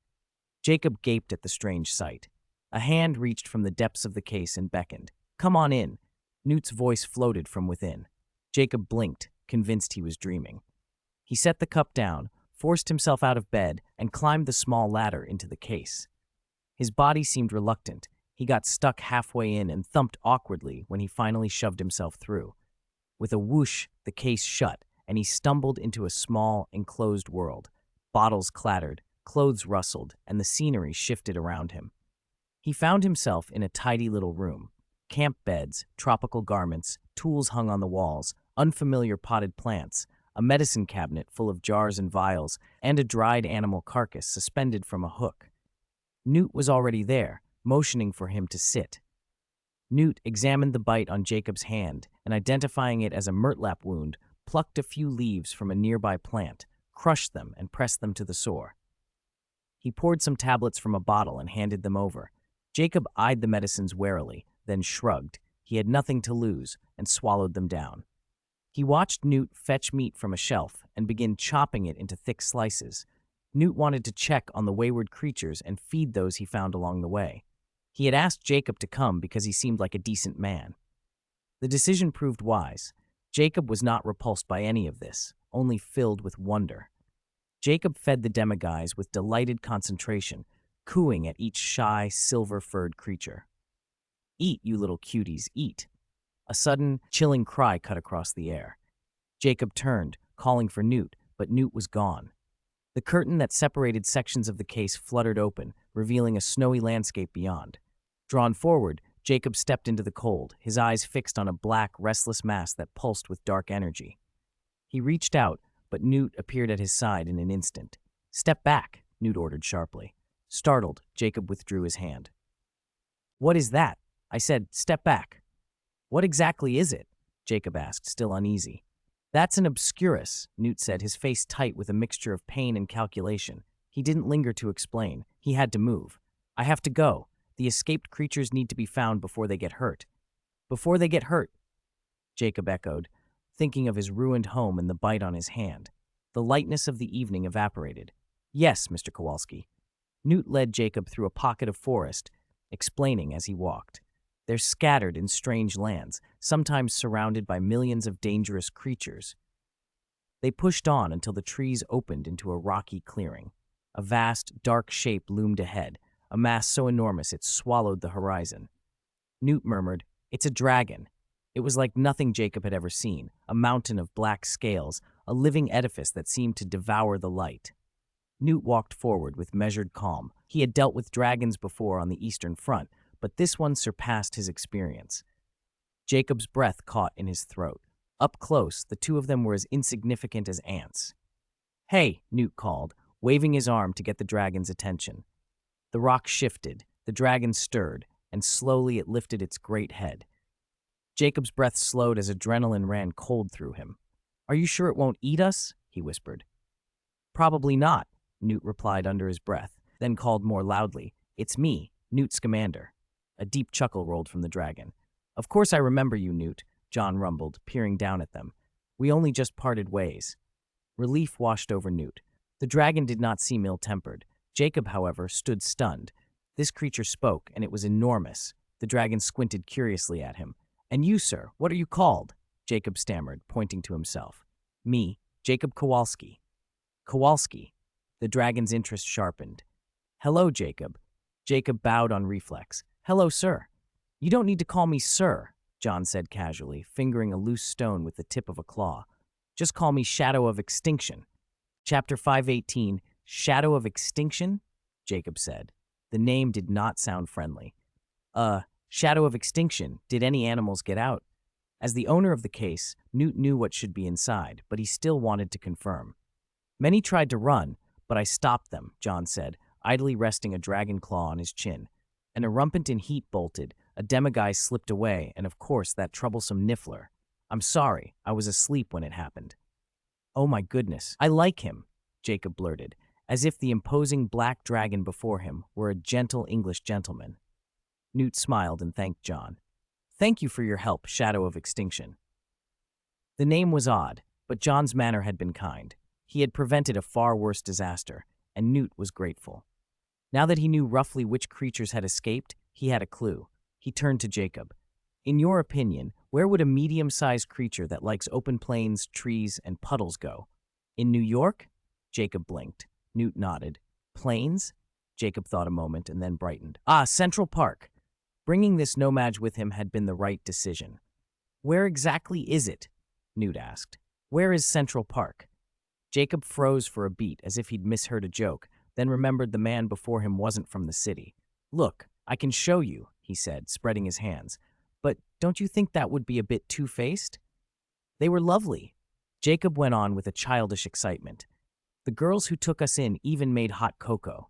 Jacob gaped at the strange sight. A hand reached from the depths of the case and beckoned. "Come on in." Newt's voice floated from within. Jacob blinked, convinced he was dreaming. He set the cup down, forced himself out of bed, and climbed the small ladder into the case. His body seemed reluctant. He got stuck halfway in and thumped awkwardly when he finally shoved himself through. With a whoosh, the case shut, and he stumbled into a small, enclosed world. Bottles clattered, clothes rustled, and the scenery shifted around him. He found himself in a tidy little room. Camp beds, tropical garments, tools hung on the walls, unfamiliar potted plants, a medicine cabinet full of jars and vials, and a dried animal carcass suspended from a hook. Newt was already there, motioning for him to sit. Newt examined the bite on Jacob's hand and, identifying it as a murtlap wound, plucked a few leaves from a nearby plant, crushed them, and pressed them to the sore. He poured some tablets from a bottle and handed them over. Jacob eyed the medicines warily, then shrugged. He had nothing to lose, and swallowed them down. He watched Newt fetch meat from a shelf and begin chopping it into thick slices. Newt wanted to check on the wayward creatures and feed those he found along the way. He had asked Jacob to come because he seemed like a decent man. The decision proved wise. Jacob was not repulsed by any of this, only filled with wonder. Jacob fed the demiguise with delighted concentration, cooing at each shy, silver-furred creature. "Eat, you little cuties, eat." A sudden, chilling cry cut across the air. Jacob turned, calling for Newt, but Newt was gone. The curtain that separated sections of the case fluttered open, revealing a snowy landscape beyond. Drawn forward, Jacob stepped into the cold, his eyes fixed on a black, restless mass that pulsed with dark energy. He reached out, but Newt appeared at his side in an instant. "Step back," Newt ordered sharply. Startled, Jacob withdrew his hand. "What is that?" I said, "Step back." "What exactly is it?" Jacob asked, still uneasy. "That's an obscurus," Newt said, his face tight with a mixture of pain and calculation. He didn't linger to explain. He had to move. "I have to go. The escaped creatures need to be found before they get hurt." "Before they get hurt," Jacob echoed, thinking of his ruined home and the bite on his hand. The lightness of the evening evaporated. "Yes, Mr. Kowalski." Newt led Jacob through a pocket of forest, explaining as he walked. "They're scattered in strange lands, sometimes surrounded by millions of dangerous creatures." They pushed on until the trees opened into a rocky clearing. A vast, dark shape loomed ahead, a mass so enormous it swallowed the horizon. Newt murmured, "It's a dragon." It was like nothing Jacob had ever seen, a mountain of black scales, a living edifice that seemed to devour the light. Newt walked forward with measured calm. He had dealt with dragons before on the Eastern Front, but this one surpassed his experience. Jacob's breath caught in his throat. Up close, the two of them were as insignificant as ants. "Hey," Newt called, waving his arm to get the dragon's attention. The rock shifted, the dragon stirred, and slowly it lifted its great head. Jacob's breath slowed as adrenaline ran cold through him. "Are you sure it won't eat us?" he whispered. "Probably not," Newt replied under his breath, then called more loudly, "It's me, Newt Scamander." A deep chuckle rolled from the dragon. "Of course I remember you, Newt," John rumbled, peering down at them. "We only just parted ways." Relief washed over Newt. The dragon did not seem ill-tempered. Jacob, however, stood stunned. This creature spoke, and it was enormous. The dragon squinted curiously at him. "And you, sir, what are you called?" Jacob stammered, pointing to himself. "Me, Jacob Kowalski." "Kowalski." The dragon's interest sharpened. "Hello, Jacob." Jacob bowed on reflex. "Hello, sir." "You don't need to call me sir," John said casually, fingering a loose stone with the tip of a claw. "Just call me Shadow of Extinction." Chapter 518, Shadow of Extinction? Jacob said. The name did not sound friendly. Shadow of Extinction, did any animals get out?" As the owner of the case, Newt knew what should be inside, but he still wanted to confirm. "Many tried to run, but I stopped them," John said, idly resting a dragon claw on his chin. An erumpent in heat bolted, a demiguise slipped away, and of course that troublesome niffler. "I'm sorry, I was asleep when it happened." "Oh my goodness, I like him," Jacob blurted, as if the imposing black dragon before him were a gentle English gentleman. Newt smiled and thanked John. "Thank you for your help, Shadow of Extinction." The name was odd, but John's manner had been kind. He had prevented a far worse disaster, and Newt was grateful. Now that he knew roughly which creatures had escaped, he had a clue. He turned to Jacob. "In your opinion, where would a medium-sized creature that likes open plains, trees, and puddles go? In New York?" Jacob blinked. Newt nodded. "Plains?" Jacob thought a moment and then brightened. "Ah, Central Park." Bringing this nomad with him had been the right decision. "Where exactly is it?" Newt asked. "Where is Central Park?" Jacob froze for a beat as if he'd misheard a joke, then remembered the man before him wasn't from the city. "Look, I can show you," he said, spreading his hands. "But don't you think that would be a bit two-faced?" "They were lovely," Jacob went on with a childish excitement. "The girls who took us in even made hot cocoa."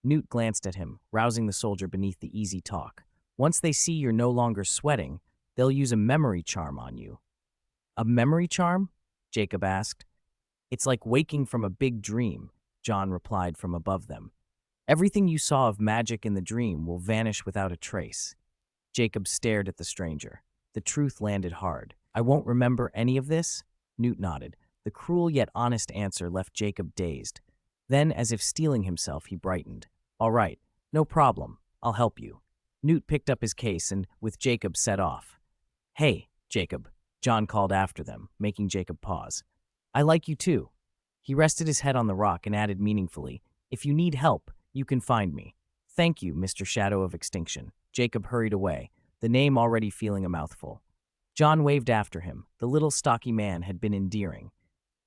Newt glanced at him, rousing the soldier beneath the easy talk. Once they see you're no longer sweating, they'll use a memory charm on you." "A memory charm?" Jacob asked. "It's like waking from a big dream," John replied from above them. "Everything you saw of magic in the dream will vanish without a trace." Jacob stared at the stranger. The truth landed hard. "I won't remember any of this?" Newt nodded. The cruel yet honest answer left Jacob dazed. Then, as if steeling himself, he brightened. "All right, no problem. I'll help you." Newt picked up his case and, with Jacob, set off. "Hey, Jacob," John called after them, making Jacob pause. "I like you too." He rested his head on the rock and added meaningfully, "If you need help, you can find me." "Thank you, Mr. Shadow of Extinction." Jacob hurried away, the name already feeling a mouthful. John waved after him. The little stocky man had been endearing.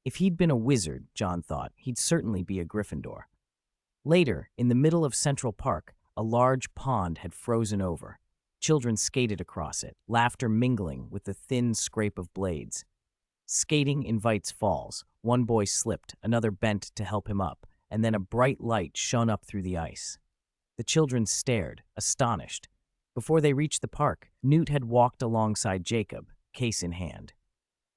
If he'd been a wizard, John thought, he'd certainly be a Gryffindor. Later, in the middle of Central Park, a large pond had frozen over. Children skated across it, laughter mingling with the thin scrape of blades. Skating invites falls. One boy slipped, another bent to help him up, and then a bright light shone up through the ice. The children stared, astonished. Before they reached the park, Newt had walked alongside Jacob, case in hand.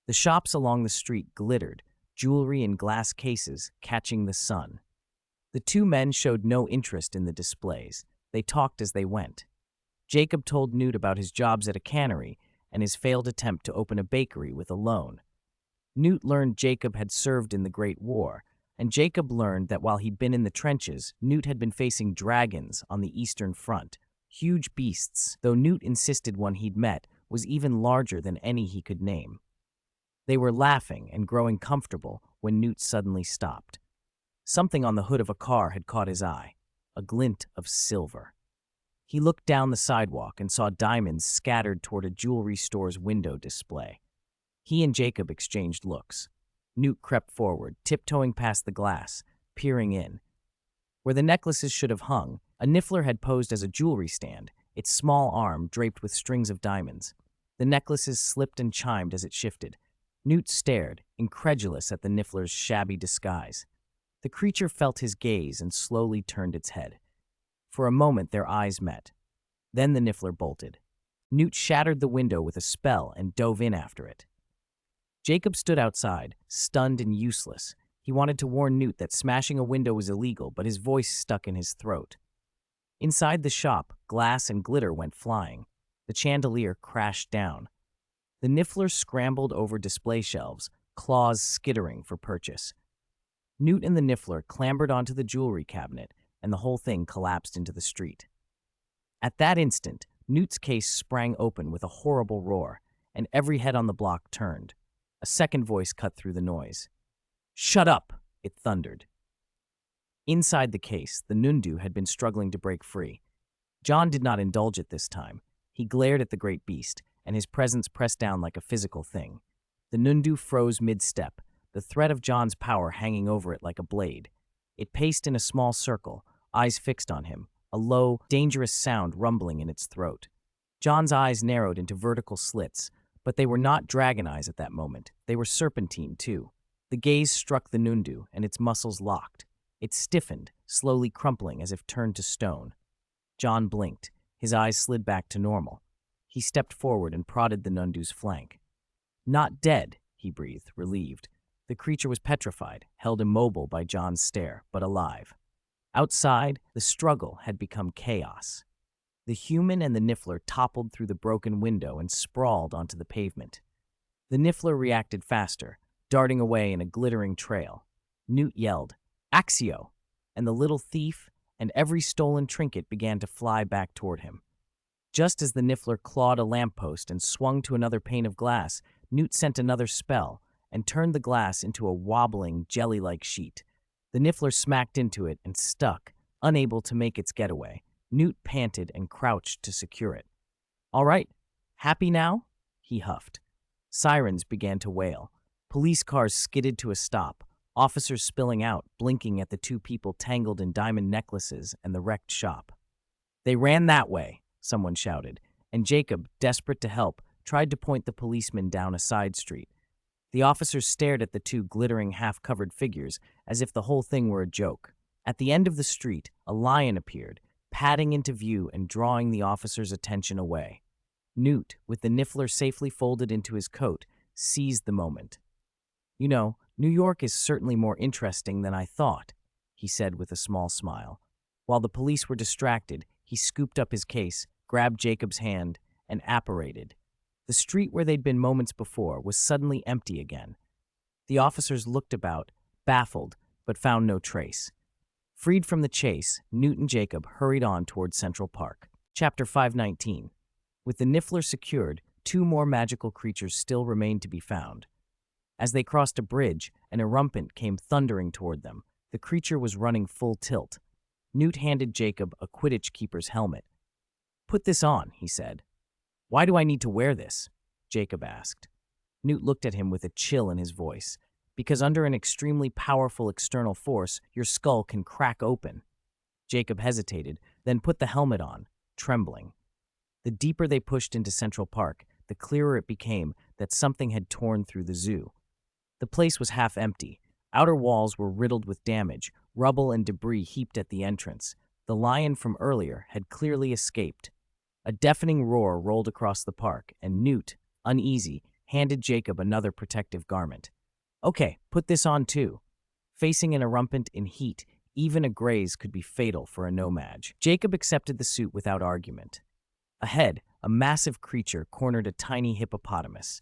The shops along the street glittered, jewelry in glass cases catching the sun. The two men showed no interest in the displays. They talked as they went. Jacob told Newt about his jobs at a cannery and his failed attempt to open a bakery with a loan. Newt learned Jacob had served in the Great War, and Jacob learned that while he'd been in the trenches, Newt had been facing dragons on the Eastern Front, huge beasts, though Newt insisted one he'd met was even larger than any he could name. They were laughing and growing comfortable when Newt suddenly stopped. Something on the hood of a car had caught his eye, a glint of silver. He looked down the sidewalk and saw diamonds scattered toward a jewelry store's window display. He and Jacob exchanged looks. Newt crept forward, tiptoeing past the glass, peering in. Where the necklaces should have hung, a niffler had posed as a jewelry stand, its small arm draped with strings of diamonds. The necklaces slipped and chimed as it shifted. Newt stared, incredulous at the niffler's shabby disguise. The creature felt his gaze and slowly turned its head. For a moment their eyes met. Then the niffler bolted. Newt shattered the window with a spell and dove in after it. Jacob stood outside, stunned and useless. He wanted to warn Newt that smashing a window was illegal, but his voice stuck in his throat. Inside the shop, glass and glitter went flying. The chandelier crashed down. The niffler scrambled over display shelves, claws skittering for purchase. Newt and the niffler clambered onto the jewelry cabinet, and the whole thing collapsed into the street. At that instant, Newt's case sprang open with a horrible roar, and every head on the block turned. A second voice cut through the noise. "Shut up!" it thundered. Inside the case, the Nundu had been struggling to break free. John did not indulge it this time. He glared at the great beast, and his presence pressed down like a physical thing. The Nundu froze mid-step, the threat of John's power hanging over it like a blade. It paced in a small circle, eyes fixed on him, a low, dangerous sound rumbling in its throat. John's eyes narrowed into vertical slits, but they were not dragon eyes at that moment. They were serpentine, too. The gaze struck the Nundu, and its muscles locked. It stiffened, slowly crumpling as if turned to stone. John blinked. His eyes slid back to normal. He stepped forward and prodded the Nundu's flank. "Not dead," he breathed, relieved. The creature was petrified, held immobile by John's stare, but alive. Outside, the struggle had become chaos. The human and the niffler toppled through the broken window and sprawled onto the pavement. The niffler reacted faster, darting away in a glittering trail. Newt yelled, "Axio!" and the little thief and every stolen trinket began to fly back toward him. Just as the niffler clawed a lamppost and swung to another pane of glass, Newt sent another spell and turned the glass into a wobbling, jelly-like sheet. The niffler smacked into it and stuck, unable to make its getaway. Newt panted and crouched to secure it. "All right, happy now?" he huffed. Sirens began to wail. Police cars skidded to a stop, officers spilling out, blinking at the two people tangled in diamond necklaces and the wrecked shop. "They ran that way," someone shouted, and Jacob, desperate to help, tried to point the policeman down a side street. The officers stared at the two glittering, half-covered figures as if the whole thing were a joke. At the end of the street, a lion appeared, padding into view and drawing the officer's attention away. Newt, with the niffler safely folded into his coat, seized the moment. "You know, New York is certainly more interesting than I thought," he said with a small smile. While the police were distracted, he scooped up his case, grabbed Jacob's hand, and apparated. The street where they'd been moments before was suddenly empty again. The officers looked about, baffled, but found no trace. Freed from the chase, Newt and Jacob hurried on toward Central Park. Chapter 519. With the niffler secured, 2 more magical creatures still remained to be found. As they crossed a bridge, an erumpent came thundering toward them. The creature was running full tilt. Newt handed Jacob a Quidditch keeper's helmet. "Put this on," he said. "Why do I need to wear this?" Jacob asked. Newt looked at him with a chill in his voice. "Because under an extremely powerful external force, your skull can crack open." Jacob hesitated, then put the helmet on, trembling. The deeper they pushed into Central Park, the clearer it became that something had torn through the zoo. The place was half empty. Outer walls were riddled with damage, rubble and debris heaped at the entrance. The lion from earlier had clearly escaped. A deafening roar rolled across the park, and Newt, uneasy, handed Jacob another protective garment. "Okay, put this on too." Facing an erumpent in heat, even a graze could be fatal for a no-mage. Jacob accepted the suit without argument. Ahead, a massive creature cornered a tiny hippopotamus.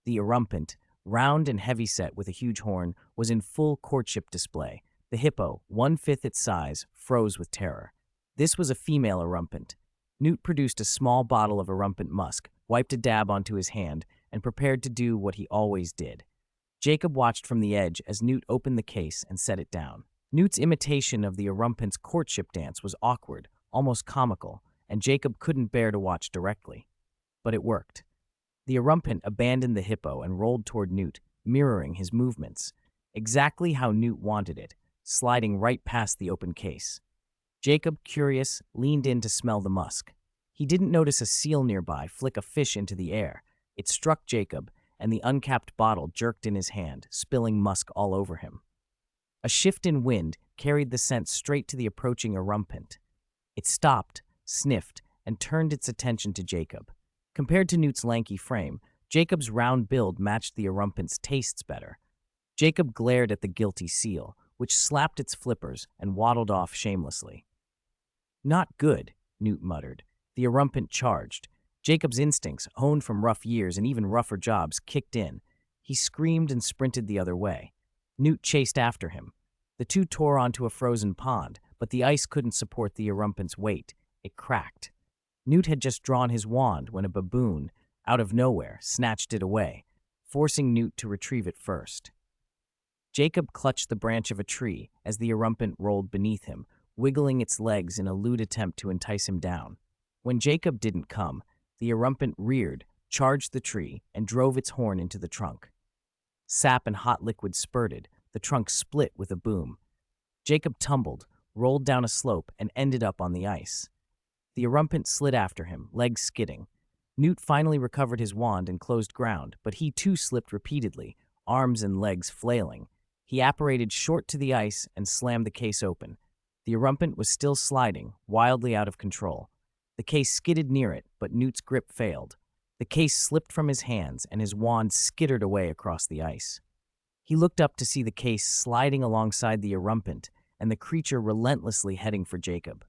The erumpent, round and heavy-set with a huge horn, was in full courtship display. The hippo, 1/5 its size, froze with terror. This was a female erumpent. Newt produced a small bottle of erumpent musk, wiped a dab onto his hand, and prepared to do what he always did. Jacob watched from the edge as Newt opened the case and set it down. Newt's imitation of the erumpent's courtship dance was awkward, almost comical, and Jacob couldn't bear to watch directly. But it worked. The erumpent abandoned the hippo and rolled toward Newt, mirroring his movements. Exactly how Newt wanted it, sliding right past the open case. Jacob, curious, leaned in to smell the musk. He didn't notice a seal nearby flick a fish into the air. It struck Jacob, and the uncapped bottle jerked in his hand, spilling musk all over him. A shift in wind carried the scent straight to the approaching erumpent. It stopped, sniffed, and turned its attention to Jacob. Compared to Newt's lanky frame, Jacob's round build matched the erumpent's tastes better. Jacob glared at the guilty seal, which slapped its flippers and waddled off shamelessly. "Not good," Newt muttered. The erumpent charged. Jacob's instincts, honed from rough years and even rougher jobs, kicked in. He screamed and sprinted the other way. Newt chased after him. The two tore onto a frozen pond, but the ice couldn't support the erumpent's weight. It cracked. Newt had just drawn his wand when a baboon, out of nowhere, snatched it away, forcing Newt to retrieve it first. Jacob clutched the branch of a tree as the erumpent rolled beneath him, wiggling its legs in a lewd attempt to entice him down. When Jacob didn't come, the erumpent reared, charged the tree, and drove its horn into the trunk. Sap and hot liquid spurted, the trunk split with a boom. Jacob tumbled, rolled down a slope, and ended up on the ice. The erumpent slid after him, legs skidding. Newt finally recovered his wand and closed ground, but he too slipped repeatedly, arms and legs flailing. He apparated short to the ice and slammed the case open. The erumpent was still sliding, wildly out of control. The case skidded near it, but Newt's grip failed. The case slipped from his hands, and his wand skittered away across the ice. He looked up to see the case sliding alongside the erumpent, and the creature relentlessly heading for Jacob.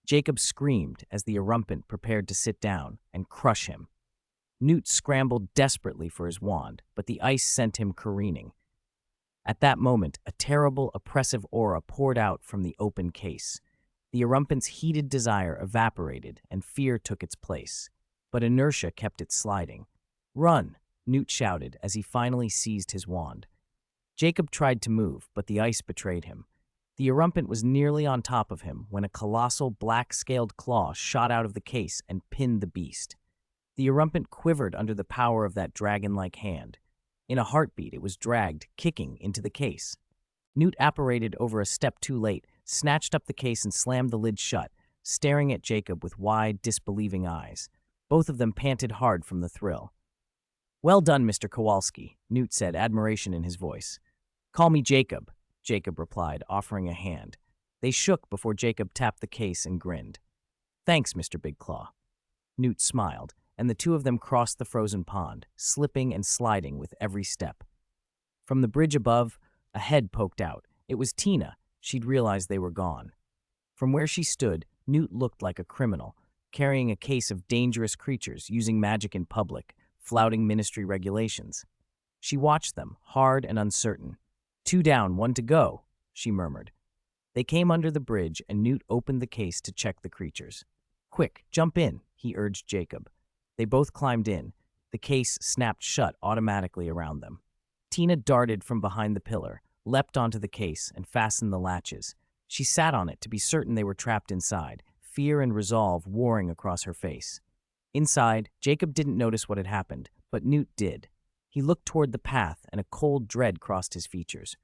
Jacob screamed as the erumpent prepared to sit down and crush him. Newt scrambled desperately for his wand, but the ice sent him careening. At that moment, a terrible, oppressive aura poured out from the open case. The erumpent's heated desire evaporated, and fear took its place. But inertia kept it sliding. "Run!" Newt shouted as he finally seized his wand. Jacob tried to move, but the ice betrayed him. The erumpent was nearly on top of him when a colossal black-scaled claw shot out of the case and pinned the beast. The erumpent quivered under the power of that dragon-like hand. In a heartbeat, it was dragged, kicking, into the case. Newt apparated over a step too late, snatched up the case and slammed the lid shut, staring at Jacob with wide, disbelieving eyes. Both of them panted hard from the thrill. "Well done, Mr. Kowalski," Newt said, admiration in his voice. "Call me Jacob," Jacob replied, offering a hand. They shook before Jacob tapped the case and grinned. Thanks, Mr. Big Claw. Newt smiled, and the two of them crossed the frozen pond, slipping and sliding with every step. From the bridge above, a head poked out. It was Tina. She'd realized they were gone. From where she stood, Newt looked like a criminal, carrying a case of dangerous creatures using magic in public, flouting ministry regulations. She watched them, hard and uncertain. 2 down, 1 to go, she murmured. They came under the bridge, and Newt opened the case to check the creatures. Quick, jump in, he urged Jacob. They both climbed in. The case snapped shut automatically around them. Tina darted from behind the pillar, leapt onto the case, and fastened the latches. She sat on it to be certain they were trapped inside, fear and resolve warring across her face. Inside, Jacob didn't notice what had happened, but Newt did. He looked toward the path, and a cold dread crossed his features.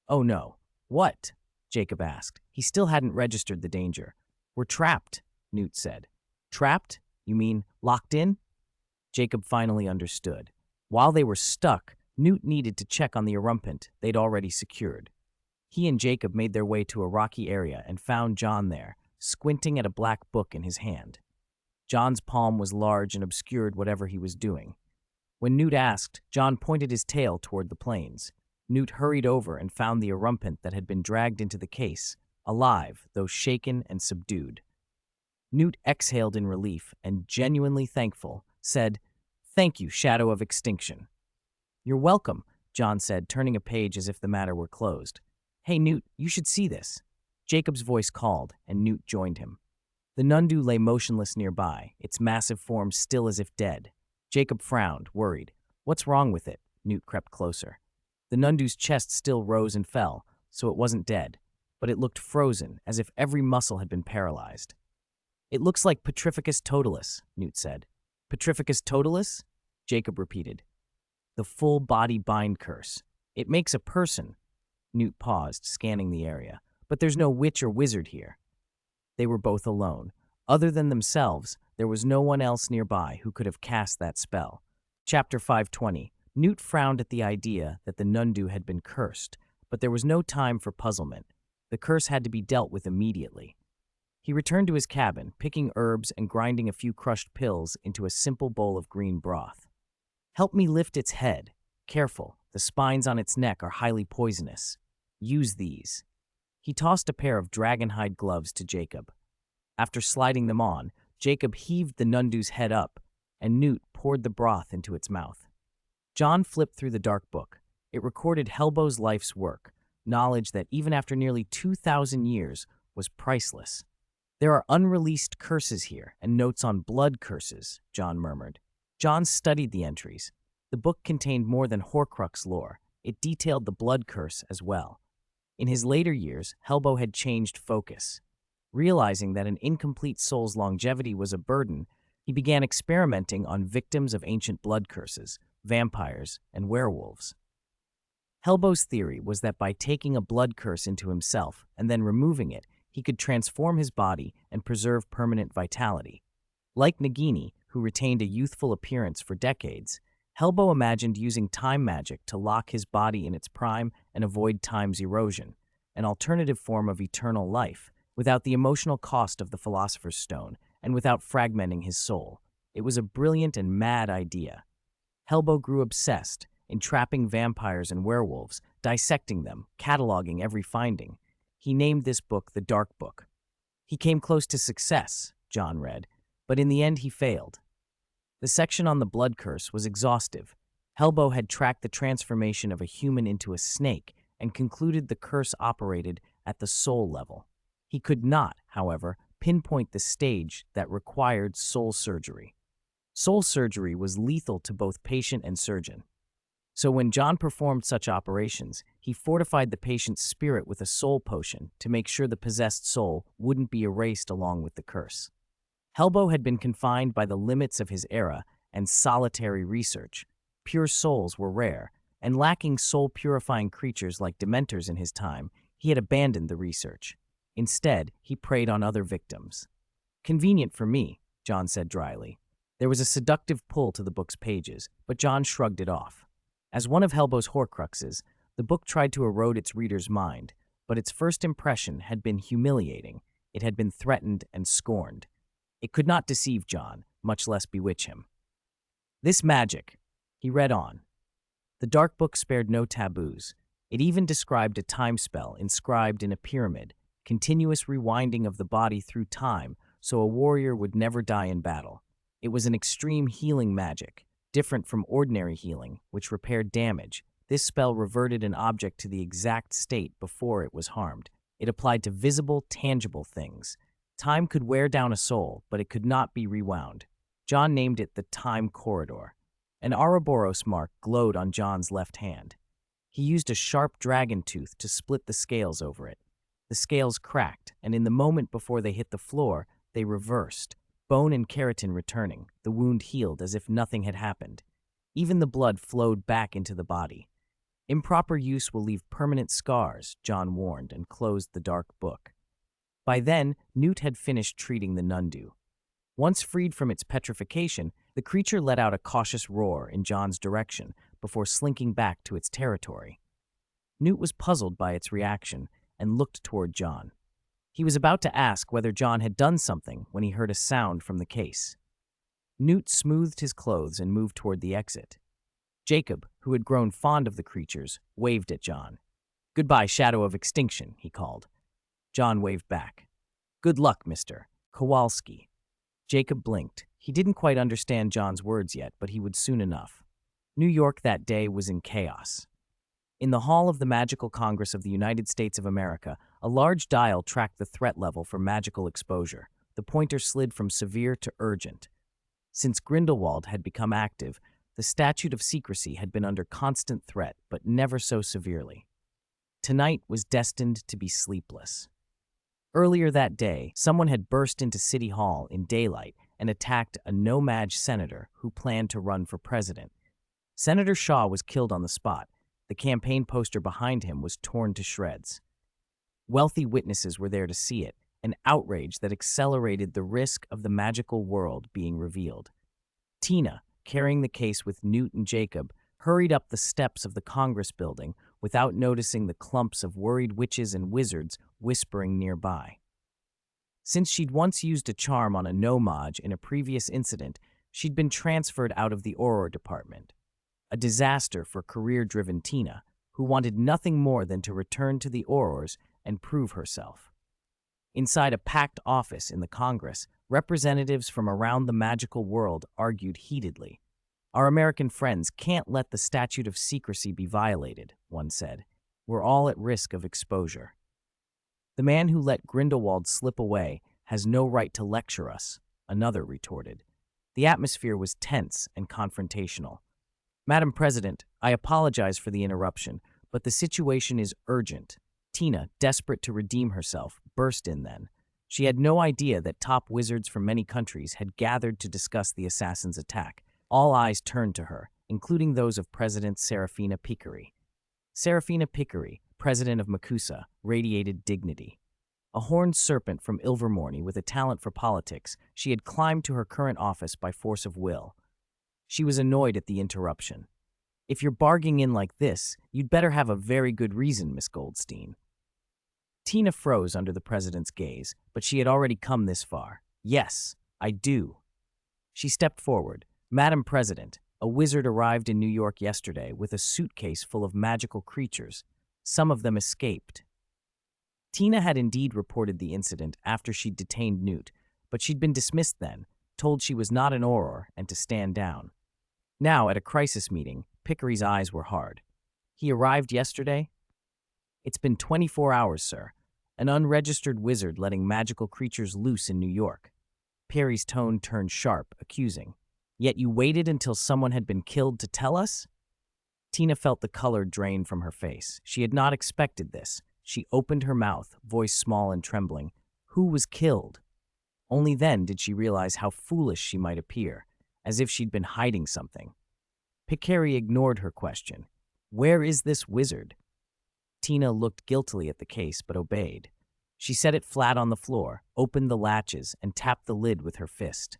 "Oh no. What?" Jacob asked. He still hadn't registered the danger. "We're trapped," Newt said. "Trapped? You mean locked in?" Jacob finally understood. While they were stuck, Newt needed to check on the erumpent they'd already secured. He and Jacob made their way to a rocky area and found John there, squinting at a black book in his hand. John's palm was large and obscured whatever he was doing. When Newt asked, John pointed his tail toward the plains. Newt hurried over and found the erumpent that had been dragged into the case, alive, though shaken and subdued. Newt exhaled in relief and, genuinely thankful, said, "Thank you, Shadow of Extinction." "You're welcome," John said, turning a page as if the matter were closed. "Hey, Newt, you should see this." Jacob's voice called, and Newt joined him. The Nundu lay motionless nearby, its massive form still as if dead. Jacob frowned, worried. "What's wrong with it?" Newt crept closer. The Nundu's chest still rose and fell, so it wasn't dead, but it looked frozen, as if every muscle had been paralyzed. "It looks like Petrificus totalis," Newt said. "Petrificus totalis?" Jacob repeated. "The full-body bind curse. It makes a person." Newt paused, scanning the area. "But there's no witch or wizard here." They were both alone. Other than themselves, there was no one else nearby who could have cast that spell. Chapter 520. Newt frowned at the idea that the Nundu had been cursed, but there was no time for puzzlement. The curse had to be dealt with immediately. He returned to his cabin, picking herbs and grinding a few crushed pills into a simple bowl of green broth. "Help me lift its head. Careful, the spines on its neck are highly poisonous. Use these." He tossed a pair of dragonhide gloves to Jacob. After sliding them on, Jacob heaved the Nundu's head up, and Newt poured the broth into its mouth. John flipped through the dark book. It recorded Helbo's life's work, knowledge that even after nearly 2,000 years was priceless. "There are unreleased curses here and notes on blood curses," John murmured. John studied the entries. The book contained more than Horcrux lore. It detailed the blood curse as well. In his later years, Helbo had changed focus. Realizing that an incomplete soul's longevity was a burden, he began experimenting on victims of ancient blood curses, vampires, and werewolves. Helbo's theory was that by taking a blood curse into himself and then removing it, he could transform his body and preserve permanent vitality. Like Nagini, who retained a youthful appearance for decades, Helbo imagined using time magic to lock his body in its prime and avoid time's erosion, an alternative form of eternal life, without the emotional cost of the Philosopher's Stone and without fragmenting his soul. It was a brilliant and mad idea. Helbo grew obsessed, entrapping vampires and werewolves, dissecting them, cataloging every finding. He named this book the Dark Book. He came close to success, John read, but in the end he failed. The section on the blood curse was exhaustive. Helbo had tracked the transformation of a human into a snake and concluded the curse operated at the soul level. He could not, however, pinpoint the stage that required soul surgery. Soul surgery was lethal to both patient and surgeon. So when John performed such operations, he fortified the patient's spirit with a soul potion to make sure the possessed soul wouldn't be erased along with the curse. Helbo had been confined by the limits of his era and solitary research. Pure souls were rare, and lacking soul-purifying creatures like Dementors in his time, he had abandoned the research. Instead, he preyed on other victims. "Convenient for me," John said dryly. There was a seductive pull to the book's pages, but John shrugged it off. As one of Helbo's Horcruxes, the book tried to erode its reader's mind, but its first impression had been humiliating. It had been threatened and scorned. It could not deceive John, much less bewitch him. This magic, he read on. The dark book spared no taboos. It even described a time spell inscribed in a pyramid, continuous rewinding of the body through time so a warrior would never die in battle. It was an extreme healing magic, different from ordinary healing, which repaired damage. This spell reverted an object to the exact state before it was harmed. It applied to visible, tangible things. Time could wear down a soul, but it could not be rewound. John named it the Time Corridor. An Ouroboros mark glowed on John's left hand. He used a sharp dragon tooth to split the scales over it. The scales cracked, and in the moment before they hit the floor, they reversed, bone and keratin returning, the wound healed as if nothing had happened. Even the blood flowed back into the body. Improper use will leave permanent scars, John warned, and closed the dark book. By then, Newt had finished treating the Nundu. Once freed from its petrification, the creature let out a cautious roar in John's direction before slinking back to its territory. Newt was puzzled by its reaction and looked toward John. He was about to ask whether John had done something when he heard a sound from the case. Newt smoothed his clothes and moved toward the exit. Jacob, who had grown fond of the creatures, waved at John. "Goodbye, Shadow of Extinction," he called. John waved back. "Good luck, Mr. Kowalski." Jacob blinked. He didn't quite understand John's words yet, but he would soon enough. New York that day was in chaos. In the hall of the Magical Congress of the United States of America, a large dial tracked the threat level for magical exposure. The pointer slid from severe to urgent. Since Grindelwald had become active, the statute of secrecy had been under constant threat, but never so severely. Tonight was destined to be sleepless. Earlier that day, someone had burst into City Hall in daylight and attacked a no-madge senator who planned to run for president. Senator Shaw was killed on the spot. The campaign poster behind him was torn to shreds. Wealthy witnesses were there to see it, an outrage that accelerated the risk of the magical world being revealed. Tina, carrying the case with Newt and Jacob, hurried up the steps of the Congress building without noticing the clumps of worried witches and wizards whispering nearby. Since she'd once used a charm on a no-mage in a previous incident, she'd been transferred out of the Auror department. A disaster for career-driven Tina, who wanted nothing more than to return to the Aurors and prove herself. Inside a packed office in the Congress, representatives from around the magical world argued heatedly. "Our American friends can't let the statute of secrecy be violated," one said. "We're all at risk of exposure." "The man who let Grindelwald slip away has no right to lecture us," another retorted. The atmosphere was tense and confrontational. "Madam President, I apologize for the interruption, but the situation is urgent." Tina, desperate to redeem herself, burst in then. She had no idea that top wizards from many countries had gathered to discuss the assassin's attack. All eyes turned to her, including those of President Serafina Picquery. Serafina Picquery, president of Makusa, radiated dignity. A horned serpent from Ilvermorny with a talent for politics, she had climbed to her current office by force of will. She was annoyed at the interruption. "If you're barging in like this, you'd better have a very good reason, Miss Goldstein." Tina froze under the president's gaze, but she had already come this far. "Yes, I do." She stepped forward. "Madam President, a wizard arrived in New York yesterday with a suitcase full of magical creatures. Some of them escaped." Tina had indeed reported the incident after she'd detained Newt, but she'd been dismissed then, told she was not an Auror and to stand down. Now, at a crisis meeting, Picquery's eyes were hard. "He arrived yesterday?" "It's been 24 hours, sir. An unregistered wizard letting magical creatures loose in New York." Perry's tone turned sharp, accusing. "Yet you waited until someone had been killed to tell us?" Tina felt the color drain from her face. She had not expected this. She opened her mouth, voice small and trembling. Who was killed? Only then did she realize how foolish she might appear, as if she'd been hiding something. Picquery ignored her question. "Where is this wizard?" Tina looked guiltily at the case, but obeyed. She set it flat on the floor, opened the latches, and tapped the lid with her fist.